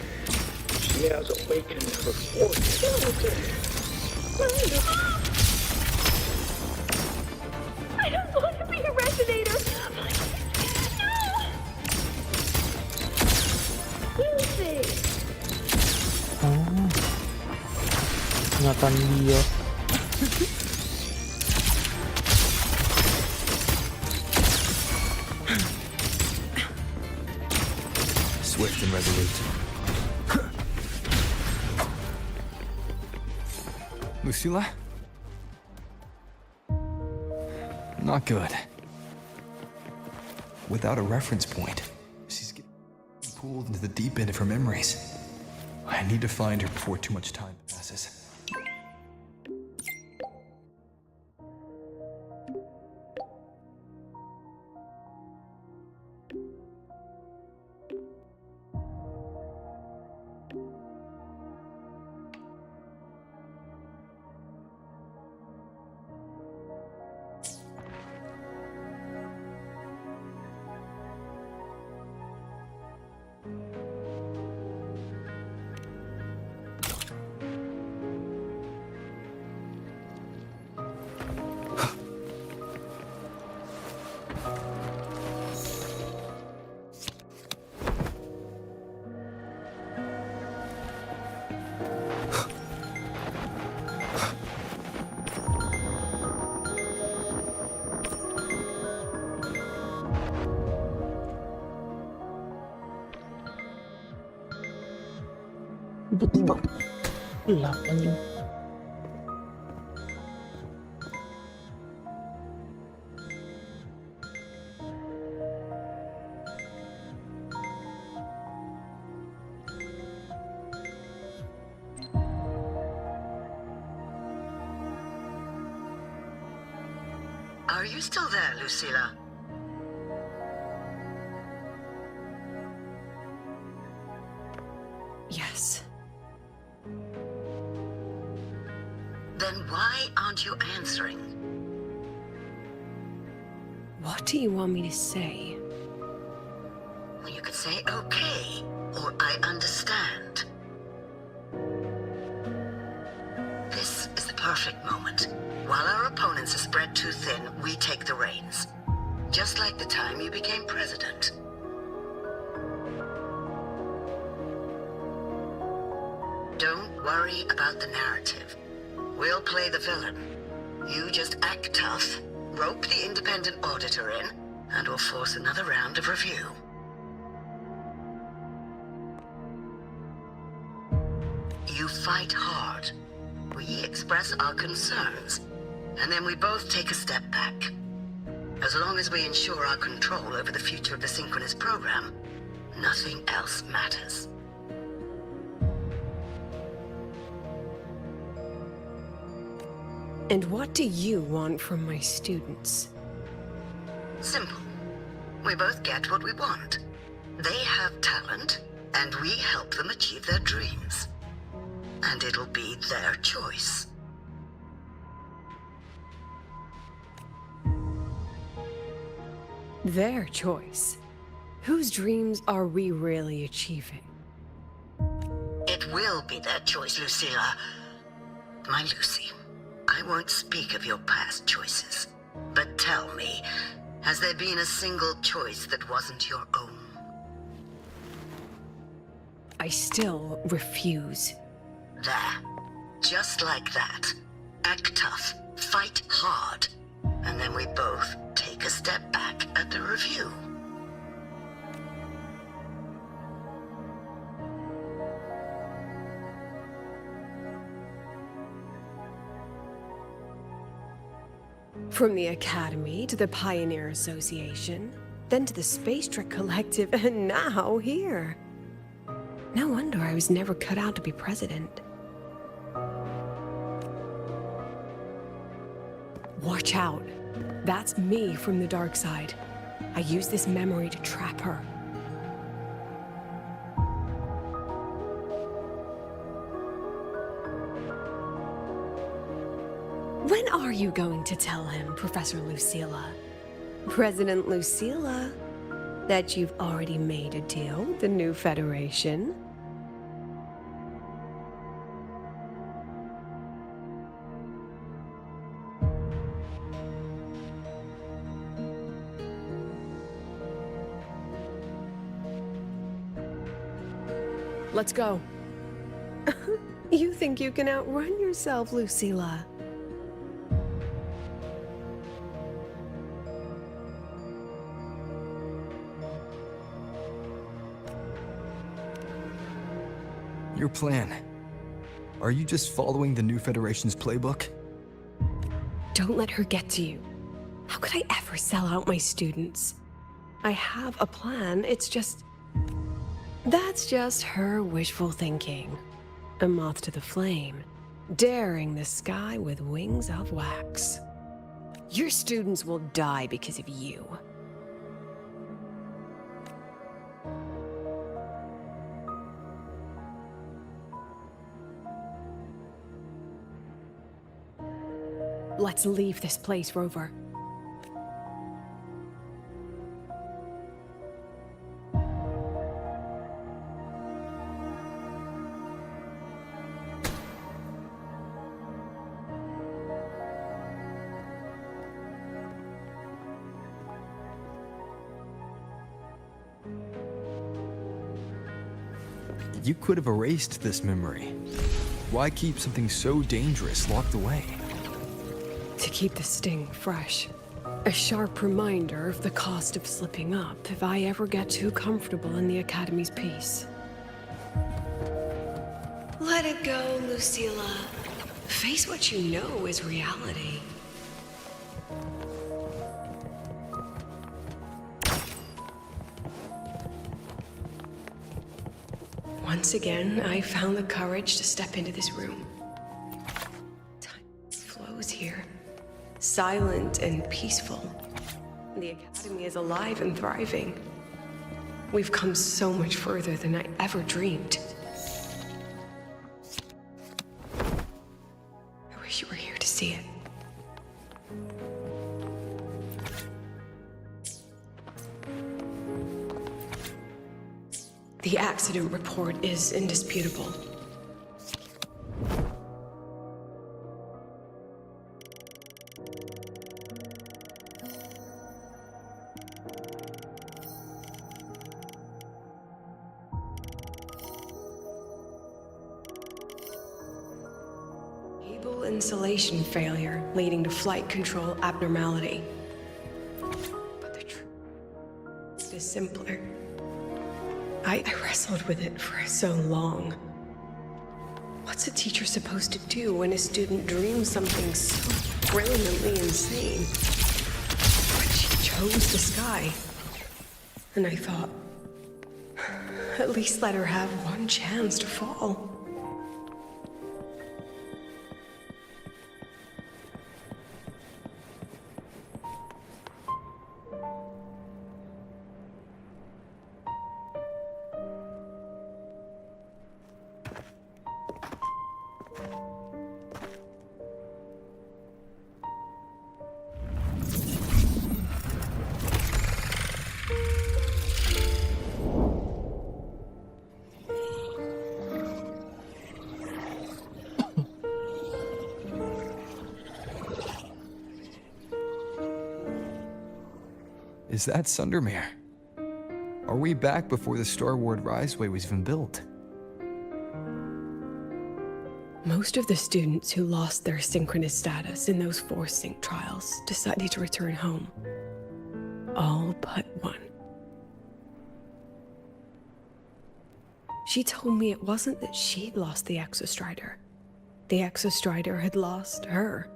She has awakened her fourth skeleton. I don't want to be a resonator. No. Lucy. Oh, ingatan dia. Swift and resolute. Lucilla? Not good. Without a reference point, she's getting pulled into the deep end of her memories. I need to find her before too much time passes. Tiba-tiba Gelap anjing. Are you still there, Lucilla? Yes. Then why aren't you answering? What do you want me to say? Well, you could say okay, or I understand. This is the perfect moment. While our opponents are spread too thin, we take the reins. Just like the time you became president. Don't worry about the narrative. We'll play the villain. You just act tough, rope the independent auditor in, and we'll force another round of review. You fight hard. We express our concerns, and then we both take a step back. As long as we ensure our control over the future of the synchronous program, nothing else matters. And what do you want from my students? Simple. We both get what we want. They have talent, and we help them achieve their dreams. And it'll be their choice. Their choice. Whose dreams are we really achieving? It will be their choice, Lucilla. My Lucy, I won't speak of your past choices. But tell me, has there been a single choice that wasn't your own? I still refuse. There. Just like that. Act tough, fight hard, and then we both take a step back at the review. From the Academy to the Pioneer Association, then to the Space Trek Collective, and now here. No wonder I was never cut out to be president. Watch out. That's me from the dark side. I use this memory to trap her. When are you going to tell him, Professor Lucilla? President Lucilla, that you've already made a deal with the new Federation? Let's go. You think you can outrun yourself, Lucilla? Your plan. Are you just following the new Federation's playbook? Don't let her get to you. How could I ever sell out my students? I have a plan, it's just... That's just her wishful thinking. A moth to the flame, daring the sky with wings of wax. Your students will die because of you. Let's leave this place, Rover. You could have erased this memory. Why keep something so dangerous locked away? To keep the sting fresh. A sharp reminder of the cost of slipping up if I ever get too comfortable in the Academy's peace. Let it go, Lucilla. Face what you know is reality. Once again, I found the courage to step into this room. Time flows here, silent and peaceful. The Academy is alive and thriving. We've come so much further than I ever dreamed. I wish you were here to see it. The accident report is indisputable. Cable insulation failure leading to flight control abnormality. But the truth is simpler. I wrestled with it for so long. What's a teacher supposed to do when a student dreams something so brilliantly insane? But she chose the sky. And I thought, at least let her have one chance to fall. Is that Sundermere? Are we back before the Star Ward Riseway was even built? Most of the students who lost their synchronous status in those forced sync trials decided to return home. All but one. She told me it wasn't that she'd lost the Exostrider. The Exostrider had lost her.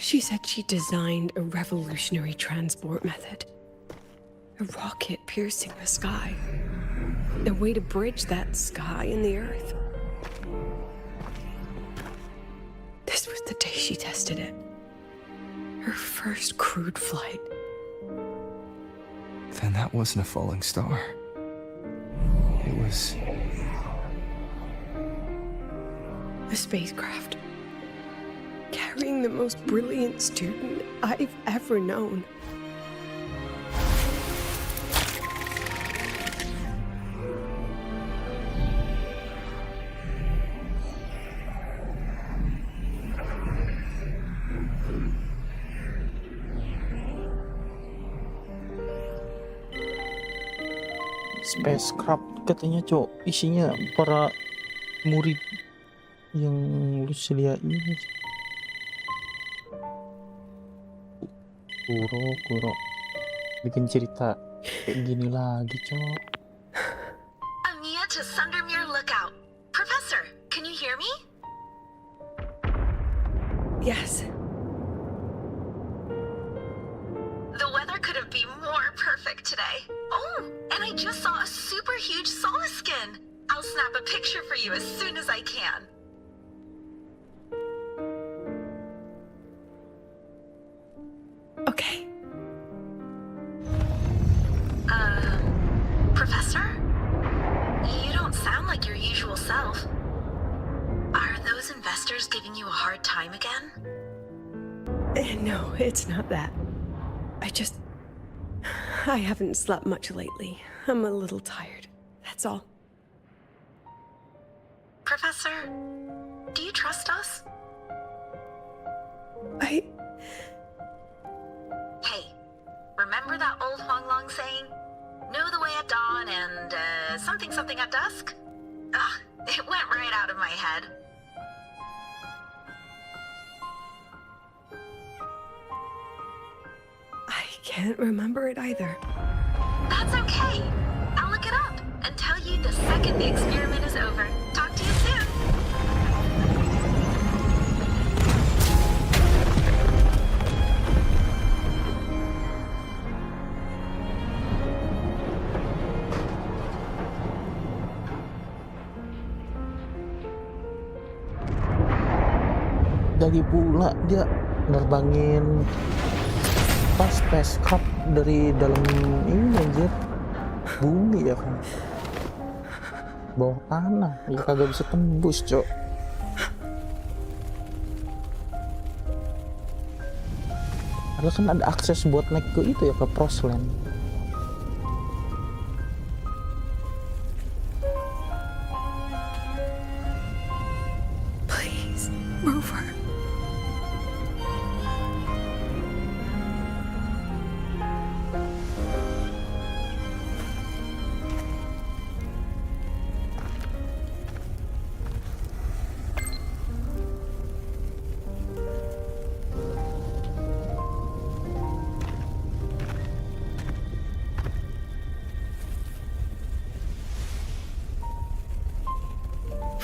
She said she designed a revolutionary transport method. A rocket piercing the sky. A way to bridge that sky and the Earth. This was the day she tested it. Her first crewed flight. Then that wasn't a falling star. It was... a spacecraft. Carrying the most brilliant student I've ever known. Spacecraft katanya, Cok. Isinya para murid yang Lucilia ini. Kuro bikin cerita kayak gini lagi, Cok. Ania to Sundermere Lookout. Professor, can you hear me? Yes. The weather couldn't be more perfect today. Oh, and I just saw a super huge solaskin. I'll snap a picture for you as soon as I can. Okay. Professor? You don't sound like your usual self. Are those investors giving you a hard time again? No, it's not that. I haven't slept much lately. I'm a little tired. That's all. Professor, do you trust us? Hey, remember that old Huanglong saying? Know the way at dawn and, something at dusk? Ugh, it went right out of my head. I can't remember it either. That's okay. I'll look it up and tell you you the second the experiment is over. Talk to you soon. Lagi pula dia nerbangin spacecraft dari dalam ini anjir, bumi ya kan, bawah tanah ya kagak bisa tembus cok. Padahal kan ada akses buat naik ke itu ya, ke Prosland. Please, move her.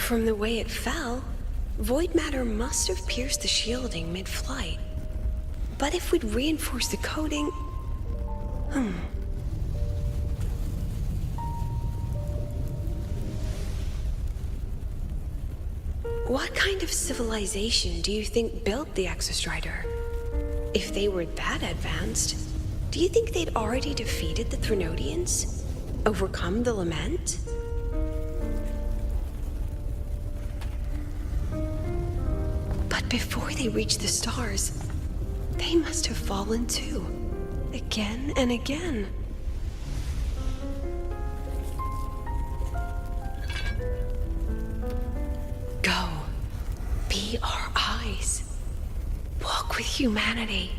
From the way it fell, void matter must have pierced the shielding mid-flight. But if we'd reinforced the coating... What kind of civilization do you think built the Exostrider? If they were that advanced, do you think they'd already defeated the Threnodians? Overcome the Lament? But before they reached the stars, they must have fallen too, again and again. Go, be our eyes, walk with humanity.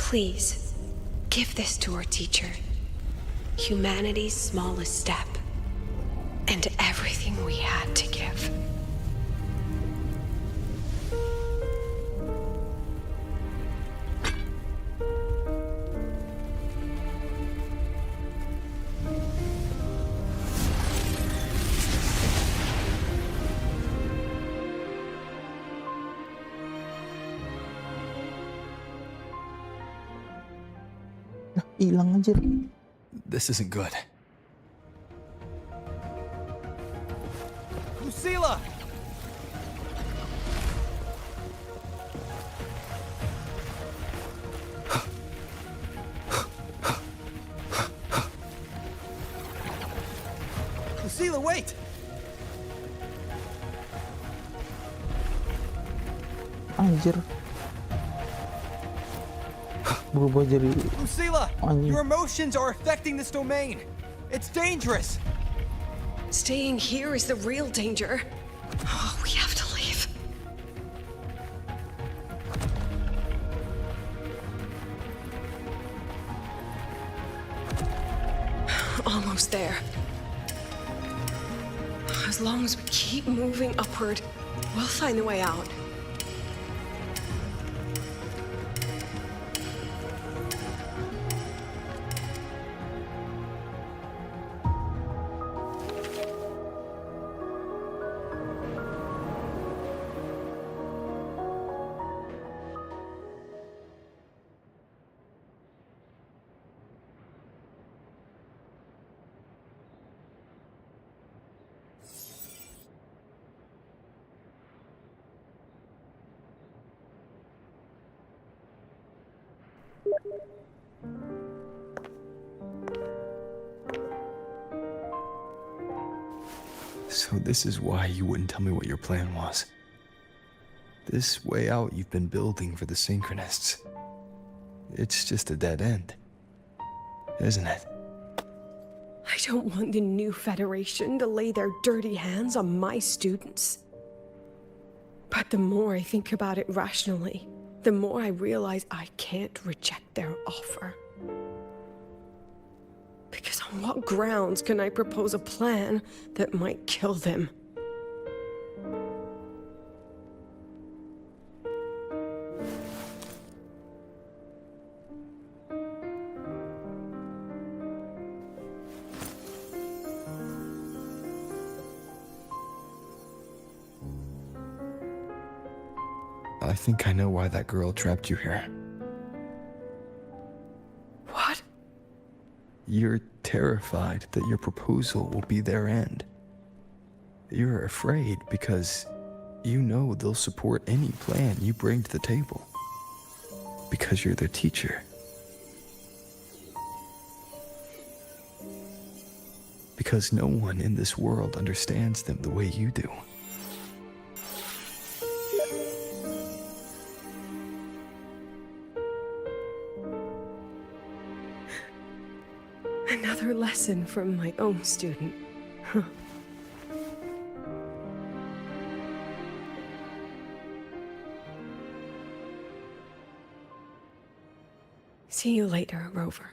Please, give this to our teacher. Humanity's smallest step, and everything we had to give. Hilang aja. This isn't good. Lucilla! Lucilla, wait! Anjir. Berubah jadi Lucilla, anjing. your emotions are affecting this domain. It's dangerous. Staying here is the real danger. Oh, we have to leave. Almost there. As long as we keep moving upward, we'll find the way out. So this is why you wouldn't tell me what your plan was. This way out you've been building for the Synchronists. It's just a dead end, isn't it? I don't want the new Federation to lay their dirty hands on my students. But the more I think about it rationally, the more I realize I can't reject their offer. Because on what grounds can I propose a plan that might kill them? I think I know why that girl trapped you here. What? You're terrified that your proposal will be their end. You're afraid because you know they'll support any plan you bring to the table. Because you're their teacher. Because no one in this world understands them the way you do. Another lesson from my own student. Huh. See you later, Rover.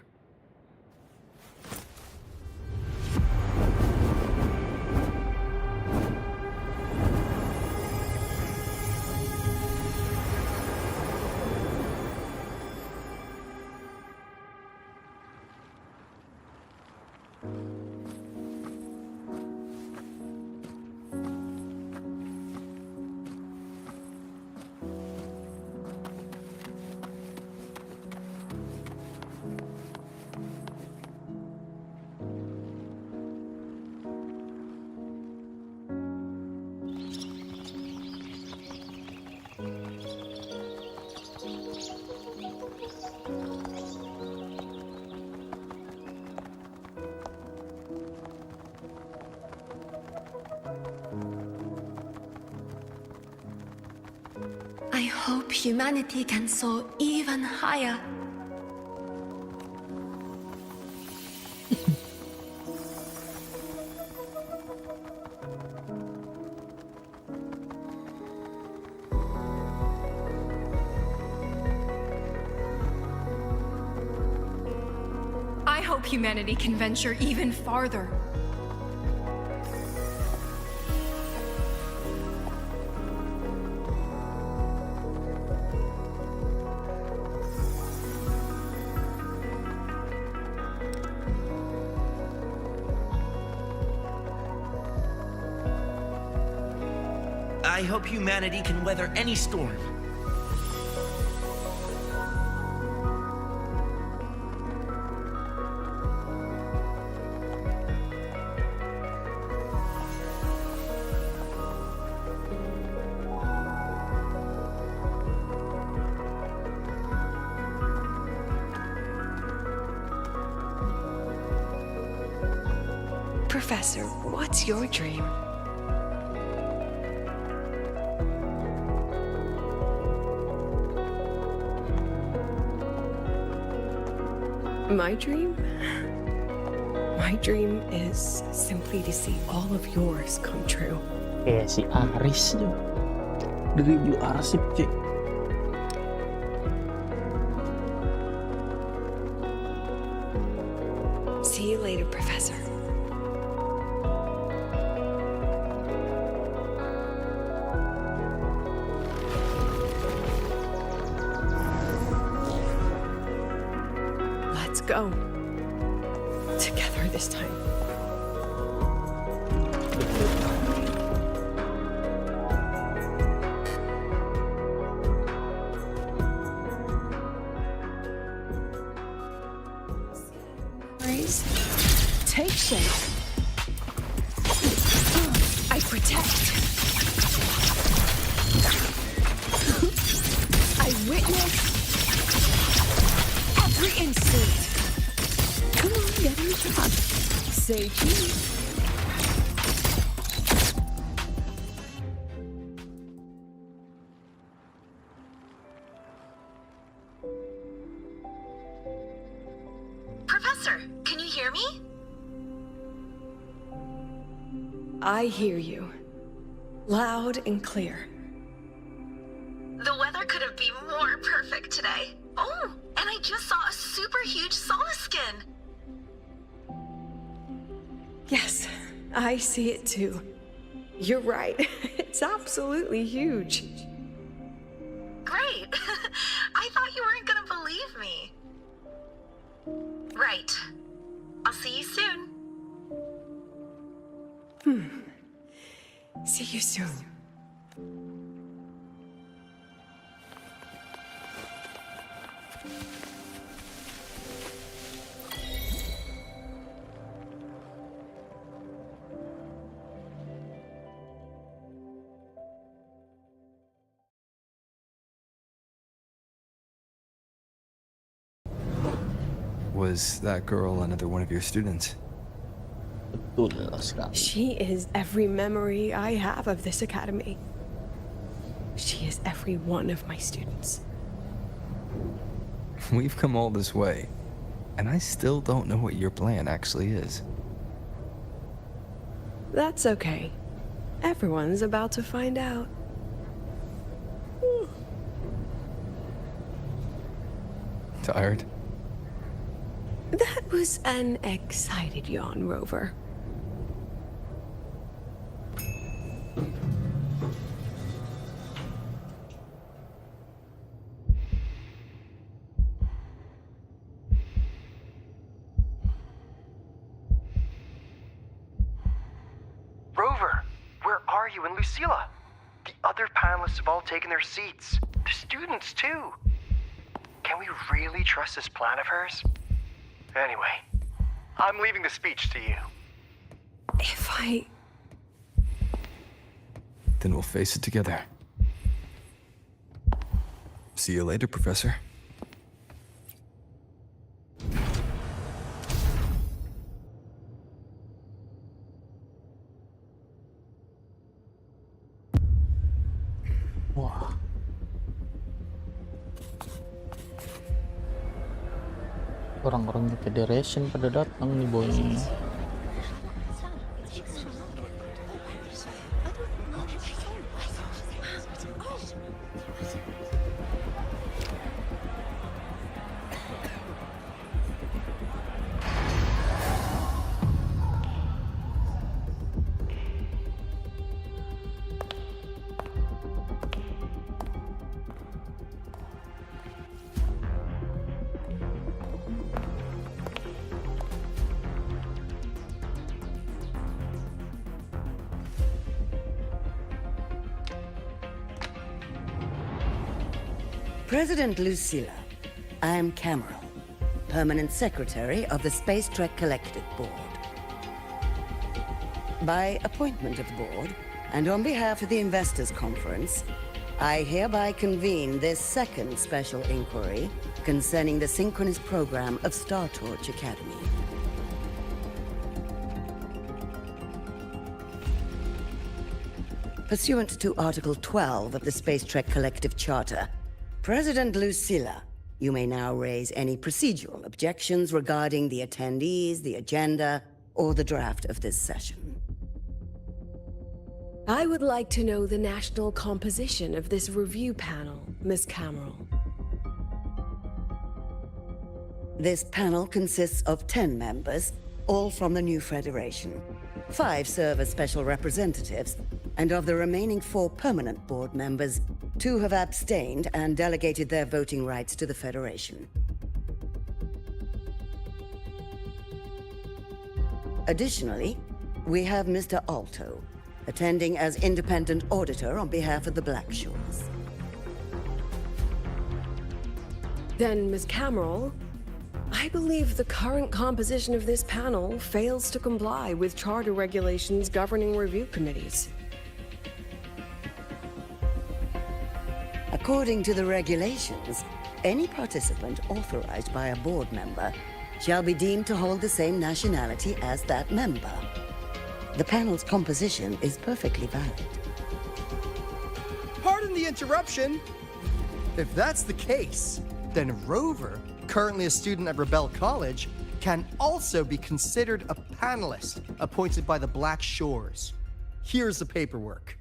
I hope humanity can soar even higher. I hope humanity can venture even farther. I hope humanity can weather any storm. Professor, what's your dream? My dream? My dream is simply to see all of yours come true. Si Aris tuh. Dari Blue Arsip, cek. See you later, Professor. Let's go. Together this time. Take shape. I protect. I witness every instinct. Come on, get in the shot. Say cheese. Professor, can you hear me? I hear you. Loud and clear. The weather couldn't be more perfect today. Oh, and I just saw a super huge Solaskin. Yes, I see it too. You're right. It's absolutely huge. Great. I thought you weren't gonna believe me. Right. I'll see you soon. See you soon. Was that girl another one of your students? Betul sekali. She is every memory I have of this academy. She is every one of my students. We've come all this way, and I still don't know what your plan actually is. That's okay. Everyone's about to find out. Tired? That was an excited yawn, Rover. Rover, where are you and Lucilla? The other panelists have all taken their seats. The students, too. Can we really trust this plan of hers? Anyway, I'm leaving the speech to you. If I... Then we'll face it together. See you later, Professor. Wah. Orang-orang di Federation pada datang nih boy. President Lucilla, I am Cameron, Permanent Secretary of the Space Trek Collective Board. By appointment of the board, and on behalf of the Investors Conference, I hereby convene this second special inquiry concerning the synchronous program of Star Torch Academy. Pursuant to Article 12 of the Space Trek Collective Charter, President Lucilla, you may now raise any procedural objections regarding the attendees, the agenda, or the draft of this session. I would like to know the national composition of this review panel, Miss Cameron. This panel consists of 10 members, all from the new Federation. 5 serve as special representatives, and of the remaining 4 permanent board members, 2 have abstained and delegated their voting rights to the Federation. Additionally, we have Mr. Alto, attending as independent auditor on behalf of the Black Shores. Then, Ms. Cameron, I believe the current composition of this panel fails to comply with charter regulations governing review committees. According to the regulations, any participant authorized by a board member shall be deemed to hold the same nationality as that member. The panel's composition is perfectly valid. Pardon the interruption. If that's the case, then Rover, currently a student at Rebel College, can also be considered a panelist appointed by the Black Shores. Here's the paperwork.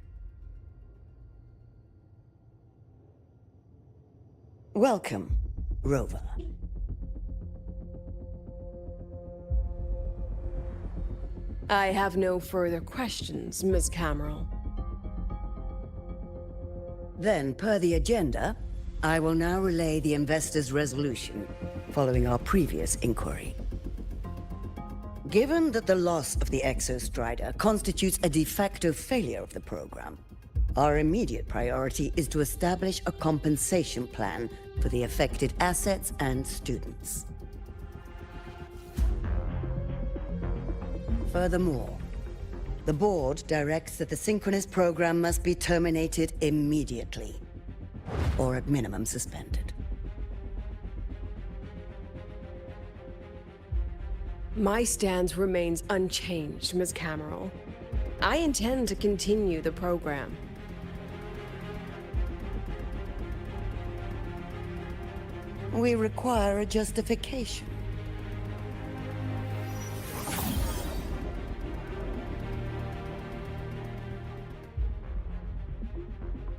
Welcome, Rover. I have no further questions, Ms. Cameron. Then, per the agenda, I will now relay the investors' resolution following our previous inquiry. Given that the loss of the Exostrider constitutes a de facto failure of the program, our immediate priority is to establish a compensation plan for the affected assets and students. Furthermore, the board directs that the synchronous program must be terminated immediately, or at minimum suspended. My stance remains unchanged, Ms. Cameron. I intend to continue the program. We require a justification.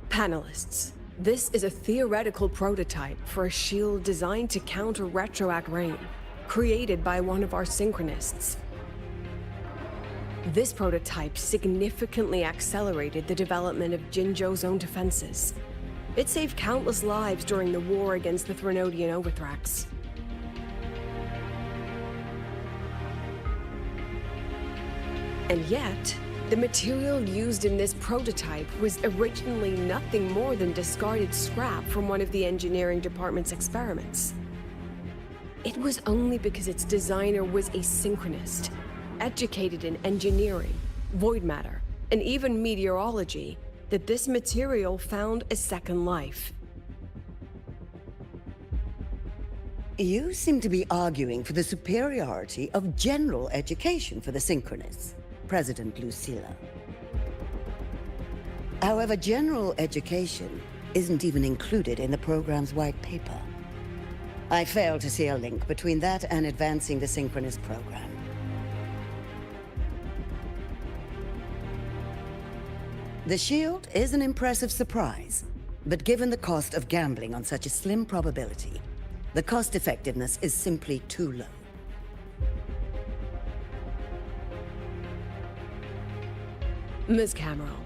Panelists, this is a theoretical prototype for a shield designed to counter retroact rain, created by one of our synchronists. This prototype significantly accelerated the development of Jinzhou's own defenses. It saved countless lives during the war against the Threnodian Overthrax. And yet, the material used in this prototype was originally nothing more than discarded scrap from one of the engineering department's experiments. It was only because its designer was a synchronist, educated in engineering, void matter, and even meteorology, that this material found a second life. You seem to be arguing for the superiority of general education for the synchronists, President Lucilla. However, general education isn't even included in the program's white paper. I fail to see a link between that and advancing the synchronist program. The shield is an impressive surprise, but given the cost of gambling on such a slim probability, the cost effectiveness is simply too low. Ms. Cameron,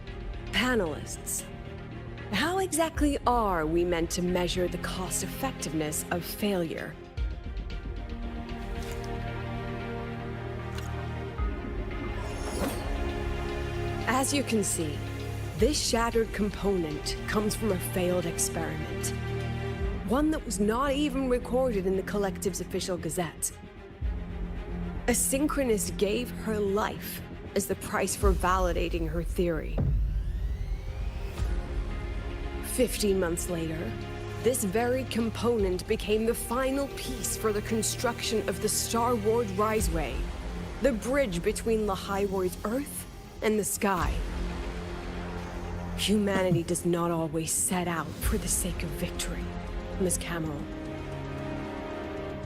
panelists, how exactly are we meant to measure the cost effectiveness of failure? As you can see, this shattered component comes from a failed experiment. One that was not even recorded in the Collective's official gazette. A synchronist gave her life as the price for validating her theory. 15 months later, this very component became the final piece for the construction of the Star Wars Riseway, the bridge between Lahaiwoi's Earth and the sky. Humanity does not always set out for the sake of victory, Ms. Cameron.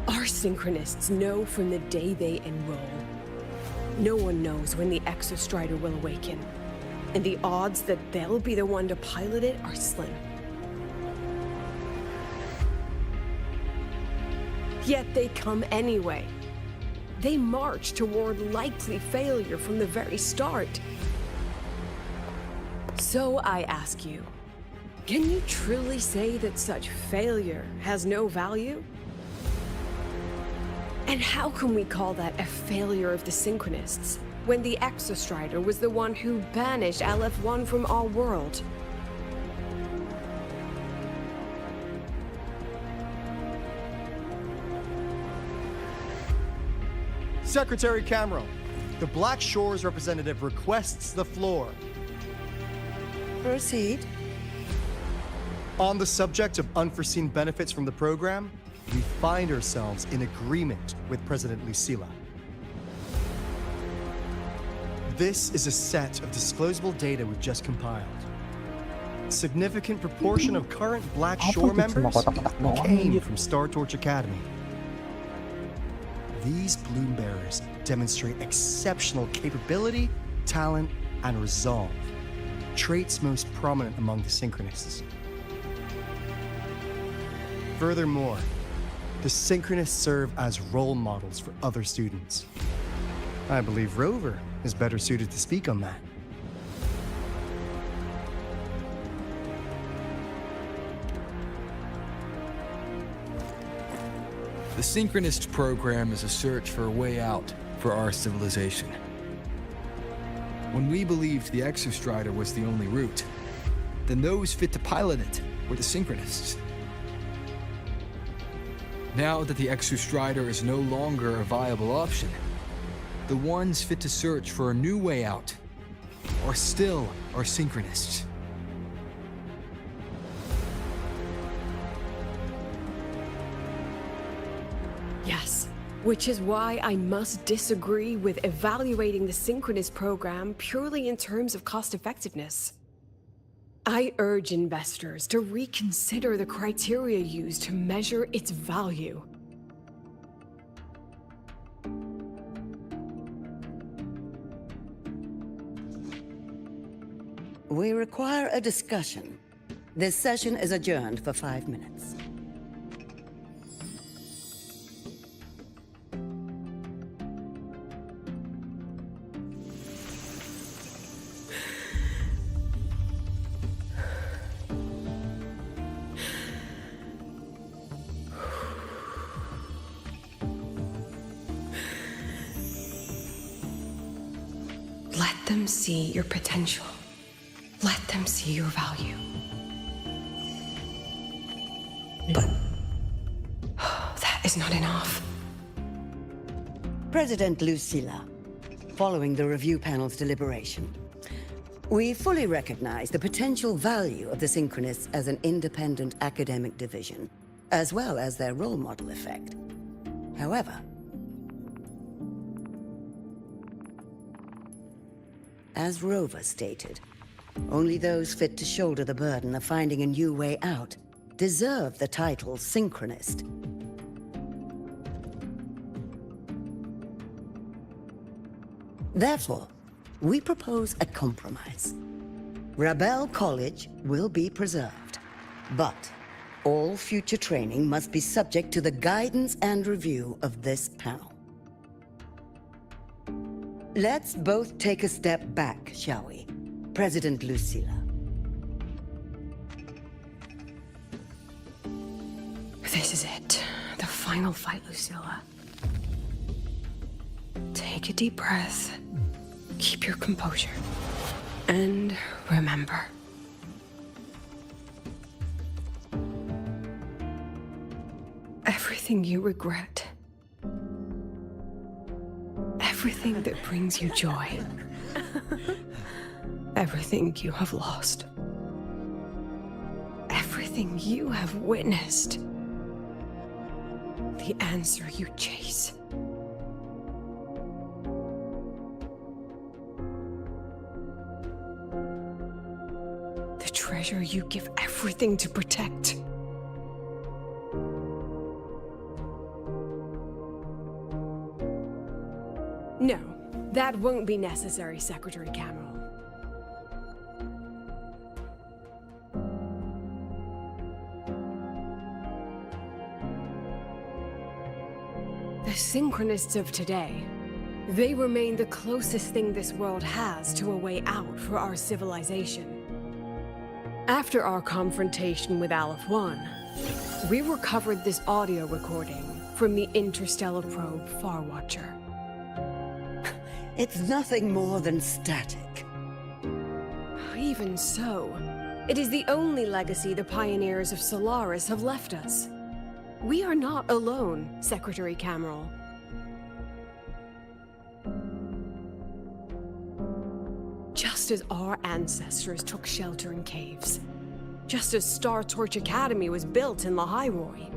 Our synchronists know from the day they enroll. No one knows when the Exostrider will awaken, and the odds that they'll be the one to pilot it are slim. Yet they come anyway. They march toward likely failure from the very start. So I ask you, can you truly say that such failure has no value? And how can we call that a failure of the Synchronists, when the Exostrider was the one who banished LF1 from our world? Secretary Cameron, the Black Shores representative requests the floor. Proceed. On the subject of unforeseen benefits from the program, we find ourselves in agreement with President Lucilla. This is a set of disclosable data we've just compiled. Significant proportion of current Black Shore members came from Star Torch Academy. These Bloom Bearers demonstrate exceptional capability, talent, and resolve, traits most prominent among the Synchronists. Furthermore, the Synchronists serve as role models for other students. I believe Rover is better suited to speak on that. The Synchronist program is a search for a way out for our civilization. When we believed the Exostrider was the only route, then those fit to pilot it were the Synchronists. Now that the Exostrider is no longer a viable option, the ones fit to search for a new way out are still our Synchronists. Yes, Which is why I must disagree with evaluating the synchronous program purely in terms of cost effectiveness. I urge investors to reconsider the criteria used to measure its value. We require a discussion. This session is adjourned for 5 minutes. Let them see your potential. Let them see your value. But that is not enough. President Lucilla, following the review panel's deliberation, we fully recognize the potential value of the Synchronists as an independent academic division, as well as their role model effect. However, as Rover stated, only those fit to shoulder the burden of finding a new way out deserve the title Synchronist. Therefore, we propose a compromise. Rebel College will be preserved, but all future training must be subject to the guidance and review of this panel. Let's both take a step back, shall we? President Lucilla. This is it. The final fight, Lucilla. Take a deep breath. Keep your composure. And remember. Everything you regret. Everything that brings you joy. Everything you have lost. Everything you have witnessed. The answer you chase. The treasure you give everything to protect. No, that won't be necessary, Secretary Cameron. The Synchronists of today, they remain the closest thing this world has to a way out for our civilization. After our confrontation with Aleph 1, we recovered this audio recording from the interstellar probe Farwatcher. It's nothing more than static. Even so, it is the only legacy the pioneers of Solaris have left us. We are not alone, Secretary Cameron. Just as our ancestors took shelter in caves, just as Star Torch Academy was built in Lahairoi,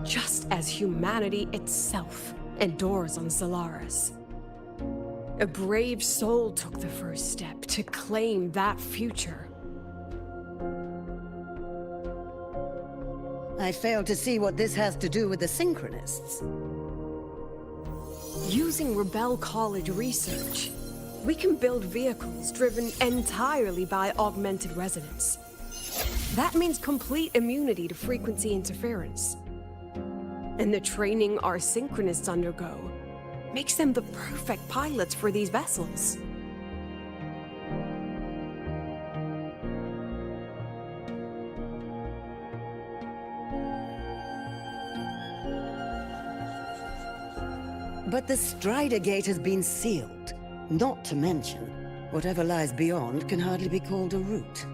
just as humanity itself endures on Solaris, a brave soul took the first step to claim that future. I fail to see what this has to do with the Synchronists. Using Rebel College research, we can build vehicles driven entirely by augmented resonance. That means complete immunity to frequency interference. And the training our Synchronists undergo makes them the perfect pilots for these vessels. But the Strider Gate has been sealed. Not to mention, whatever lies beyond can hardly be called a route.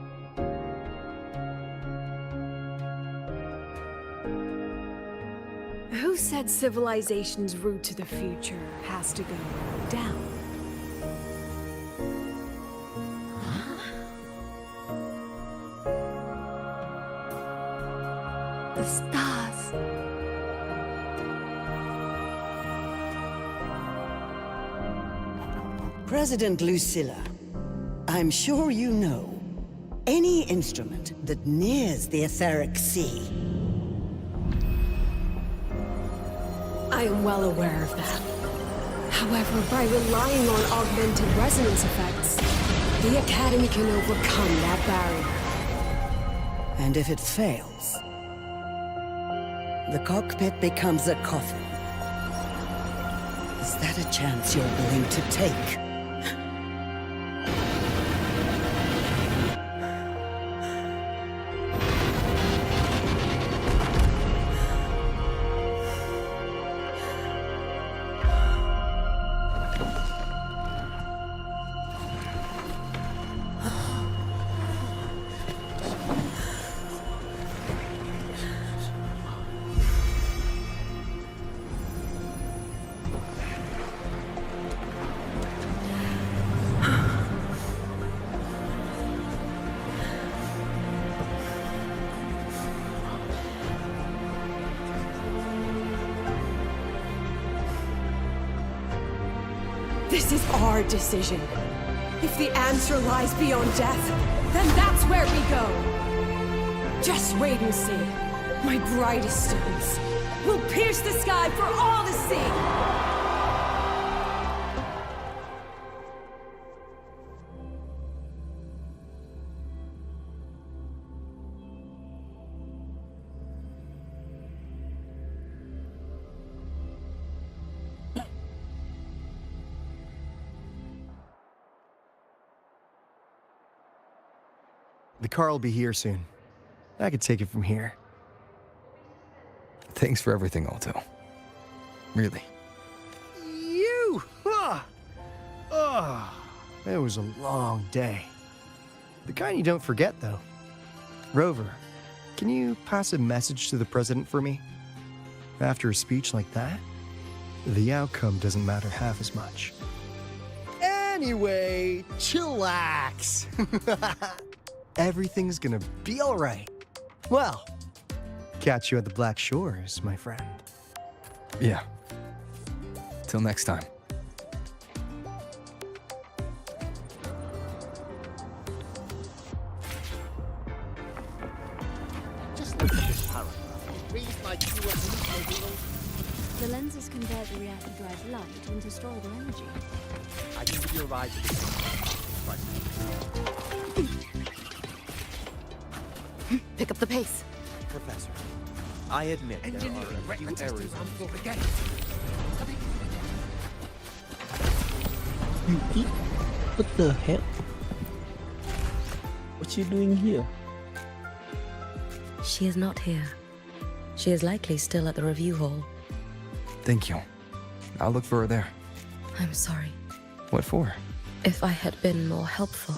Who said civilization's route to the future has to go down? The stars. President Lucilla, I'm sure you know, any instrument that nears the etheric sea. I am well aware of that. However, by relying on augmented resonance effects, the Academy can overcome that barrier. And if it fails, the cockpit becomes a coffin. Is that a chance you're willing to take? This is our decision. If the answer lies beyond death, then that's where we go. Just wait and see. My brightest students will pierce the sky for all to see. The car will be here soon. I could take it from here. Thanks for everything, Alto. Really. You! It was a long day. The kind you don't forget, though. Rover, can you pass a message to the president for me? After a speech like that, the outcome doesn't matter half as much. Anyway, chillax. Everything's gonna be all right. Well, catch you at the Black Shores, my friend. Yeah. Till next time. Just look at this paragraph. It reads like you were hallucinating. The lenses convert the reactor drive light into storeable energy. I can give you a ride to this. Pick up the pace. Professor, I admit there are a few errors. What the hell? What's she doing here? She is not here. She is likely still at the review hall. Thank you. I'll look for her there. I'm sorry. What for? If I had been more helpful,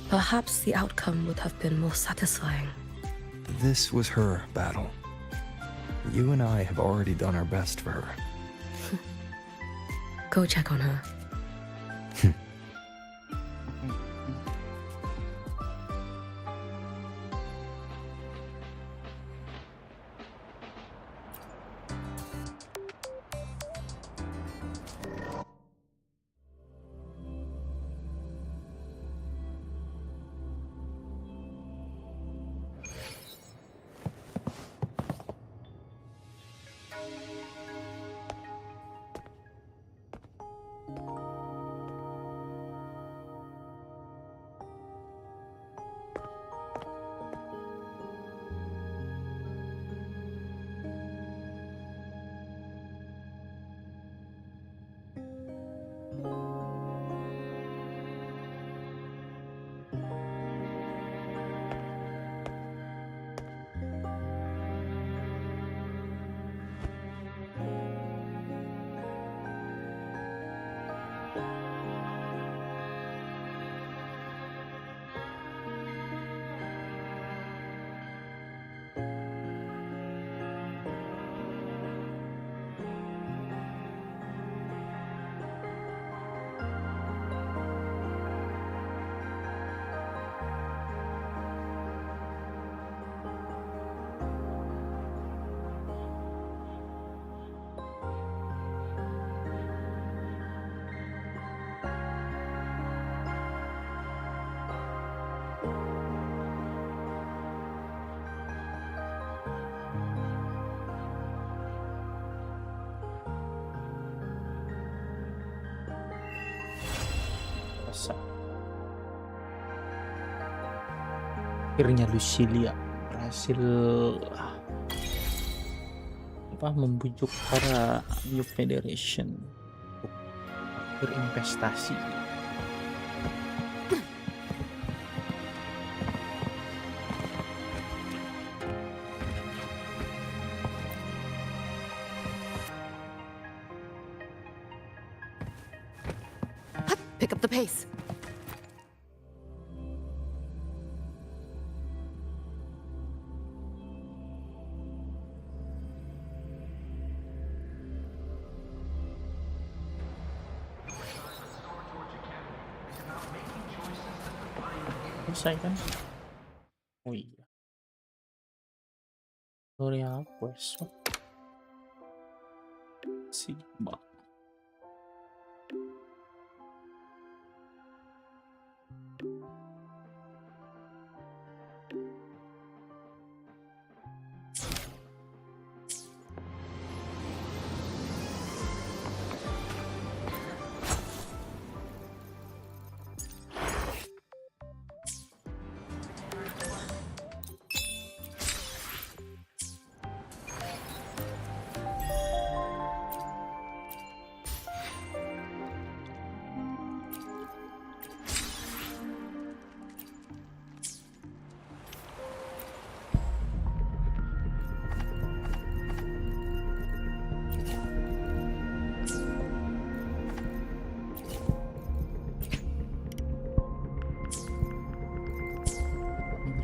perhaps the outcome would have been more satisfying. This was her battle. You and I have already done our best for her. Go check on her. biasa. Akhirnya Lucilia berhasil membujuk para New Federation untuk berinvestasi. Pick up the pace. Selesai kan? Oh iya. Story apa esok? Sigma.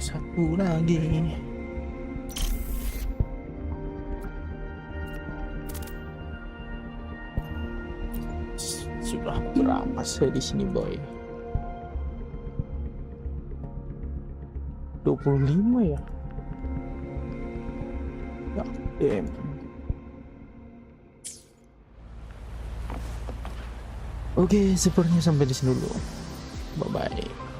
Satu lagi. Sudah berapa saya di sini, boy? 25 ya? Ya, damn. Oke, sepertinya sampai di sini dulu. Bye bye.